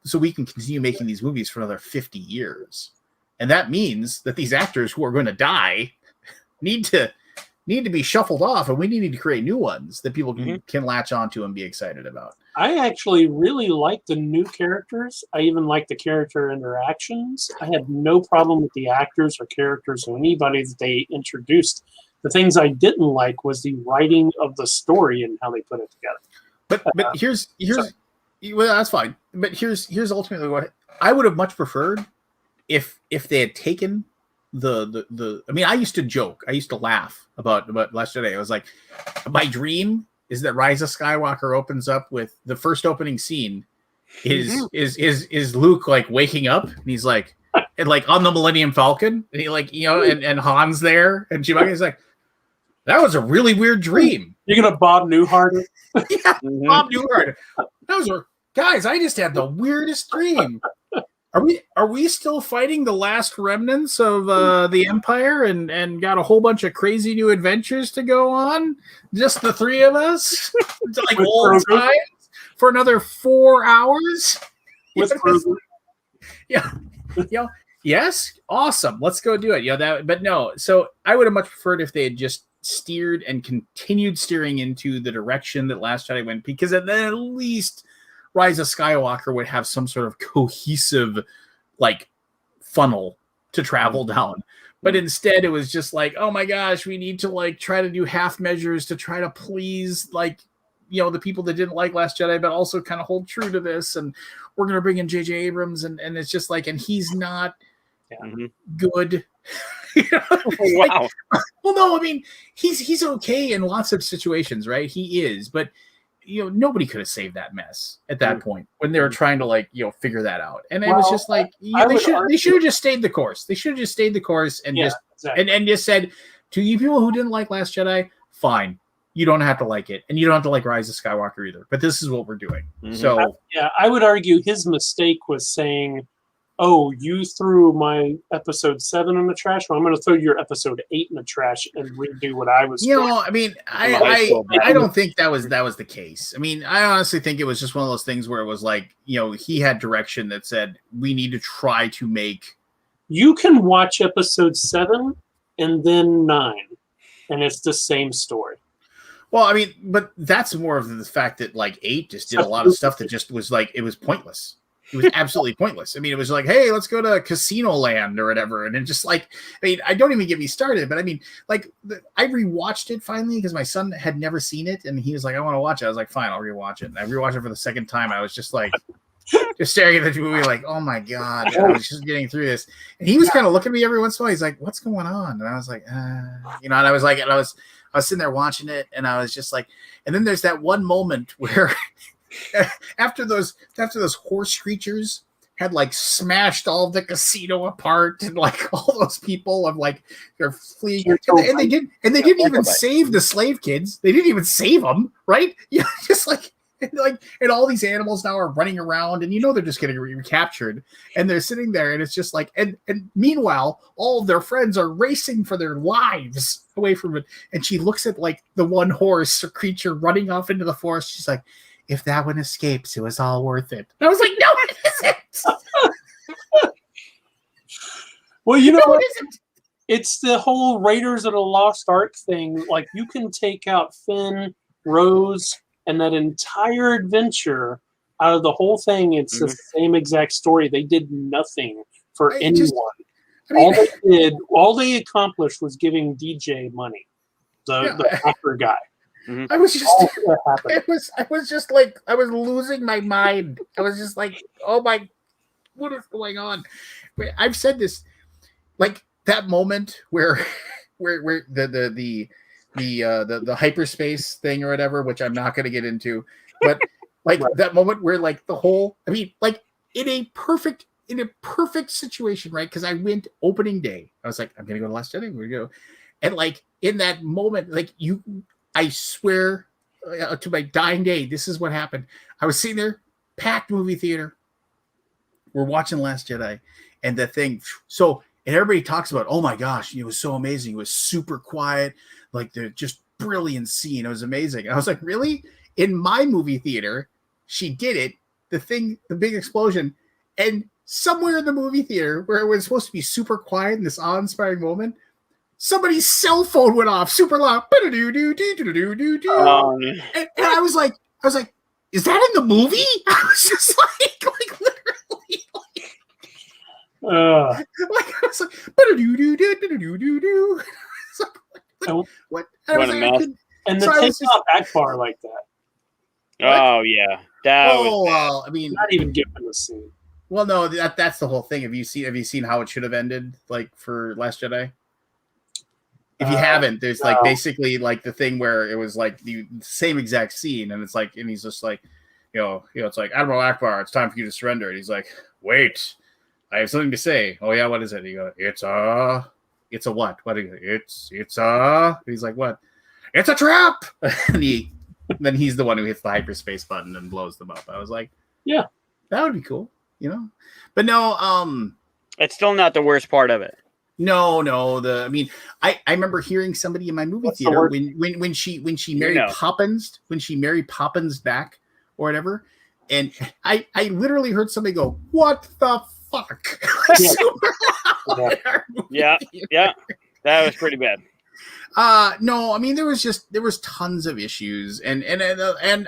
so we can continue making these movies for another 50 years. And that means that these actors who are going to die need to be shuffled off, and we need to create new ones that people can latch onto and be excited about. I actually really like the new characters. I even like the character interactions. I had no problem with the actors or characters or anybody that they introduced. The things I didn't like was the writing of the story and how they put it together. But here's well, that's fine. But here's ultimately what I would have much preferred if they had taken the I mean, I used to laugh about Last Jedi. I was like, my dream is that Rise of Skywalker opens up with the first opening scene is Luke like waking up, and he's like, and like on the Millennium Falcon, and he like, and Han's there, and Chewbacca's like, that was a really weird dream. You're gonna Bob Newhart it? Yeah, Bob Newhart. Guys, I just had the weirdest dream. Are we still fighting the last remnants of the Empire and got a whole bunch of crazy new adventures to go on? Just the three of us? Like old times for another 4 hours? Yes, awesome. Let's go do it. But no. So I would have much preferred if they had just steered and continued steering into the direction that Last Jedi went, because at least Rise of Skywalker would have some sort of cohesive like funnel to travel down. But instead it was just like, oh my gosh, we need to like try to do half measures to try to please like, the people that didn't like Last Jedi, but also kind of hold true to this. And we're going to bring in J.J. Abrams. And it's just like, and he's not good. Wow. Well, no, I mean, he's okay in lots of situations, right? He is, but nobody could have saved that mess at that point when they were trying to figure that out. And it was just like, they should have just stayed the course. They should have just stayed the course and and just said to you people who didn't like Last Jedi, fine. You don't have to like it, and you don't have to like Rise of Skywalker either. But this is what we're doing. So I would argue his mistake was saying, oh, you threw my episode 7 in the trash. Well, I'm going to throw your episode 8 in the trash and redo what I was. I mean, I don't think that was the case. I mean, I honestly think it was just one of those things where it was like, he had direction that said we need to try to make. You can watch episode 7 and then 9, and it's the same story. Well, I mean, but that's more of the fact that like 8 just did a lot of stuff that just was like, it was pointless. It was absolutely pointless. I mean, it was like, hey, let's go to Casino Land or whatever. And it just like, I mean, I don't even get me started, but I mean, like, I rewatched it finally because my son had never seen it. And he was like, I want to watch it. I was like, fine, I'll rewatch it. And I rewatched it for the second time. I was just like, just staring at the movie like, oh my god, and I was just getting through this, and he was kind of looking at me every once in a while. He's like, what's going on? And I was like, and I was like, I was sitting there watching it, and I was just like, and then there's that one moment where after those horse creatures had like smashed all the casino apart, and like all those people of like they're fleeing, and they didn't even save the slave kids. They didn't even save them, right? Yeah, just like. And all these animals now are running around, and they're just getting recaptured, and they're sitting there, and it's just like, and meanwhile, all of their friends are racing for their lives away from it. And she looks at like the one horse or creature running off into the forest. She's like, if that one escapes, it was all worth it. And I was like, no, it isn't. Well, no, what? It isn't. It's the whole Raiders of the Lost Ark thing. Like, you can take out Finn, Rose, and that entire adventure out of the whole thing, it's the same exact story. They did nothing for anyone. All they accomplished was giving DJ money, the hacker guy. I was just like, I was losing my mind. I was just like, oh my, what is going on? I've said this, like that moment where the hyperspace thing or whatever, which I'm not going to get into, but like that moment where like the whole, I mean, like in a perfect situation, right? Because I went opening day, I was like, I'm going to go to Last Jedi. We're going to go, and like in that moment, like I swear to my dying day, this is what happened. I was sitting there, packed movie theater. We're watching Last Jedi, and the thing. So, and everybody talks about, oh my gosh, it was so amazing. It was super quiet. Like the just brilliant scene. It was amazing. And I was like, really? In my movie theater, she did it. The big explosion. And somewhere in the movie theater where it was supposed to be super quiet in this awe-inspiring moment, somebody's cell phone went off super loud. And I was like, is that in the movie? I was just like literally. I was like, what? And the takeoff Akbar like that. Oh yeah, well, I mean, not even given the scene. Well, no, that's the whole thing. Have you seen how it should have ended, like for Last Jedi? If you haven't, there's like basically like the thing where it was like the same exact scene, and it's like, and he's just like, it's like, Admiral Akbar, it's time for you to surrender. And he's like, wait, I have something to say. Oh yeah, what is it? He goes, it's a what? What? It's a. He's like, what? It's a trap. And then he's the one who hits the hyperspace button and blows them up. I was like, yeah, that would be cool, But no, it's still not the worst part of it. No. I mean, I remember hearing somebody in my movie theater when she married Poppins, when she married Poppins back or whatever, and I literally heard somebody go, "What the fuck?" Yeah, that was pretty bad. No, I mean there was tons of issues, and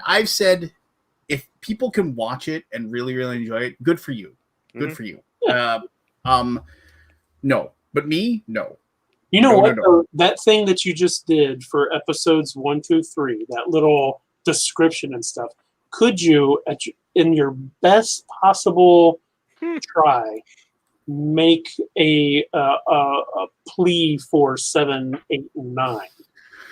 I've said, if people can watch it and really really enjoy it, good for you, for you. No, but me, no. You know what? No. That thing that you just did for episodes 1, 2, 3, that little description and stuff. Could you, in your best possible try, make a plea for 7, 8, and 9,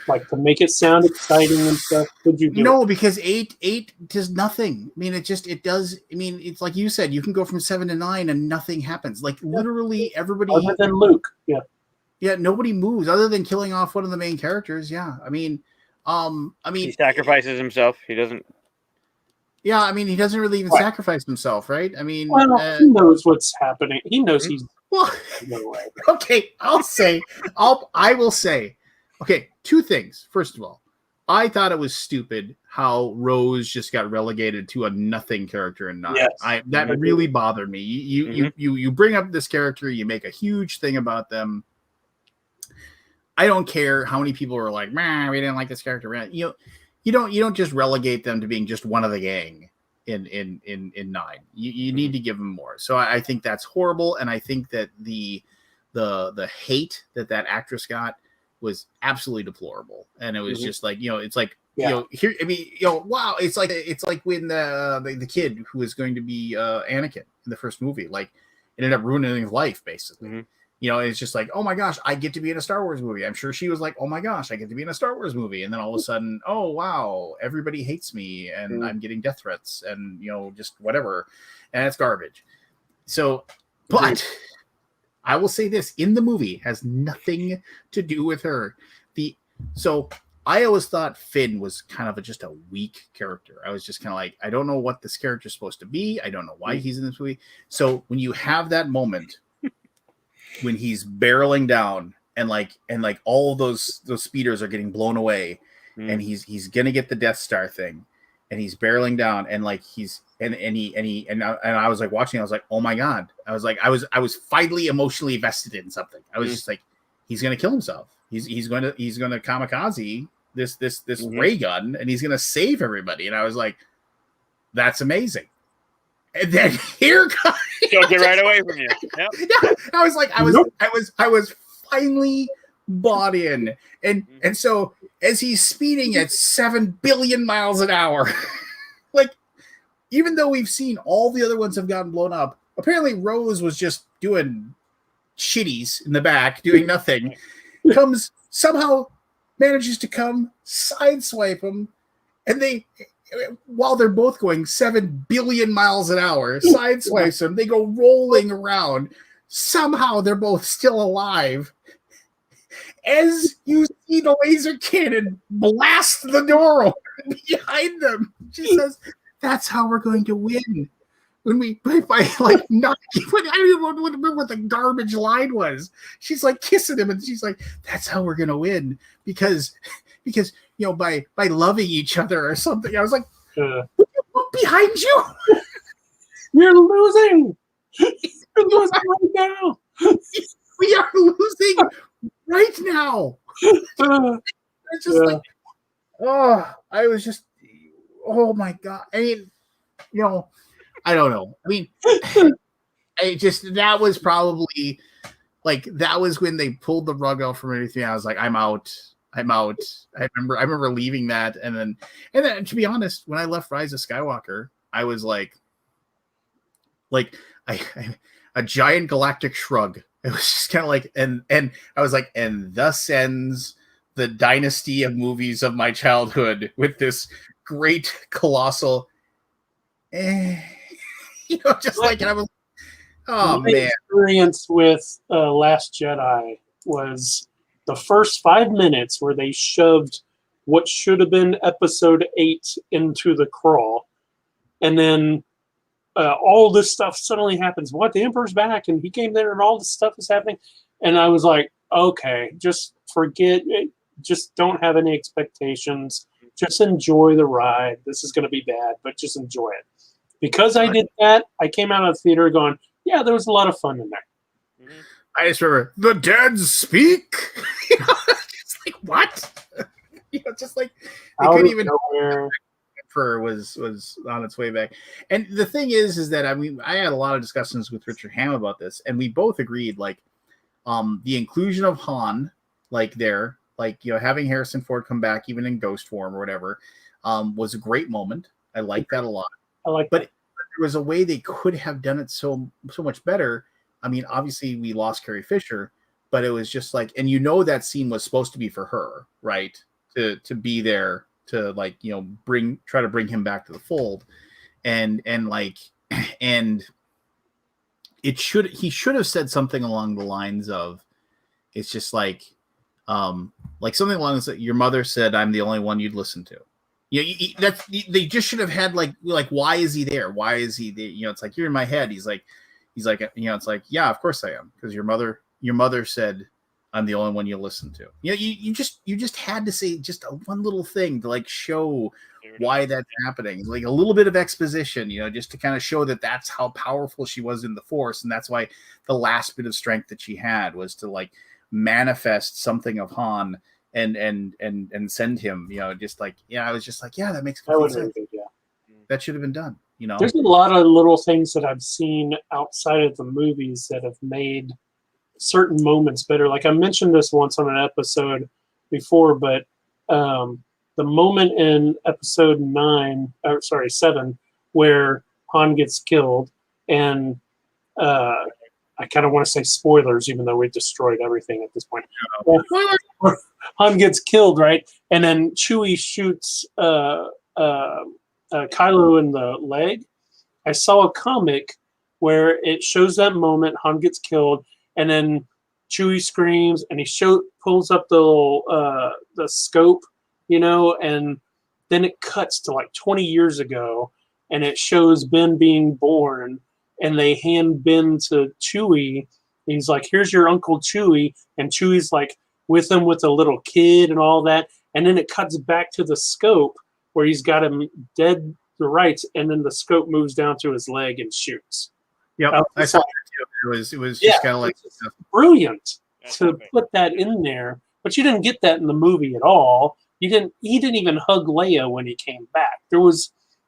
like to make it sound exciting and stuff? Could you do it? Because 8 does nothing. I mean, it does. I mean, it's like you said, you can go from 7 to 9 and nothing happens. Like literally everybody, other than Luke, nobody moves other than killing off one of the main characters. Yeah, I mean, he sacrifices himself. He doesn't. Yeah, I mean, he doesn't really even sacrifice himself, right? I mean, he knows what's happening. He knows he's okay. I will say, okay, 2 things. First of all, I thought it was stupid how Rose just got relegated to a nothing character in 9. Yes. That really bothered me. You bring up this character, you make a huge thing about them. I don't care how many people are like, man, we didn't like this character. You don't just relegate them to being just one of the gang in 9. You need to give them more. So I think that's horrible, and I think that the hate that actress got was absolutely deplorable. And it was just like, it's like Yeah. You know, here, I mean, you know, wow, it's like when the kid who was going to be Anakin in the first movie, like, it ended up ruining his life, basically. Mm-hmm. You know, it's just like, oh my gosh, I get to be in a Star Wars movie. I'm sure she was like, oh my gosh, I get to be in a Star Wars movie. And then all of a sudden, oh wow, everybody hates me and I'm getting death threats and, you know, just whatever. And it's garbage. So, but I will say this, in the movie, has nothing to do with her. So I always thought Finn was kind of just a weak character. I was just kind of like, I don't know what this character is supposed to be. I don't know why he's in this movie. So when you have that moment when he's barreling down and all of those speeders are getting blown away and he's gonna get the Death Star thing and he's barreling down and like and I was like watching, I was like, oh my god. I was like, I was finally emotionally vested in something. I was just like, he's gonna kill himself. He's going to kamikaze this ray gun and he's gonna save everybody. And I was like, that's amazing. And then here comes Took it right away from you. Yep. Yeah, I was like, I was finally bought in, and so as he's speeding at 7 billion miles an hour, like, even though we've seen all the other ones have gotten blown up, apparently Rose was just doing shitties in the back, doing nothing. Somehow manages to come sideswipe him, and while they're both going 7 billion miles an hour, sideswipes them, they go rolling around. Somehow they're both still alive. As you see the laser cannon blast the door open behind them, she says, that's how we're going to win. By like not, I don't even remember what the garbage line was. She's like kissing him, and she's like, "That's how we're gonna win because you know by loving each other or something." I was like, "Look behind you, you're losing. You're losing right now. We are losing right now." It's just like, I was just, oh my god. I mean, you know. I don't know. I mean, that was probably like, that was when they pulled the rug out from everything. I was like, I'm out. I remember leaving that. And then to be honest, when I left Rise of Skywalker, I was like a giant galactic shrug. It was just kind of like, and I was like, and thus ends the dynasty of movies of my childhood with this great colossal, you know, just like, and I was, oh my man. Experience with Last Jedi was the first 5 minutes where they shoved what should have been episode 8 into the crawl, and then all this stuff suddenly happens. What, the Emperor's back, and he came there, and all this stuff is happening, and I was like, okay, just forget it. Just don't have any expectations. Just enjoy the ride. This is going to be bad, but just enjoy it. Because I did that, I came out of the theater going, yeah, there was a lot of fun in there. I just remember, the dead speak. You know, just like, what? You know, just like, they couldn't even know Emperor was on its way back. And the thing is that, I mean, I had a lot of discussions with Richard Hamm about this, and we both agreed, like, the inclusion of Han, like, there, like, you know, having Harrison Ford come back, even in ghost form or whatever, was a great moment. I like that a lot. But there was a way they could have done it so much better. I mean, obviously we lost Carrie Fisher, but it was just like, and you know, that scene was supposed to be for her, right? To be there to, like, you know, try to bring him back to the fold, and he should have said something along the lines of, it's just like something along the lines, your mother said I'm the only one you'd listen to. You know, they just should have had like, why is he there? Why is he there? You know, it's like, you're in my head. He's like, you know, it's like, yeah, of course I am, because your mother said I'm the only one you'll listen to. You know, you just had to say just one little thing to, like, show why that's happening, like a little bit of exposition, you know, just to kind of show that that's how powerful she was in the Force, and that's why the last bit of strength that she had was to, like, manifest something of Han and send him, you know, just like, yeah, I was just like, yeah, that makes complete sense. Yeah. That should have been done, you know. There's a lot of little things that I've seen outside of the movies that have made certain moments better. Like, I mentioned this once on an episode before, but the moment in episode 7, where Han gets killed, and I kind of want to say spoilers, even though we've destroyed everything at this point. Han gets killed, right? And then Chewie shoots Kylo in the leg. I saw a comic where it shows that moment. Han gets killed, and then Chewie screams, and he pulls up the little, the scope, and then it cuts to like 20 years ago, and it shows Ben being born, and they hand Ben to Chewie. He's like, "Here's your Uncle Chewie," and Chewie's like with him with a little kid and all that, and then it cuts back to the scope where he's got him dead to rights, and then the scope moves down to his leg and shoots. Yep, I saw that too. It was just kind of like brilliant to put that in there, but you didn't get that in the movie at all. He didn't even hug Leia when he came back.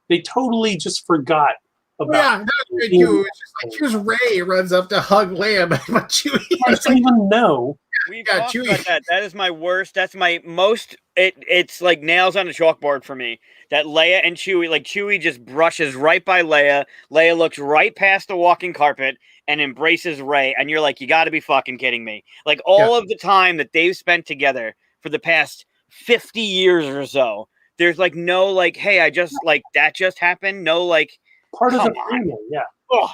They totally just forgot about. Yeah, that's you. It's just like, here's Rey runs up to hug Leia, but Chewie doesn't even know. We've talked about that. That is my worst. That's my most. It's like nails on a chalkboard for me. That Leia and Chewie, like Chewie just brushes right by Leia. Leia looks right past the walking carpet and embraces Rey. And you're like, you got to be fucking kidding me. Like all of the time that they've spent together for the past 50 years or so, there's like no like, hey, I just like that just happened. No, like part of the family. Yeah. Oh.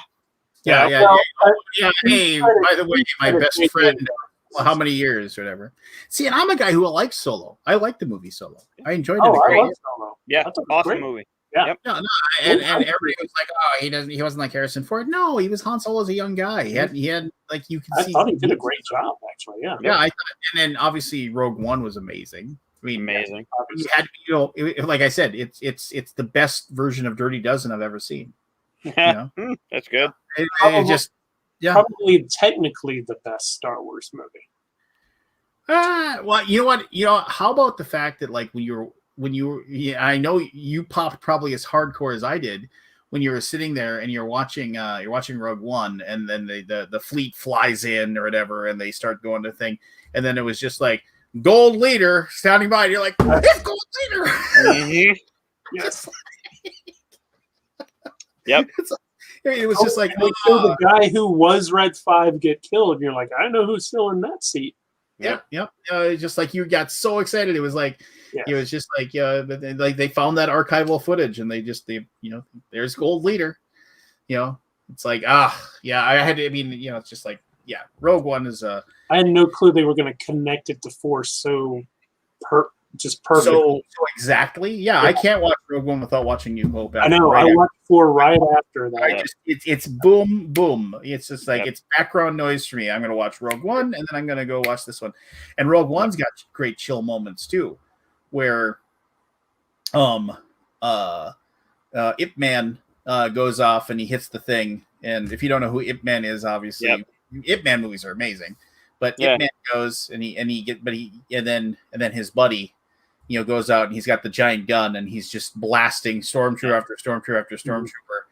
Yeah. Hey, by the way, my best friend. Well, how many years or whatever. See, and I'm a guy who likes Solo. I like the movie Solo. I enjoyed it. I love Solo. Yeah, awesome movie. Yeah. Yep. No, and everybody was like, "Oh, he wasn't like Harrison Ford." No, he was Han Solo as a young guy. He had like you can see. I thought he did a great job, actually. Yeah. Yeah, I thought, and then obviously Rogue One was amazing. I mean, amazing. You had, like I said, it's the best version of Dirty Dozen I've ever seen. That's good. It just. Yeah. Probably technically the best Star Wars movie. Well, you know what? How about the fact that like when you were, I know you popped probably as hardcore as I did when you were sitting there and you're watching Rogue One, and then the fleet flies in or whatever, and they start going to thing, and then it was just like Gold Leader standing by, and you're like, it's Gold Leader. Mm-hmm. Yes. Yep. It was just like the guy who was Red 5 get killed, and you're like, I know who's still in that seat. Yep. Just like you got so excited, it was like it was just like like they found that archival footage, and they there's Gold Leader. It's like I had to. I mean, it's just like Rogue One is a. I had no clue they were going to connect it to Force so just perfect. So exactly. Yeah, I can't watch Rogue One without watching New Hope. I know. I watched 4 right after that. It's boom, boom. It's just like it's background noise for me. I'm going to watch Rogue One, and then I'm going to go watch this one. And Rogue One's got great chill moments too, where Ip Man goes off and he hits the thing. And if you don't know who Ip Man is, obviously Ip Man movies are amazing. But Ip Man goes and then his buddy, goes out and he's got the giant gun and he's just blasting stormtrooper after stormtrooper after stormtrooper.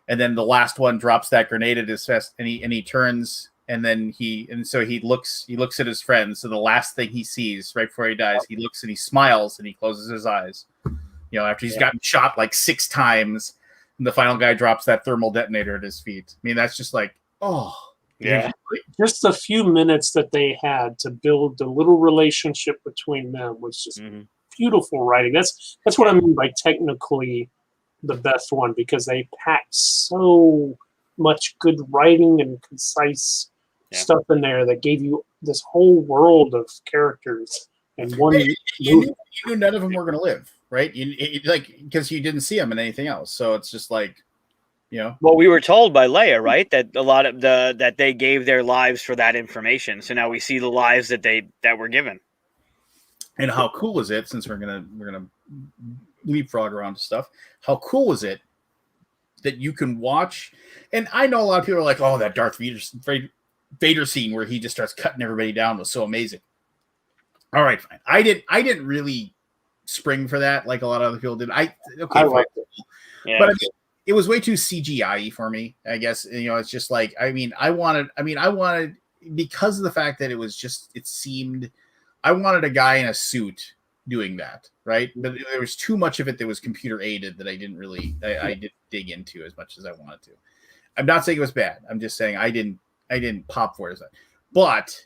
And then the last one drops that grenade at his chest, and he turns, and then he looks at his friends. So the last thing he sees right before he dies, he looks and he smiles and he closes his eyes. After he's gotten shot like 6 times, and the final guy drops that thermal detonator at his feet. I mean, that's just like, just a few minutes that they had to build the little relationship between them was just beautiful writing. That's what I mean by technically the best one, because they packed so much good writing and concise stuff in there that gave you this whole world of characters and one. You knew none of them were going to live, right? Because you didn't see them in anything else, so it's just like. Well, we were told by Leia, right, that a lot of that they gave their lives for that information. So now we see the lives that were given. And how cool is it? Since we're gonna leapfrog around to stuff, how cool is it that you can watch? And I know a lot of people are like, "Oh, that Darth Vader scene where he just starts cutting everybody down was so amazing." All right, fine. I didn't really spring for that like a lot of other people did. I liked it. Yeah, but I mean, it was way too CGI for me, I guess. It's just like, I wanted because of the fact that I wanted a guy in a suit doing that, right? But there was too much of it that was computer aided that I didn't dig into as much as I wanted to. I'm not saying it was bad. I'm just saying I didn't pop for it. But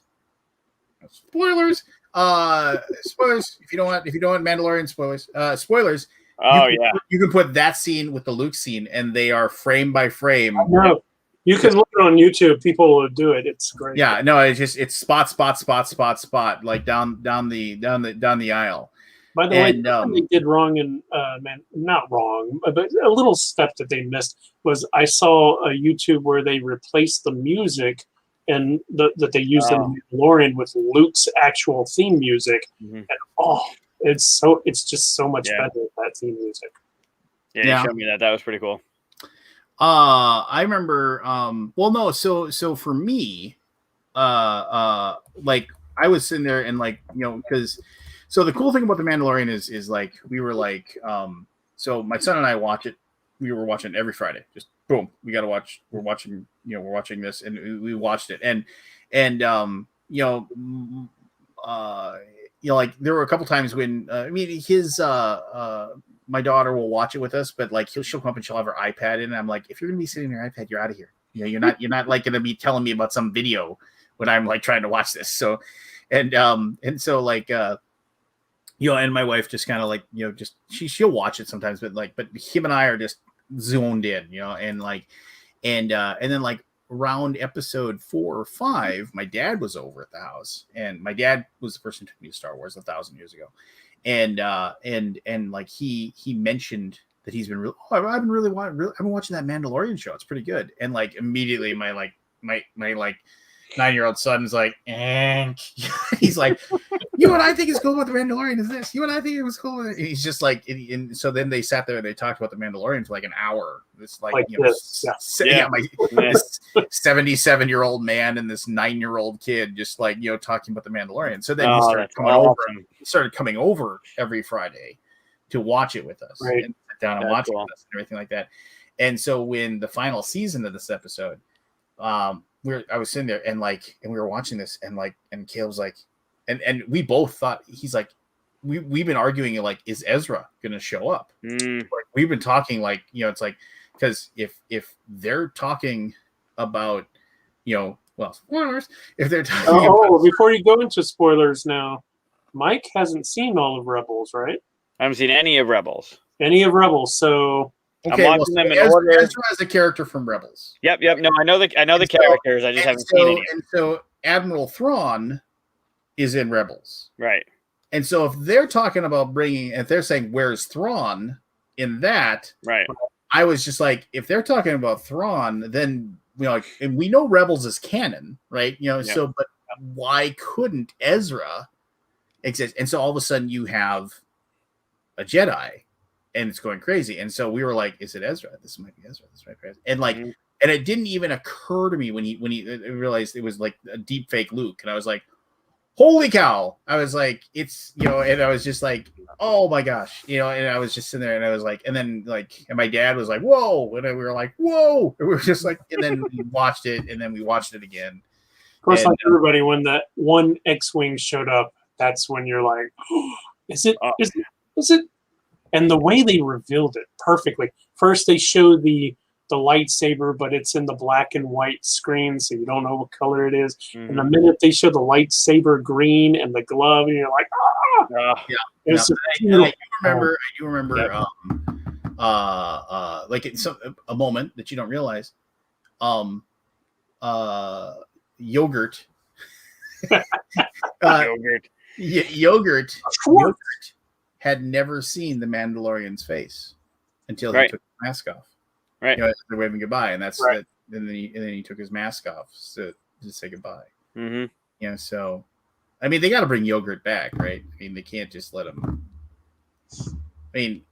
spoilers. Spoilers. If you don't want Mandalorian spoilers, spoilers. Oh you can put that scene with the Luke scene, and they are frame by frame. No, you can look it on YouTube. People will do it. It's great. Yeah, no, it's spot, like down the aisle. By the way, what they did wrong, and not wrong, but a little step that they missed was I saw a YouTube where they replaced the music and that they used in Mandalorian with Luke's actual theme music, and it's just so much better with that theme music. Yeah, you showed me that. That was pretty cool. I remember. So for me, like I was sitting there and like because. So the cool thing about The Mandalorian is like we were like so my son and I watch it. We were watching it every Friday. Just boom, we got to watch. We're watching this, and we watched it. And like there were a couple times when my daughter will watch it with us, but like she'll come up and she'll have her iPad in, and I'm like, if you're gonna be sitting on your iPad, you're out of here. You're not like gonna be telling me about some video when I'm like trying to watch this. So and so like and my wife just kind of like, just she'll watch it sometimes, but him and I are just zoned in, and then like around episode 4 or 5, my dad was over at the house, and my dad was the person who took me to Star Wars 1,000 years ago. And like he mentioned that he's been I've been watching that Mandalorian show. It's pretty good. And like immediately my 9-year-old son is like, he's like, what I think is cool about the Mandalorian is this. What I think it was cool. And he's just like, and so then they sat there and they talked about the Mandalorian for like an hour. This my 77-year-old man and this 9-year-old kid just like talking about the Mandalorian. So then he started coming over every Friday to watch it with us, and sit down and watch it with us and everything like that. And so when the final season of this episode, I was sitting there and we were watching this and Caleb's like, and we both thought, he's like, we've been arguing like, is Ezra going to show up? Like, we've been talking like, it's like, because if they're talking about, spoilers, if they're talking before you go into spoilers now, Mike hasn't seen all of Rebels, right? I haven't seen any of Rebels. So okay, I'm watching them in order. Ezra is a character from Rebels. Yep. No, I know the characters. I just haven't seen any. And so Admiral Thrawn is in Rebels, right? And so if they're talking about if they're saying where's Thrawn in that, right? I was just like, if they're talking about Thrawn, then and we know Rebels is canon, right? So but why couldn't Ezra exist? And so all of a sudden you have a Jedi. And it's going crazy. And so we were like, is it Ezra? This might be Ezra. This might be Ezra. And and it didn't even occur to me when he realized it was like a deep fake Luke. And I was like, holy cow. I was like, it's, and I was just like, oh my gosh, and I was just sitting there and I was like, and then and my dad was like, whoa. And then we were like, whoa. And we were just like, and then we watched it and then we watched it again. Of course, like everybody, when that one X-Wing showed up, that's when you're like, oh, is it? And the way they revealed it perfectly. First, they show the lightsaber, but it's in the black and white screen, so you don't know what color it is. Mm-hmm. And the minute they show the lightsaber green and the glove, and you're like, ah! I do remember like it's a moment that you don't realize. Yogurt. Yogurt had never seen the Mandalorian's face until he took his mask off. Right. They're waving goodbye, and that's right. And then he took his mask off to say goodbye. Mm-hmm. So I mean, they got to bring Yogurt back, right? I mean, they can't just let him. I mean,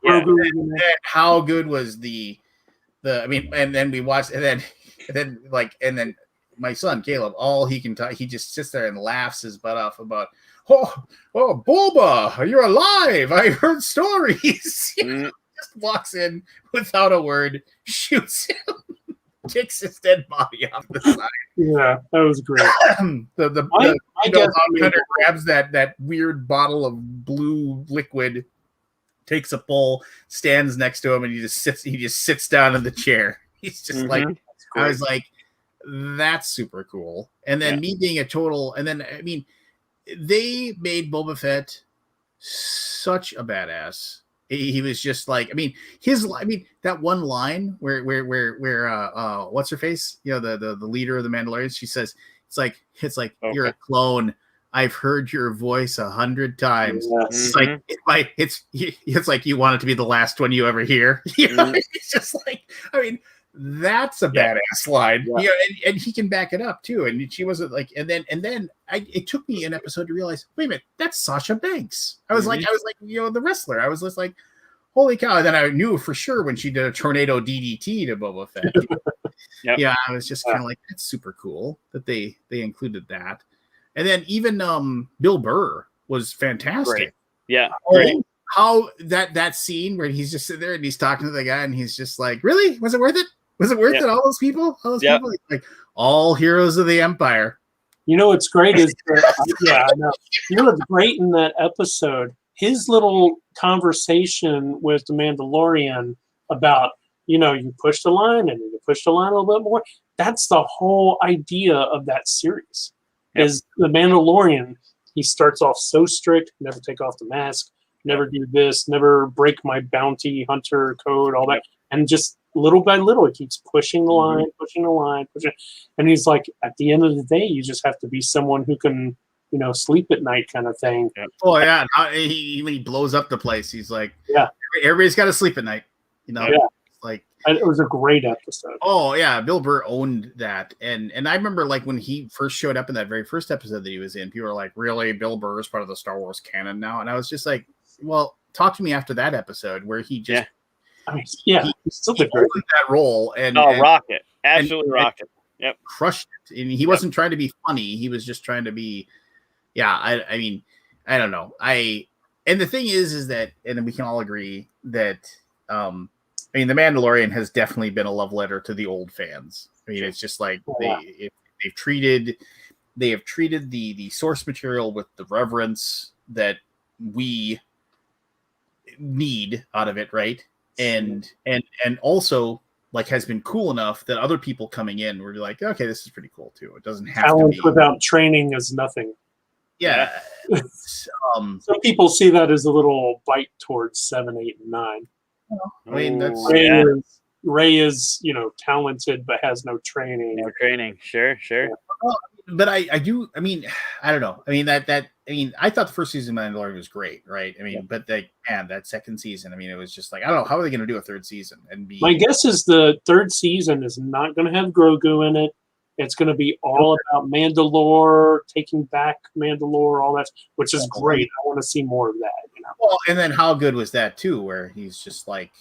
how good was the? I mean, and then we watched, and then my son Caleb, all he can talk, he just sits there and laughs his butt off about. Oh, Boba, you're alive. I heard stories. Just walks in without a word, shoots him, kicks his dead body off the side. Yeah, that was great. the hunter grabs that weird bottle of blue liquid, takes a pull, stands next to him, and he just sits down in the chair. He's just like, I was like, that's super cool. And then me being a total, and then I mean, they made Boba Fett such a badass. He was just like, I mean, that one line where what's her face? You know, the leader of the Mandalorians. She says, it's like okay. You're a clone. I've heard your voice 100 times. It's like it's like you want it to be the last one you ever hear. You know, it's just like, I mean, that's a badass line. Yeah. You know, and he can back it up too. And she wasn't like, and then it took me an episode to realize, wait a minute, that's Sasha Banks. I was like, you know, the wrestler. I was just like, holy cow. And then I knew for sure when she did a tornado DDT to Boba Fett. Yeah, I was just kind of like, that's super cool that they included that. And then even Bill Burr was fantastic. Great. Yeah. Great. How that scene where he's just sitting there and he's talking to the guy and he's just like, really? Was it worth it? Was it worth it? All those people? People? Like, all heroes of the Empire. You know what's great is I know. You know what's great in that episode? His little conversation with the Mandalorian about, you know, you push the line and you push the line a little bit more. That's the whole idea of that series. Is the Mandalorian, he starts off so strict, never take off the mask, never do this, never break my bounty hunter code, all that. And just little by little, he keeps pushing the line, pushing. And he's like, at the end of the day, you just have to be someone who can, you know, sleep at night kind of thing. Yeah. Oh, yeah. When he blows up the place, he's like, everybody's got to sleep at night. You know, like, it was a great episode. Oh yeah, Bill Burr owned that, and I remember like when he first showed up in that very first episode that he was in, people were like, "Really, Bill Burr is part of the Star Wars canon now?" And I was just like, "Well, talk to me after that episode where he just, he still did that role and rocket, absolutely rocket, crushed it." And he wasn't trying to be funny; he was just trying to be, I mean, I don't know, and the thing is that, and we can all agree that, I mean, The Mandalorian has definitely been a love letter to the old fans. I mean, it's just like they've treated the source material with the reverence that we need out of it, right? And also like has been cool enough that other people coming in were like, okay, this is pretty cool too. It doesn't have talent to be without training is nothing. Yeah. Some people see that as a little bite towards 7, 8, and 9. I mean, that's Ray is, you know, talented but has no training. Sure. Well, but I do. I mean, I don't know. I mean I mean, I thought the first season of Mandalorian was great, right? I mean, but that second season, I mean, it was just like, I don't know, how are they going to do a third season? And my guess is the third season is not going to have Grogu in it. It's going to be all about Mandalore, taking back Mandalore, all that, which is great. I want to see more of that. You know? Well, and then how good was that too? Where he's just like,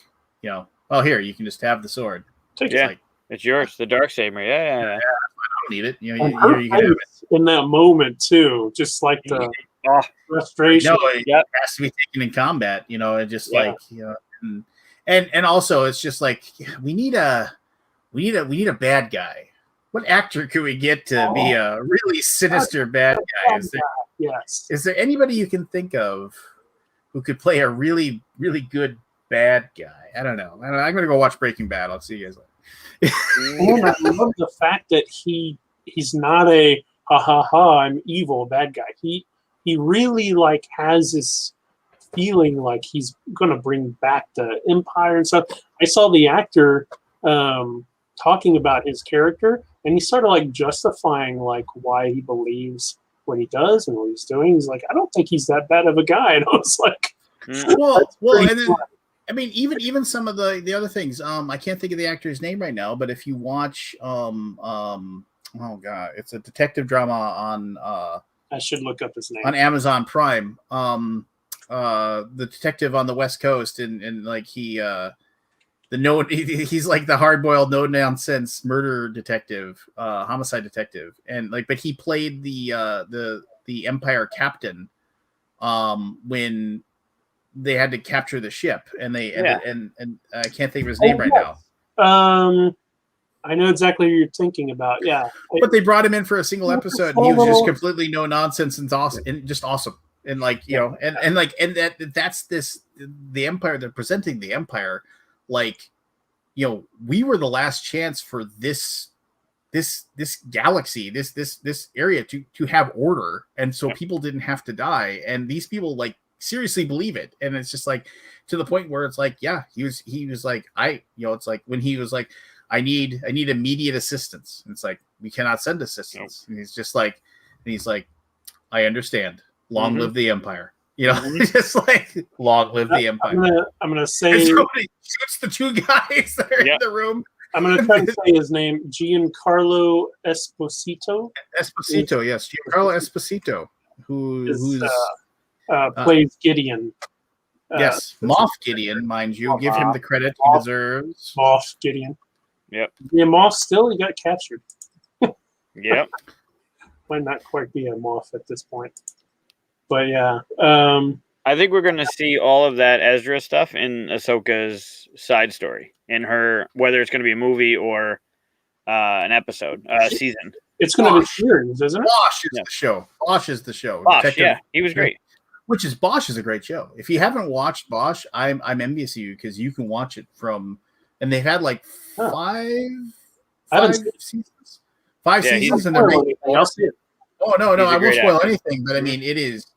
you know, oh, here, you can just have the sword. It's yours, the Darksaber. Yeah. I don't need it. You know, you can have it in that moment too, just like the frustration. No, it has to be taken in combat. You know, it just like, you know, and also it's just like we need a bad guy. What actor could we get to be a really sinister bad guy? Is there anybody you can think of who could play a really, really good bad guy? I don't know. I'm going to go watch Breaking Bad. I'll see you guys later. I love the fact that he's not a I'm evil bad guy. He really like has this feeling like he's going to bring back the Empire and stuff. I saw the actor talking about his character, and he started like justifying like why he believes what he does and what he's doing. He's like, I don't think he's that bad of a guy. And I was like, well, and then, I mean, even some of the other things. I can't think of the actor's name right now, but if you watch, oh god, it's a detective drama on. I should look up his name on Amazon Prime. The detective on the West Coast, and like he's like the hard-boiled, no-nonsense murder detective, homicide detective, and like, but he played the Empire captain when they had to capture the ship, and and I can't think of his name right now. I know exactly what you're thinking about. Yeah, but they brought him in for a single episode, and he was just completely no nonsense and awesome, and just awesome. And like, that's the Empire. They're presenting the Empire like, we were the last chance for this galaxy, this area to have order, and so people didn't have to die, and these people like seriously believe it. And it's just like to the point where it's like, yeah, he was like, it's like when he was like, I need immediate assistance, and it's like, we cannot send assistance. And he's like, I understand, long live the Empire. Just like, long live the Empire. I'm gonna say, and somebody shoots the two guys that are in the room. I'm going to try to say his name, Giancarlo Esposito. Esposito, yes, Giancarlo Esposito, who's plays Gideon. Yes, Moff Gideon, mind you. Give him the credit he deserves. Moff Gideon. Yep. Yeah, Moff still, he got captured. Yep. Might not quite be a Moff at this point. But yeah. I think we're going to see all of that Ezra stuff in Ahsoka's side story, in her, whether it's going to be a movie or an episode, season. It's going to be series, isn't it? Bosch is the show. Bosch is the show. Bosch, he was great. Bosch is a great show. If you haven't watched Bosch, I'm envious of you, because you can watch it from, and they've had like five seasons. Five seasons, and they're making more. I'll see it. Oh no, I won't spoil anything, but I mean, it is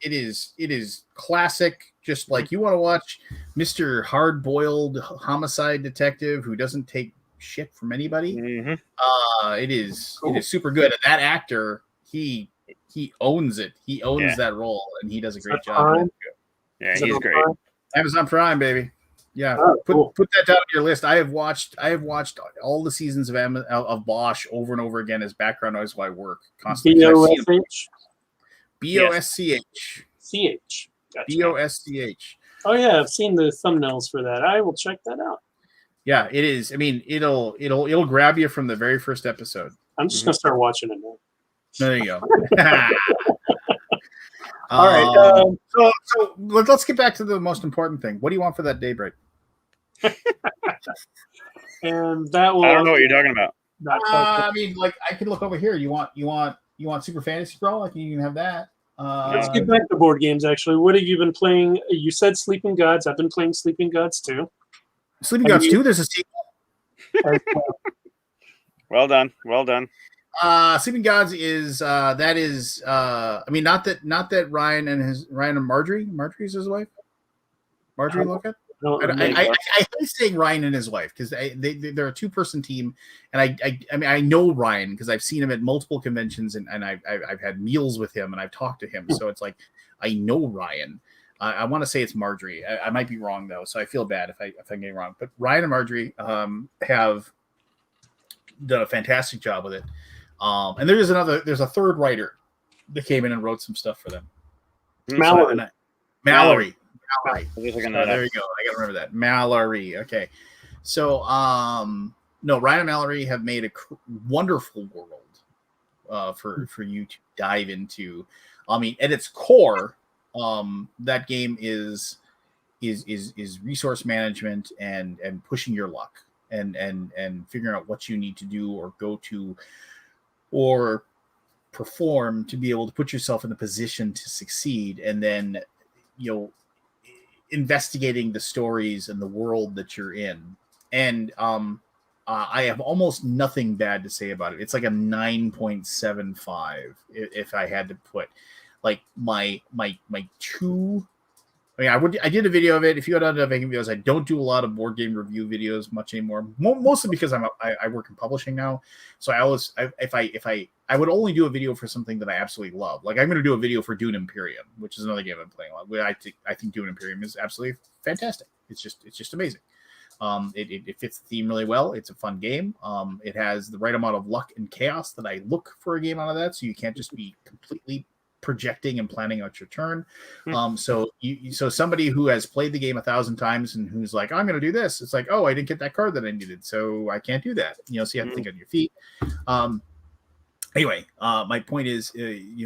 classic. Just like you want to watch Mr. Hard-boiled homicide detective who doesn't take shit from anybody. It is super good. And that actor, he owns it. He owns that role, and he does a great job. Yeah, he's great. Amazon Prime, baby. Yeah, put that down on your list. I have watched all the seasons of Bosch over and over again as background noise while I work constantly. B-O-S-C-H. C-H. Gotcha. B-O-S-C-H. Oh yeah, I've seen the thumbnails for that. I will check that out. Yeah, it is. I mean, it'll grab you from the very first episode. I'm just gonna start watching it now. There you go. All right. So let's get back to the most important thing. What do you want for that daybreak? And that will. I don't know what you're talking about. I mean, like, I can look over here. You want Super Fantasy Brawl? Like, you can have that. Let's get back to board games. Actually, what have you been playing? You said Sleeping Gods. I've been playing Sleeping Gods too. Sleeping Gods 2. There's a sequel. Well done. Sleeping Gods is I mean, not that Ryan and Marjorie's his wife. Marjorie Lockhart. I hate saying Ryan and his wife, because they're a 2-person team, and I mean, I know Ryan because I've seen him at multiple conventions, and I've had meals with him, and I've talked to him, so it's like I know Ryan. I want to say it's Marjorie. I might be wrong though, so I feel bad if I'm getting wrong. But Ryan and Marjorie have done a fantastic job with it. And there's a third writer that came in and wrote some stuff for them. Mallory. So there you go. I gotta remember that. Mallory. Okay. So no, Ryan and Mallory have made a wonderful world for you to dive into. I mean, at its core, that game is resource management and pushing your luck and figuring out what you need to do or go to or perform to be able to put yourself in the position to succeed, and then investigating the stories and the world that you're in. And I have almost nothing bad to say about it. It's like a 9.75 if I had to put like my two. I mean, I did a video of it. If you go down to Viking videos, I don't do a lot of board game review videos much anymore. Mostly because I work in publishing now. So I would only do a video for something that I absolutely love. Like, I'm going to do a video for Dune Imperium, which is another game I'm playing a lot. I think Dune Imperium is absolutely fantastic. It's just amazing. It fits the theme really well. It's a fun game. It has the right amount of luck and chaos that I look for a game out of that. So you can't just be completely projecting and planning out your turn. So somebody who has played the game 1,000 times and who's like, I'm going to do this. It's like, oh, I didn't get that card that I needed, so I can't do that. So you have to think on your feet. Anyway, my point is,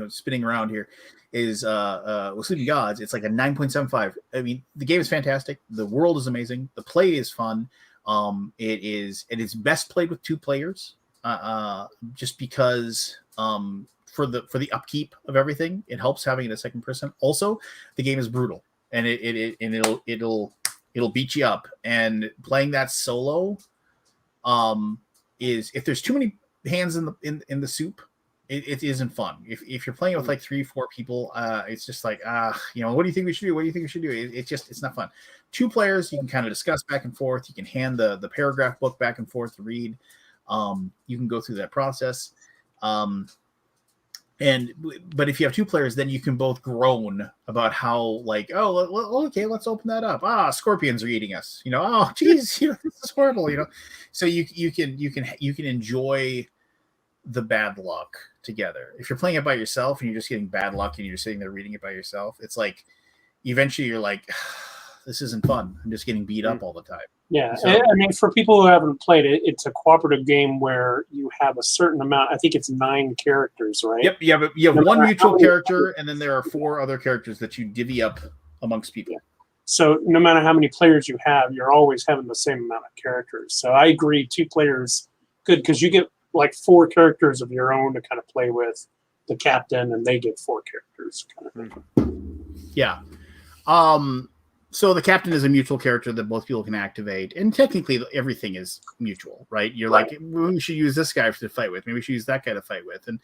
spinning around here is with Sleeping Gods, it's like a 9.75. I mean, the game is fantastic. The world is amazing. The play is fun. It is best played with 2 players, just because for the upkeep of everything. It helps having it a second person. Also, the game is brutal, and it'll beat you up. And playing that solo, is if there's too many hands in the soup, it isn't fun. If you're playing with like 3-4 people, it's just like what do you think we should do? What do you think we should do? It's not fun. 2 players, you can kind of discuss back and forth. You can hand the paragraph book back and forth to read. You can go through that process. But if you have 2 players, then you can both groan about how like, okay, let's open that up. Scorpions are eating us. Oh geez, this is horrible. So you can enjoy the bad luck together. If you're playing it by yourself and you're just getting bad luck and you're sitting there reading it by yourself, it's like eventually you're like, this isn't fun. I'm just getting beat up all the time. Yeah, So, I mean, for people who haven't played it, it's a cooperative game where you have a certain amount. I think it's 9 characters, right? Yep. You have one mutual character, and then there are 4 other characters that you divvy up amongst people. So no matter how many players you have, you're always having the same amount of characters. So I agree, 2 players good because you get like 4 characters of your own to kind of play with the captain, and they get 4 characters. Kind of. Yeah. So the captain is a mutual character that both people can activate, and technically everything is mutual, right? You're right. Like, we should use this guy to fight with. Maybe we should use that guy to fight with. And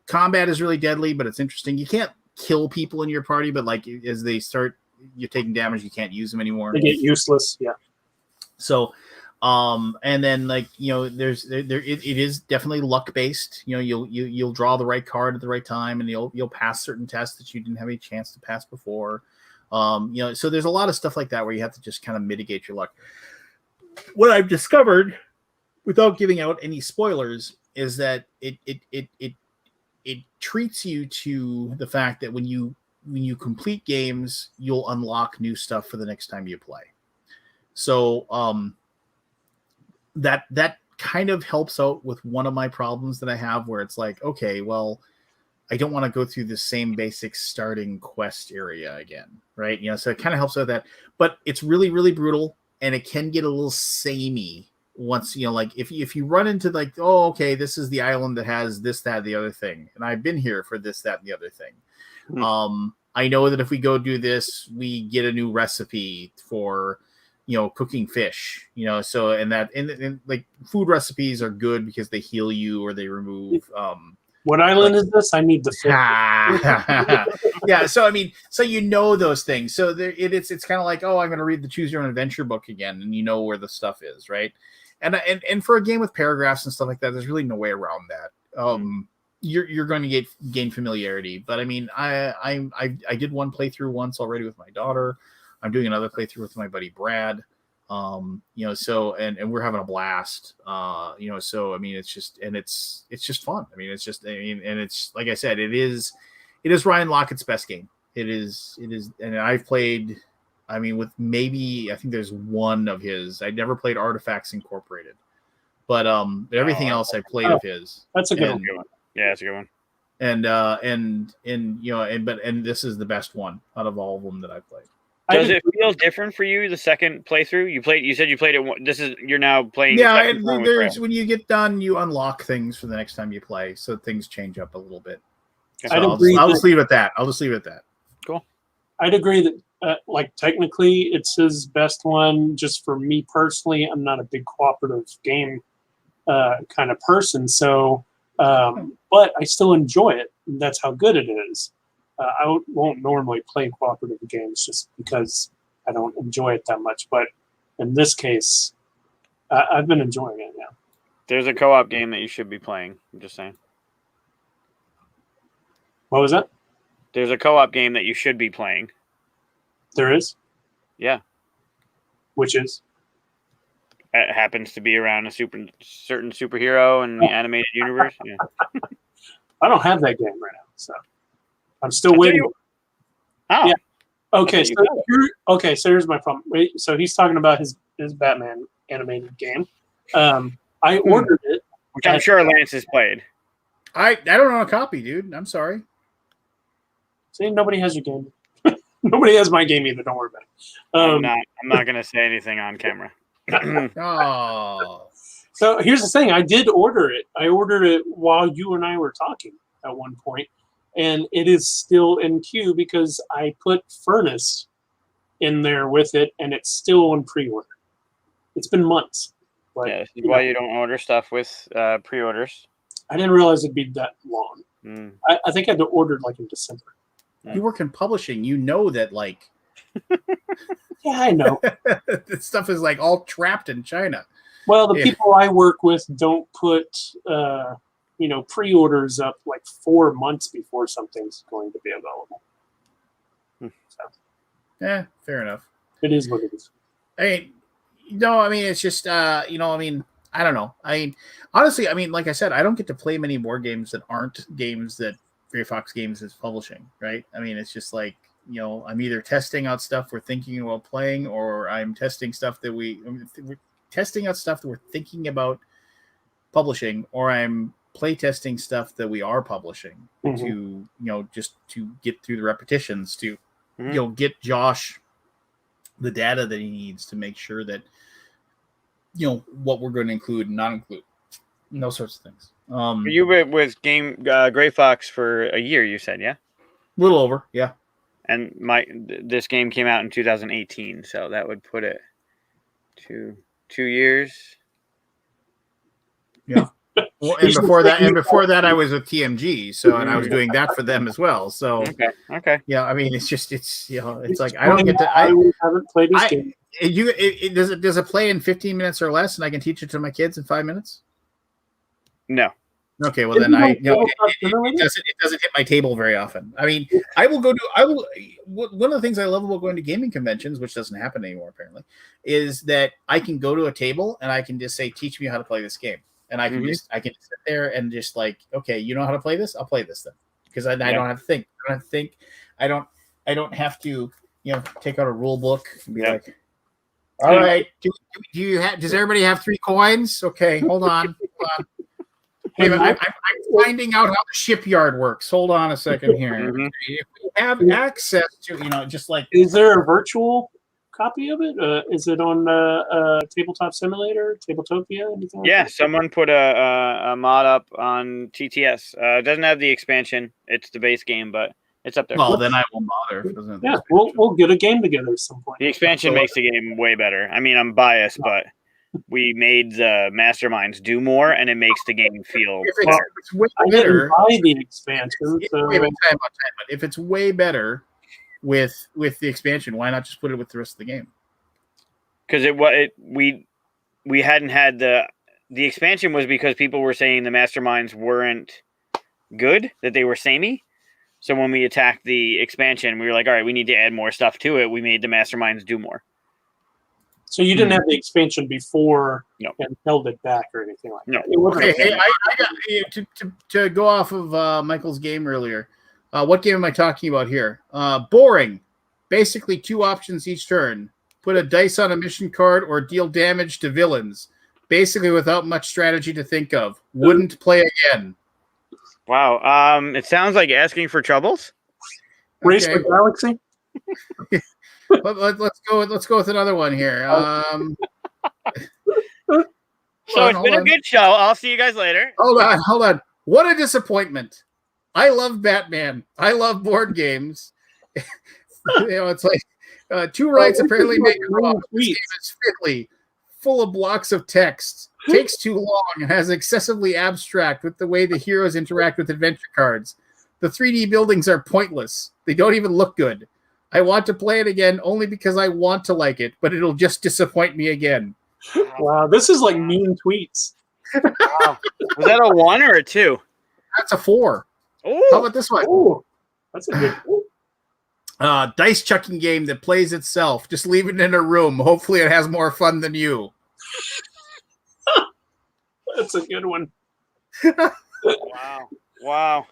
combat is really deadly, but it's interesting. You can't kill people in your party, but like as they start, you're taking damage. You can't use them anymore. They get useless. Yeah. So, and then like it is definitely luck based. You'll draw the right card at the right time, and you'll pass certain tests that you didn't have any chance to pass before. So there's a lot of stuff like that where you have to just kind of mitigate your luck. What I've discovered, without giving out any spoilers, is that it treats you to the fact that when you complete games, you'll unlock new stuff for the next time you play. So that kind of helps out with one of my problems that I have, where it's like, okay, well, I don't want to go through the same basic starting quest area again, right? So it kind of helps with that. But it's really, really brutal, and it can get a little samey once, like if you run into like, oh, okay, this is the island that has this, that, the other thing, and I've been here for this, that, and the other thing. I know that if we go do this, we get a new recipe for cooking fish, so and like food recipes are good because they heal you or they remove what island is this? I need the fish. Yeah, so I mean, so those things. So it's kind of like, oh, I'm going to read the Choose Your Own Adventure book again, and where the stuff is, right? And for a game with paragraphs and stuff like that, there's really no way around that. You're going to gain familiarity, but I mean, I did one playthrough once already with my daughter. I'm doing another playthrough with my buddy Brad. So and we're having a blast. So I mean, it's just fun. I mean, and it's like I said, it is Ryan Lockett's best game. It is, and I've played. I mean, with maybe I think there's one of his. I never played Artifacts Incorporated, but everything else I played of his. That's a good one. Yeah, that's a good one. And this is the best one out of all of them that I've played. Does it feel different for you the second playthrough? You said you played it. You're now playing. Yeah, when you get done, you unlock things for the next time you play, so things change up a little bit. So I'll just leave it at that. Cool. I'd agree that technically it's his best one. Just for me personally, I'm not a big cooperative game kind of person, so but I still enjoy it. And that's how good it is. I won't normally play cooperative games just because I don't enjoy it that much. But in this case, I've been enjoying it. Yeah. There's a co-op game that you should be playing. I'm just saying. What was that? There's a co-op game that you should be playing. There is? Yeah. Which is? It happens to be around a certain superhero in the animated universe. Yeah. I don't have that game right now, so I'm still waiting. Oh. Yeah. Okay, so here's my problem. Wait, so he's talking about his Batman animated game. I ordered it, which I'm sure Lance has played. I don't own a copy, dude. I'm sorry. See, nobody has your game. Nobody has my game either. Don't worry about it. I'm not going to say anything on camera. Oh. So here's the thing. I did order it. I ordered it while you and I were talking. at one point, and it is still in queue because I put Furnace in there with it, and it's still on pre-order. It's been months. But, yeah, this is why you don't order stuff with pre-orders. I didn't realize it'd be that long. Mm. I think I had to order it like in December. You work in publishing, you know that like Yeah, I know. this stuff is like all trapped in China. Well, the Yeah. people I work with don't put pre-orders up like 4 months before something's going to be available. So Yeah, fair enough. it is what it is. I mean, no, I mean, it's just, I don't know. I mean, honestly, I mean, like I said, I don't get to play many board games that aren't games that Grey Fox Games is publishing, right? I mean, it's just like, I'm either testing out stuff we're thinking about playing, or I'm testing stuff that we're testing out stuff that we're thinking about publishing, or I'm play testing stuff that we are publishing to, just to get through the repetitions, to, get Josh the data that he needs to make sure that, what we're going to include and not include, and those sorts of things. You were with Grey Fox for a year, you said, yeah? A little over, yeah. And this game came out in 2018, so that would put it to 2 years. Yeah. Well, and before that, I was with TMG, and I was doing that for them as well. So okay. Yeah, I mean, it's like I don't get to. I haven't played this game. Does it play in 15 minutes or less, and I can teach it to my kids in 5 minutes? No. Okay, well then it doesn't hit my table very often. I mean, one of the things I love about going to gaming conventions, which doesn't happen anymore apparently, is that I can go to a table and I can just say, teach me how to play this game. And I can I can sit there and just like, okay, you know how to play this? I'll play this then. Because I don't have to think. I don't have to, take out a rule book and be like, all right, does everybody have 3 coins? Okay, hold on. Hey, I'm finding out how the shipyard works. Hold on a second here. If we have access to, just like... Is there a virtual copy of it? Is it on Tabletop Simulator, Tabletopia, anything like that? Someone put a mod up on TTS. It doesn't have the expansion. It's the base game, but it's up there. Well, then I won't bother. Yeah, we'll get a game together at some point. The expansion makes the game way better. I mean, I'm biased, but we made the masterminds do more, and it makes the game feel better. It's way better. I didn't buy the expansion. If it's way better with the expansion, why not just put it with the rest of the game? Because we hadn't had the expansion was because people were saying the masterminds weren't good, that they were samey. So when we attacked the expansion, we were like, all right, we need to add more stuff to it. We made the masterminds do more. So you didn't have the expansion before No. and held it back or anything like that? No. It wasn't Okay, I got to go off of Michael's game earlier. What game am I talking about here? Boring. Basically 2 options each turn. Put a dice on a mission card or deal damage to villains. Basically without much strategy to think of. Wouldn't play again. Wow. It sounds like asking for troubles. Race for Galaxy? Let's go with another one here. So it's been a good show. I'll see you guys later. Hold on. What a disappointment. I love Batman. I love board games. It's like 2 rights apparently make it wrong. This game is fiddly, full of blocks of text, takes too long, and has excessively abstract with the way the heroes interact with adventure cards. The 3D buildings are pointless. They don't even look good. I want to play it again only because I want to like it, but it'll just disappoint me again. Wow, this is like mean tweets. Wow. Was that a 1 or a 2? That's a 4. Ooh. How about this one? Oh, that's a good one. Dice chucking game that plays itself. Just leave it in a room. Hopefully it has more fun than you. That's a good one. Wow.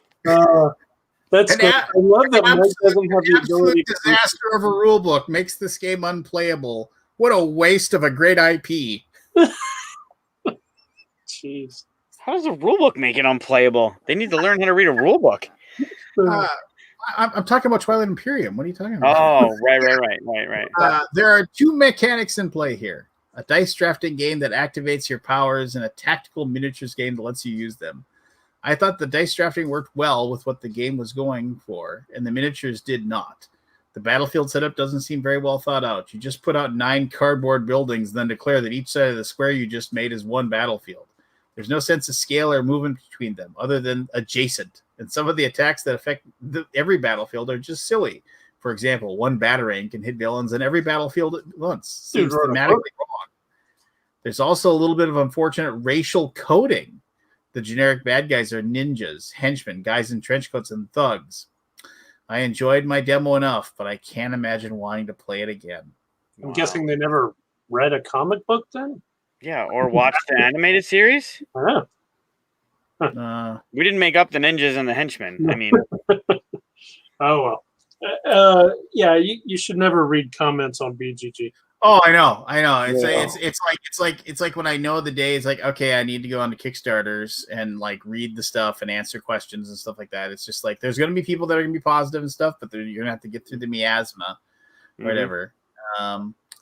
That's good. I love that Mike doesn't have the ability to... disaster of a rule book makes this game unplayable. What a waste of a great IP. Jeez. How does a rulebook make it unplayable? They need to learn how to read a rulebook. I'm talking about Twilight Imperium. What are you talking about? Oh, right. There are 2 mechanics in play here. A dice drafting game that activates your powers and a tactical miniatures game that lets you use them. I thought the dice drafting worked well with what the game was going for, and the miniatures did not. The battlefield setup doesn't seem very well thought out. You just put out 9 cardboard buildings, then declare that each side of the square you just made is one battlefield. There's no sense of scale or movement between them other than adjacent. And some of the attacks that affect every battlefield are just silly. For example, one batarang can hit villains in every battlefield at once. Seems thematically wrong. There's also a little bit of unfortunate racial coding. The generic bad guys are ninjas, henchmen, guys in trench coats, and thugs. I enjoyed my demo enough, but I can't imagine wanting to play it again. I'm guessing they never read a comic book then? Yeah, or watched the animated series. I don't know. We didn't make up the ninjas and the henchmen. I mean, oh well. Yeah, you should never read comments on BGG. Oh, I know. It's like when I know the day. It's like, okay, I need to go on to Kickstarters and like read the stuff and answer questions and stuff like that. It's just like there's going to be people that are going to be positive and stuff, but you're going to have to get through the miasma, whatever.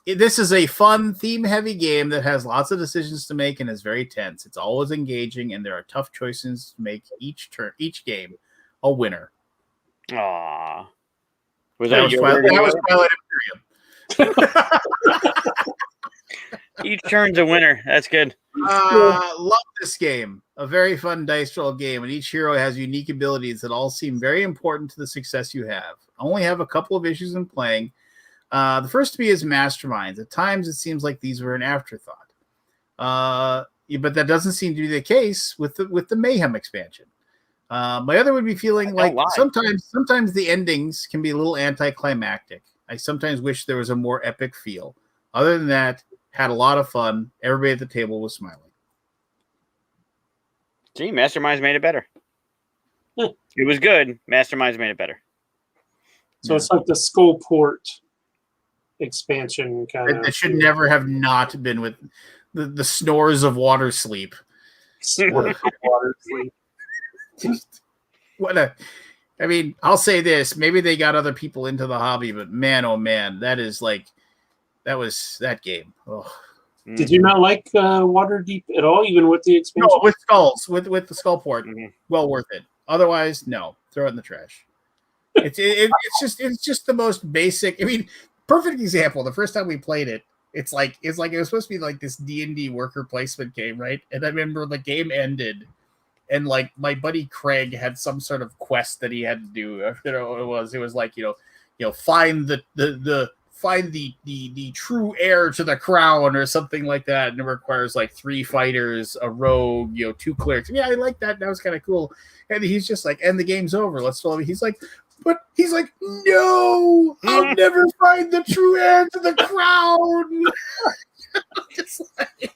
This is a fun, theme-heavy game that has lots of decisions to make and is very tense. It's always engaging, and there are tough choices to make each game a winner. Aww. That was Twilight Imperium. Each turn's a winner. That's good. Love this game. A very fun dice roll game, and each hero has unique abilities that all seem very important to the success you have. I only have a couple of issues in playing. The first to be is masterminds. At times, it seems like these were an afterthought, but that doesn't seem to be the case with the Mayhem expansion. My other would be feeling like sometimes the endings can be a little anticlimactic. I sometimes wish there was a more epic feel. Other than that, had a lot of fun. Everybody at the table was smiling. See, Masterminds made it better. It was good. Masterminds made it better. So it's like the Skullport expansion kind of. It should never have not been with the snores of water sleep. Snores of water sleep. I mean, I'll say this. Maybe they got other people into the hobby, but man, oh man, that was that game. Oh. Did you not like Waterdeep at all, even with the expansion? No, with skulls, with the Skullport. Well worth it. Otherwise, no. Throw it in the trash. It's just the most basic. I mean, perfect example. The first time we played it, it's like it was supposed to be like this D&D worker placement game, right? And I remember the game ended, and like my buddy Craig had some sort of quest that he had to do. It was like find the true heir to the crown or something like that, and it requires like 3 fighters, a rogue, 2 clerics. Yeah, I like that. That was kind of cool. And he's just like, and the game's over. Let's follow. He's like, no, I'll never find the true heir to the crown. Just like,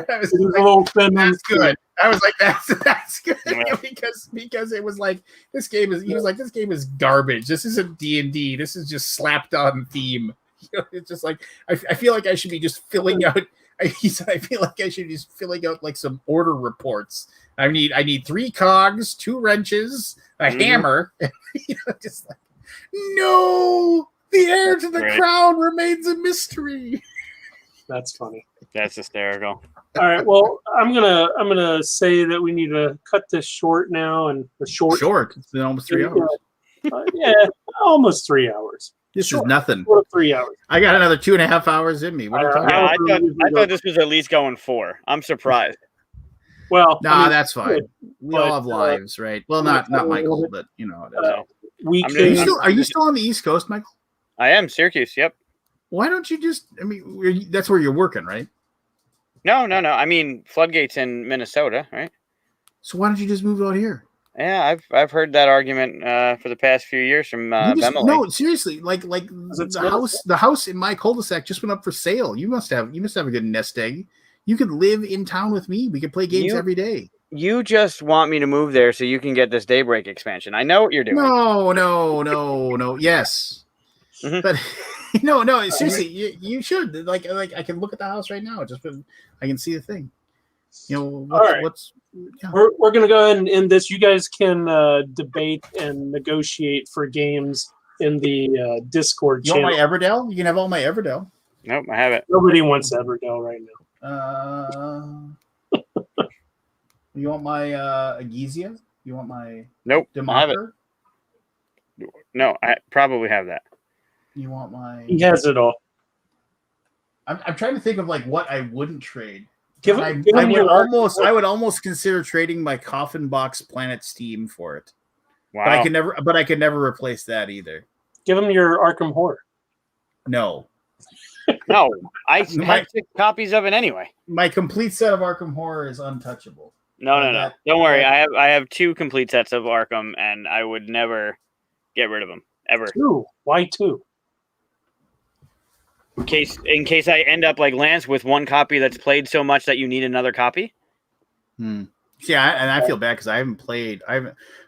that's good. I was like, that's good. Yeah. because it was like this game is garbage. This isn't D&D. This is just slapped on theme. It's just like I feel like I should be just filling out. I feel like I should be just filling out like some order reports. I need 3 cogs, 2 wrenches, a hammer. Just like, no, the heir to the crown remains a mystery. That's funny. That's hysterical. All right. Well, I'm gonna say that we need to cut this short now, and the short. It's been almost 3 hours. Yeah, almost 3 hours. This is nothing. 3 hours. I got another 2.5 hours in me. What are you talking about? I thought this was at least going 4. I'm surprised. Well, that's fine. We all have lives, right? Well, not Michael, but Are you still on the East Coast, Michael? I am Syracuse. Yep. Why don't you just? I mean, that's where you're working, right? No. I mean, Floodgate's in Minnesota, right? So why don't you just move out here? Yeah, I've heard that argument for the past few years from Bemelly. No, seriously, like the house in my cul-de-sac just went up for sale. You must have a good nest egg. You could live in town with me. We could play games every day. You just want me to move there so you can get this Daybreak expansion. I know what you're doing. No. Yes, but. No, seriously, you should. Like I can look at the house right now. I can see the thing. All right. We're gonna go ahead and end this. You guys can debate and negotiate for games in the Discord channel. You want my Everdell? You can have all my Everdell. Nope, I have it. Nobody wants Everdell right now. You want my Agizia? You want my Nope. I have it. Democker? No, I probably have that. You want my? He has it all. I'm trying to think of like what I wouldn't trade. Give I him would almost consider trading my Coffin Box Planet Steam for it. Wow. But I could never replace that either. Give him your Arkham Horror. No. No, I had 6 copies of it anyway. My complete set of Arkham Horror is untouchable. No. Don't worry. I have 2 complete sets of Arkham, and I would never get rid of them ever. 2? Why 2? In case I end up like Lance with 1 copy that's played so much that you need another copy. See, I feel bad because I haven't played.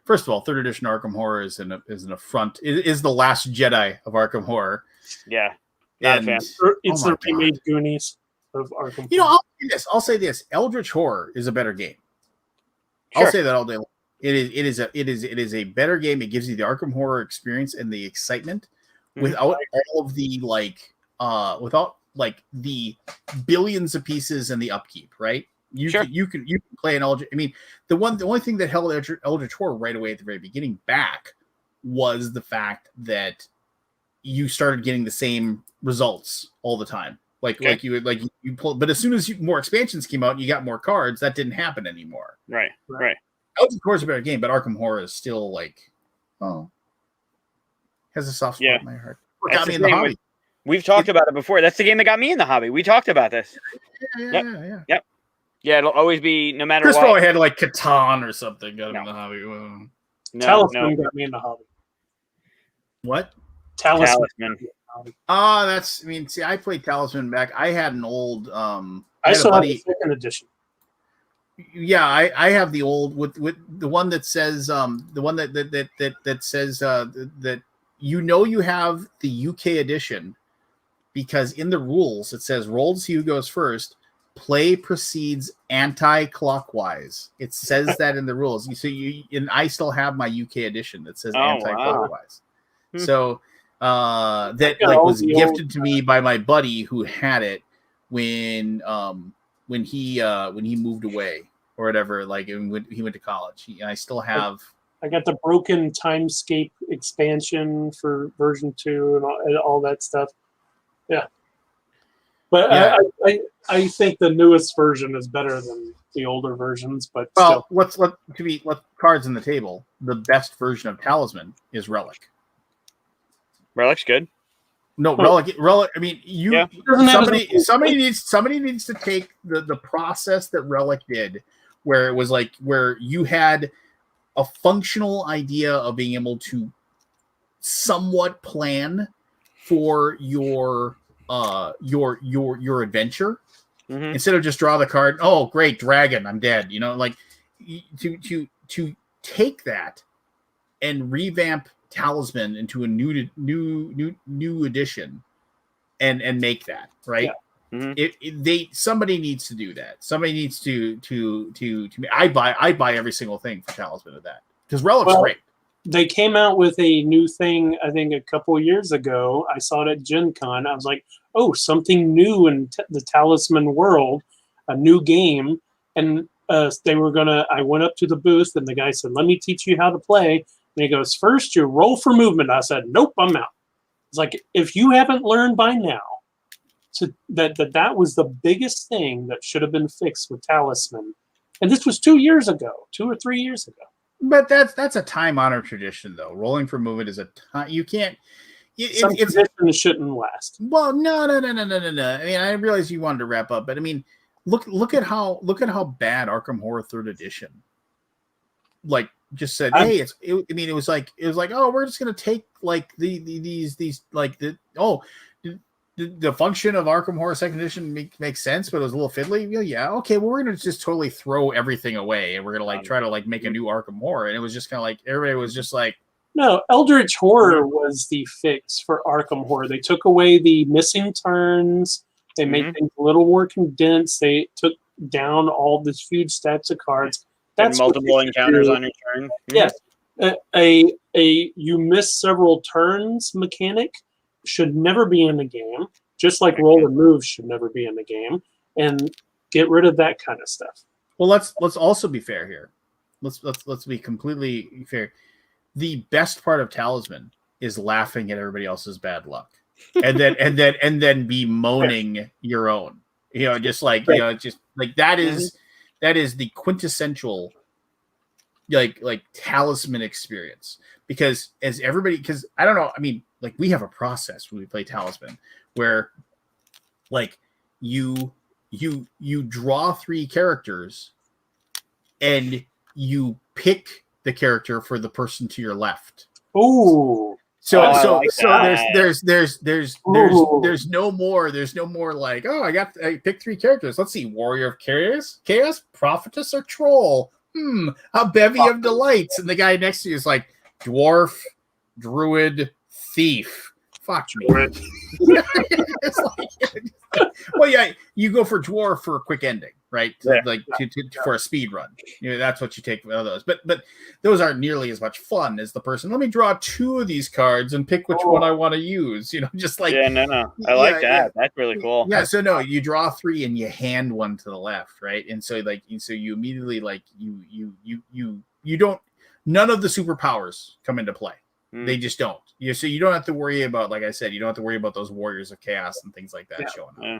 First of all, 3rd edition Arkham Horror is an affront. It is the last Jedi of Arkham Horror. Yeah, not a fan. It's the remade Goonies of Arkham. You know, I'll say this: Eldritch Horror is a better game. Sure. I'll say that all day long. It is a better game. It gives you the Arkham Horror experience and the excitement without all of the without the billions of pieces and the upkeep. Right? You can play an Eldritch. I mean, the only thing that held Eldritch Horror right away at the very beginning back was the fact that you started getting the same results all the time. Like you pull, but as soon as more expansions came out and you got more cards, that didn't happen anymore. Right. Eldritch Horror is a better game, but Arkham Horror is still has a soft spot in my heart. What got me in the hobby? We've talked about it before. That's the game that got me in the hobby. We talked about this. Yep. Yeah, it'll always be no matter Chris what. probably had like Catan or something got him in the hobby. Talisman got me in the hobby. What? Talisman. That's. I mean, see, I played Talisman back. I had an old. I still have the 2nd edition. Yeah, I have the old with the one that says the one that says that you have the UK edition because in the rules it says roll to see who goes first. Play proceeds anti-clockwise. It says that in the rules. And I still have my UK edition that says anti-clockwise. Wow. So that was gifted to me by my buddy who had it when he moved away or whatever. Like when he went to college. I still have. I got the Broken Timescape expansion for version 2 and all that stuff. Yeah. But yeah. I think the newest version is better than the older versions. But still. Let's cards on the table. The best version of Talisman is Relic. Relic's good. No, Relic. I mean, somebody needs to take the process that Relic did, where it was like where you had a functional idea of being able to somewhat plan for your adventure instead of just draw the card. Oh, great, dragon, I'm dead. You know, like to take that and revamp Talisman into a new edition and make that right. Yeah. Somebody needs to do that. Somebody needs to I buy every single thing for Talisman of that because Relic's great. They came out with a new thing, I think, a couple years ago. I saw it at Gen Con. I was like, oh, something new in the Talisman world, a new game. And I went up to the booth, and the guy said, let me teach you how to play. And he goes, first, you roll for movement. I said, nope, I'm out. It's like, if you haven't learned by now that was the biggest thing that should have been fixed with Talisman. And this was 2 years ago, 2 or 3 years ago. But that's a time-honored tradition, though. Rolling for movement is a time you can't. Some traditions shouldn't last. Well, no. I mean, I realize you wanted to wrap up, but I mean, look at how bad Arkham Horror 3rd Edition. Like, just said, hey, it was like, oh, we're just gonna take like the function of Arkham Horror 2nd Edition makes sense, but it was a little fiddly. Yeah, okay, well, we're gonna just totally throw everything away, and we're gonna try to make a new Arkham Horror, and it was just kind of like everybody was just like, no, Eldritch Horror was the fix for Arkham Horror. They took away the missing turns. They made things a little more condensed. They took down all this huge stacks of cards. That's multiple encounters on your turn. Yes, a you miss several turns mechanic should never be in the game, just like roll and move should never be in the game, and get rid of that kind of stuff. Well, let's also be fair here. Let's be completely fair. The best part of Talisman is laughing at everybody else's bad luck, and then bemoaning your own. Just like just like that is the quintessential like Talisman experience. Because because I don't know, I mean, like we have a process when we play Talisman where like you draw 3 characters and you pick the character for the person to your left. Ooh. So like there's no more like, oh, I picked 3 characters. Let's see, Warrior of Chaos, Prophetess, or Troll. A bevy of delights. And the guy next to you is like Dwarf, Druid, Thief. Fuck me. It's like, well, yeah, you go for Dwarf for a quick ending, right? For a speed run. That's what you take out of those. But those aren't nearly as much fun as the person. Let me draw 2 of these cards and pick which one I want to use. Just like no. I like that. Yeah. That's really cool. Yeah. So no, you draw 3 and you hand one to the left, right? And so you immediately like you don't. None of the superpowers come into play. They just don't. So you don't have to worry about, like I said, you don't have to worry about those Warriors of Chaos and things like that showing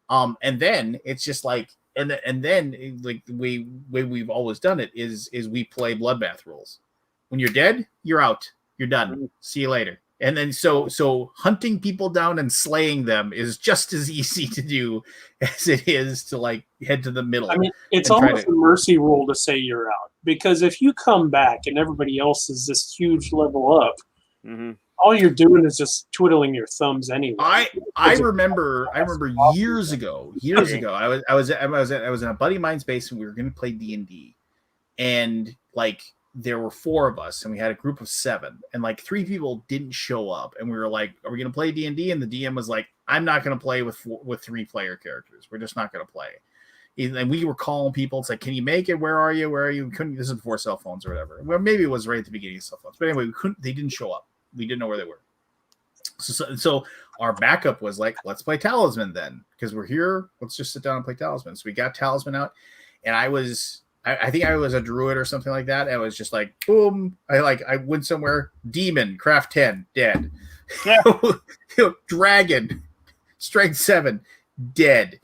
up. And then it's just like, and then like the way we've always done it is we play bloodbath rules. When you're dead, you're out. You're done. See you later. And then so hunting people down and slaying them is just as easy to do as it is to like head to the middle. I mean, it's almost a mercy rule to say you're out, because if you come back and everybody else is this huge level up, all you're doing is just twiddling your thumbs anyway. I remember years ago, I was in a buddy of mine's basement. We were going to play D&D, and like there were 4 of us, and we had a group of 7, and like 3 people didn't show up, and we were like, "Are we going to play D&D?" And the DM was like, "I'm not going to play with 3 player characters. We're just not going to play." And we were calling people. It's like, "Can you make it? Where are you? Where are you?" Couldn't. This is before cell phones or whatever. Well, maybe it was right at the beginning of cell phones, but anyway, we couldn't. They didn't show up. We didn't know where they were. So our backup was like, let's play Talisman then, because we're here. Let's just sit down and play Talisman. So we got Talisman out, and I think I was a druid or something like that. And I was just like, boom. I went somewhere. Demon, craft 10, dead. Dragon, strength 7, dead.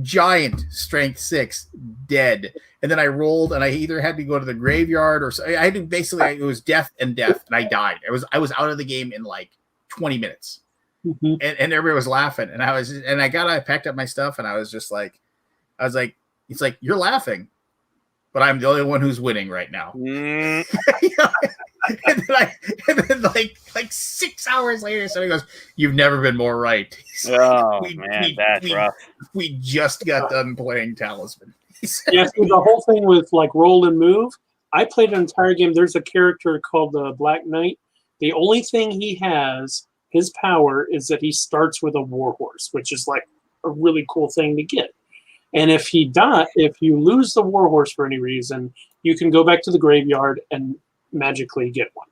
Giant, strength 6, dead. And then I rolled, and I either had to go to the graveyard or I had to basically. It was death, and I died. I was out of the game in like 20 minutes, and everybody was laughing, and I packed up my stuff, and I was like, it's like, you're laughing, but I'm the only one who's winning right now. And then like 6 hours later, somebody goes, "You've never been more right." That's rough. We just got done playing Talisman. Yeah, so the whole thing with like roll and move, I played an entire game. There's a character called the Black Knight. The only thing he has, his power, is that he starts with a warhorse, which is like a really cool thing to get. And if you lose the warhorse for any reason, you can go back to the graveyard and magically get one.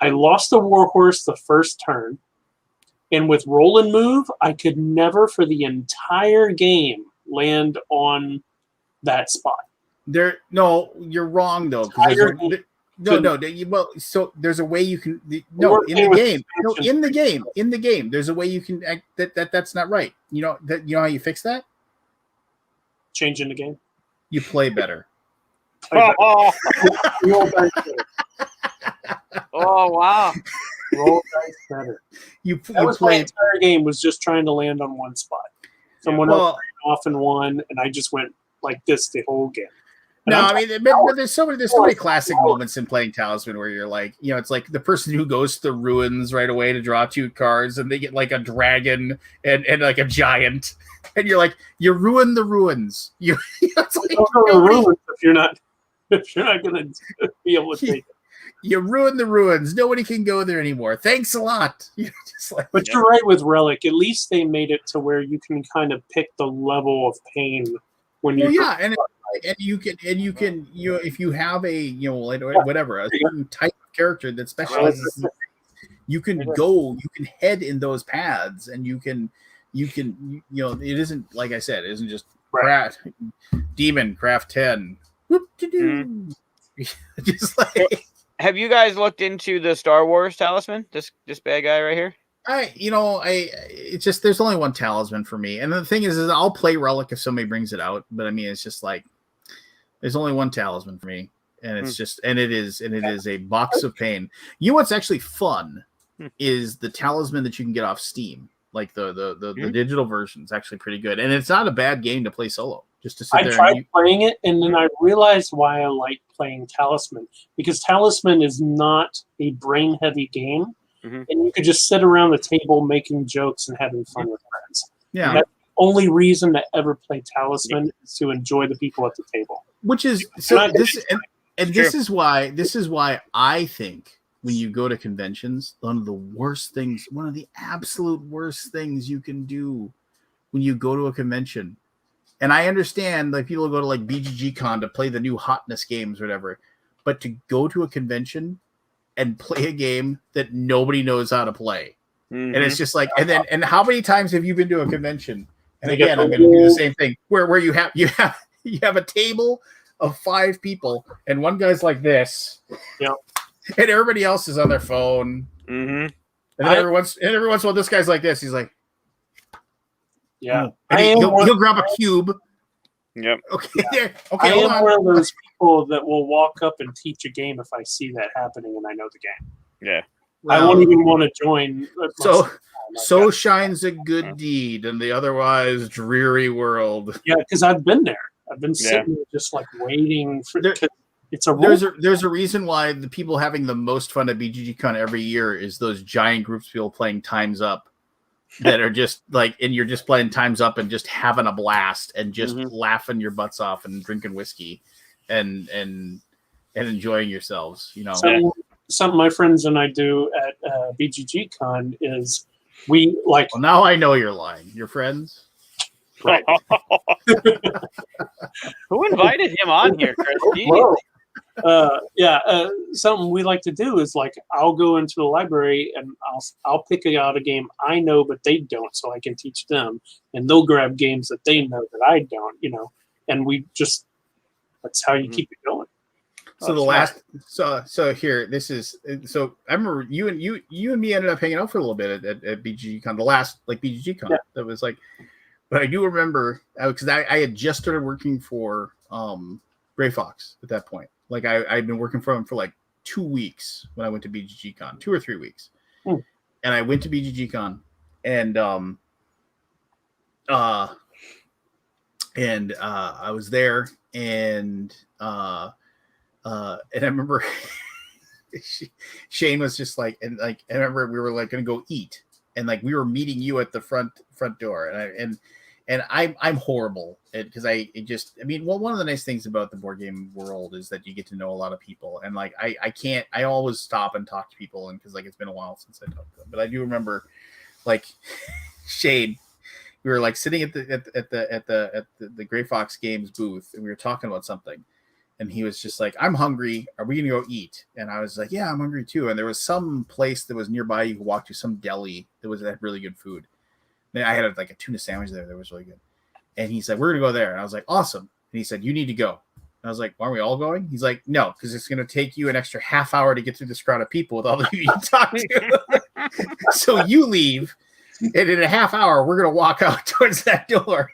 I lost the warhorse the first turn, and with roll and move, I could never for the entire game land on that spot. No, you're wrong though. So there's a way you can. In the game, there's a way you can. That's not right. You know how you fix that? Changing the game. You play better. Oh wow! Roll dice better. My entire game was just trying to land on one spot. Someone else ran off and won, and I just went like this the whole game. And but there's so many classic moments in playing Talisman where you're like, it's like the person who goes to the ruins right away to draw 2 cards, and they get like a dragon and like a giant, and you're like, you ruin the ruins. It's like, the ruins if you're not going to be able to take it. You ruin the ruins. Nobody can go there anymore. Thanks a lot. But you're right with Relic. At least they made it to where you can kind of pick the level of pain when you. And you can if you have a whatever a certain type of character that specializes, you can head in those paths, and you can it isn't, like I said, it isn't just Demon Craft 10. Whoop-de-doo. Just like Have you guys looked into the Star Wars talisman? This bad guy right here. It's just there's only one talisman for me, and the thing is I'll play Relic if somebody brings it out, but I mean it's just like there's only one talisman for me, and it's just and it is a box of pain. You know what's actually fun is the talisman that you can get off Steam, like the digital version is actually pretty good, and it's not a bad game to play solo. Just to sit there. I tried playing it, and then I realized why I like playing Talisman, because Talisman is not a brain-heavy game, and you could just sit around the table making jokes and having fun with friends. Yeah. And that's the only reason to ever play Talisman is to enjoy the people at the table. Which is so. This is why I think when you go to conventions, one of the absolute worst things you can do when you go to a convention. And I understand like people go to like BGG Con to play the new hotness games or whatever, but to go to a convention and play a game that nobody knows how to play. And it's just like, and how many times have you been to a convention? And again, I'm going to do the same thing where you have a table of 5 people and one guy's like this, and everybody else is on their phone. And every once in a while, this guy's like this. He's like, yeah, and he'll grab a cube. Yep. Okay. Yeah. Okay. I am one of those people that will walk up and teach a game if I see that happening and I know the game. Yeah. I won't even want to join. So shines a good deed in the otherwise dreary world. Yeah, because I've been there. I've been sitting there just like waiting for. It's there's a reason why the people having the most fun at BGGCon every year is those giant groups of people playing Time's Up. That are just like, and you're just playing Time's Up and just having a blast and just laughing your butts off and drinking whiskey and enjoying yourselves, you know. Something my friends and I do at BGG Con is we like. Well, now I know you're lying. Your friends, right? Who invited him on here, Chris? Something we like to do is like I'll go into the library and I'll pick out a game I know but they don't, so I can teach them, and they'll grab games that they know that I don't, you know, and we just that's how you keep it going. So so here this is so I remember you and me ended up hanging out for a little bit at BGGCon, the last like BGGCon. That was like, but I do remember because I had just started working for Gray Fox at that point. Like I'd been working for him for like 2 weeks when I went to BGGCon, 2 or 3 weeks. And I went to BGGCon and I was there and I remember Shane was just like, and like, I remember we were like going to go eat and like, we were meeting you at the front door. And I'm horrible because I mean, well, one of the nice things about the board game world is that you get to know a lot of people, and like I always stop and talk to people, and because like it's been a while since I talked to them, but I do remember like Shane, we were like sitting at the Gray Fox Games booth, and we were talking about something, and he was just like, "I'm hungry. Are we gonna go eat?" And I was like, "Yeah, I'm hungry too." And there was some place that was nearby you could walk to, some deli that had really good food. I had like a tuna sandwich there that was really good. And he said, "We're going to go there." And I was like, "Awesome." And he said, "You need to go." And I was like, "Aren't we all going?" He's like, "No, because it's going to take you an extra half hour to get through this crowd of people with all the people you talk to." So you leave, and in a half hour, we're going to walk out towards that door.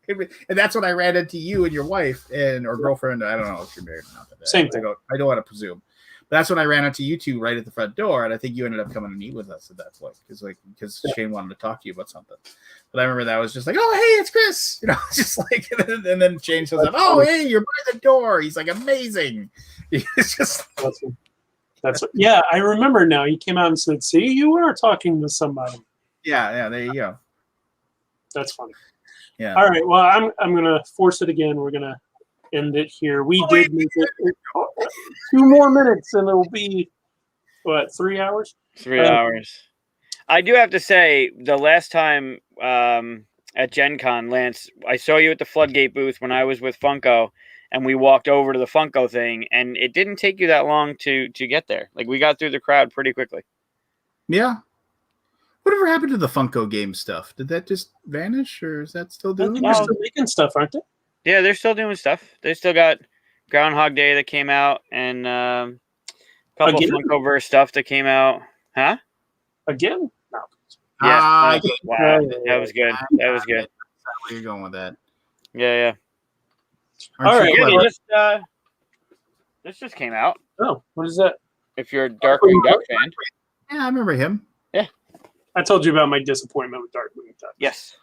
And that's when I ran into you and your wife or girlfriend. I don't know if you're married or not. Same thing. I don't want to presume. But that's when I ran into you two right at the front door, and I think you ended up coming to meet with us at that point because Shane wanted to talk to you about something. But I remember that was just like, "Oh, hey, it's Chris," you know, just like, and then Shane shows up, "Oh, hey, you're by the door." He's like, "Amazing." It's just that's yeah. I remember now. He came out and said, "See, you were talking to somebody." Yeah. There you go. That's funny. Yeah. All right. Well, I'm gonna force it again. We're gonna end it here. We did make it 2 more minutes, and it'll be what 3 hours? 3 hours. I do have to say, the last time at Gen Con, Lance, I saw you at the Floodgate booth when I was with Funko, and we walked over to the Funko thing, and it didn't take you that long to get there. Like we got through the crowd pretty quickly. Yeah. Whatever happened to the Funko game stuff? Did that just vanish, or is that still I doing? think they're still making stuff, aren't they? Yeah, they're still doing stuff. They still got Groundhog Day that came out, and a couple Again? Funkoverse stuff that came out. Huh? Again? No. Yeah. I Wow. That was good. That was good. Where you're going with that? Yeah. Aren't All you right. Yeah, clever? this just came out. Oh, what is that? If you're a Darkwing Duck fan. Yeah, I remember him. I told you about my disappointment with Darkwing Duck. Yes.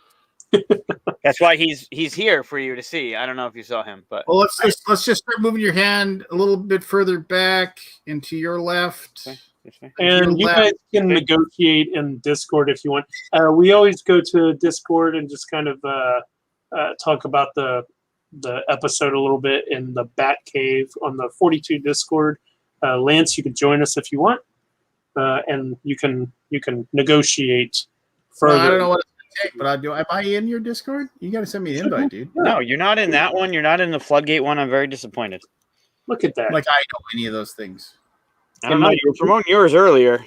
That's why he's here for you to see. I don't know if you saw him, but Well, let's just start moving your hand a little bit further back into your left. Okay. This way. And you left. guys can negotiate in Discord if you want. We always go to Discord and just kind of talk about the episode a little bit in the Bat Cave on the 42 Discord. Lance, you can join us if you want, and you can negotiate further. Well, I don't know what it's gonna take, but I do. Am I in your Discord? You got to send me an invite, dude. No, you're not in that one. You're not in the Floodgate one. I'm very disappointed. Look at that. Like I know any of those things. I don't know. You were promoting yours earlier.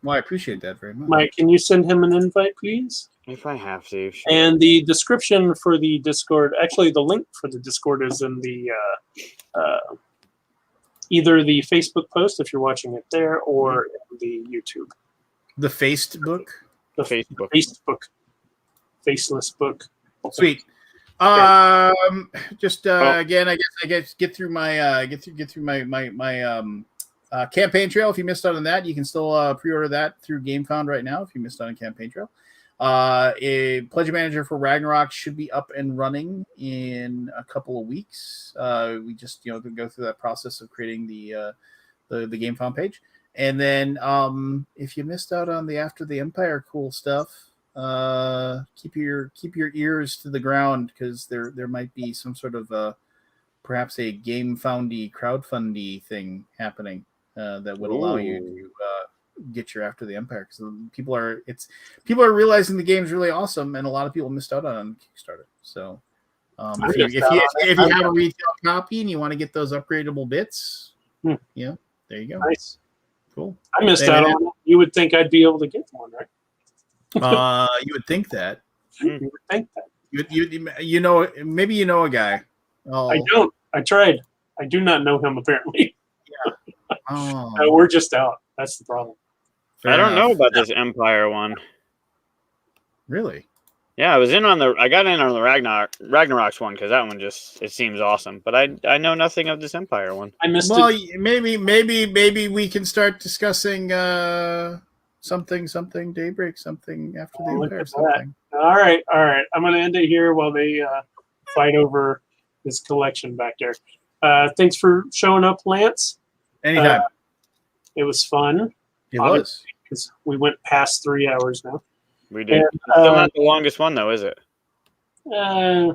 Well, I appreciate that very much. Mike, can you send him an invite, please? If I have to. Sure. And the description for the Discord, actually, the link for the Discord is in the either the Facebook post if you're watching it there, or in the YouTube. The Faced book. The Facebook. Facebook. Faceless book. Sweet. Just again, I guess get through my campaign trail. If you missed out on that, you can still pre-order that through GameFound right now. If you missed out on campaign trail, a Pledge Manager for Ragnarok should be up and running in a couple of weeks. We just go through that process of creating the GameFound page, and then if you missed out on the After the Empire cool stuff, keep your ears to the ground, because there might be some sort of perhaps a GameFoundy crowdfundy thing happening that would allow you to get your After the Empire, because people are realizing the game's really awesome, and a lot of people missed out on Kickstarter. So if you have a retail copy and you want to get those upgradable bits, there you go. Nice. Cool. I missed out on it. You would think I'd be able to get one, right? You would think that. You would think that. Maybe you know a guy. Oh. I don't. I tried. I do not know him, apparently. Oh. We're just out. That's the problem. Fair I don't know enough. about this Empire one. Really? Yeah, I got in on the Ragnarok's one because that one it seems awesome. But I know nothing of this Empire one. I missed Well, it. maybe we can start discussing something Daybreak, something After the Look Empire, at something. All right. I'm going to end it here while they fight over this collection back there. Thanks for showing up, Lance. Anytime. It was fun. It was. Because we went past 3 hours now. We did. And, It's still not the longest one though, is it? Yeah,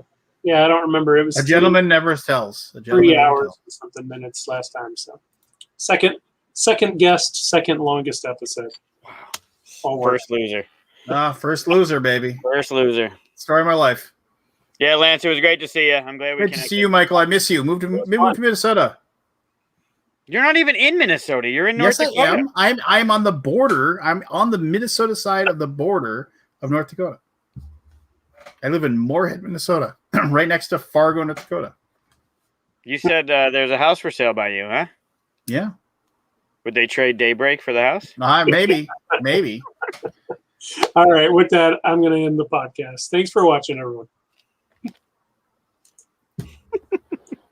I don't remember. It was A gentleman never tells. 3 hours and something minutes last time. So second guest, second longest episode. Wow. First loser. First loser, baby. First loser. Story of my life. Yeah, Lance, it was great to see you. I'm glad we Great to see you, Michael. I miss you. Move to Minnesota. You're not even in Minnesota. You're in North Dakota. Yes, I am. I'm on the border. I'm on the Minnesota side of the border of North Dakota. I live in Moorhead, Minnesota, right next to Fargo, North Dakota. You said there's a house for sale by you, huh? Yeah. Would they trade Daybreak for the house? Maybe. All right. With that, I'm going to end the podcast. Thanks for watching, everyone.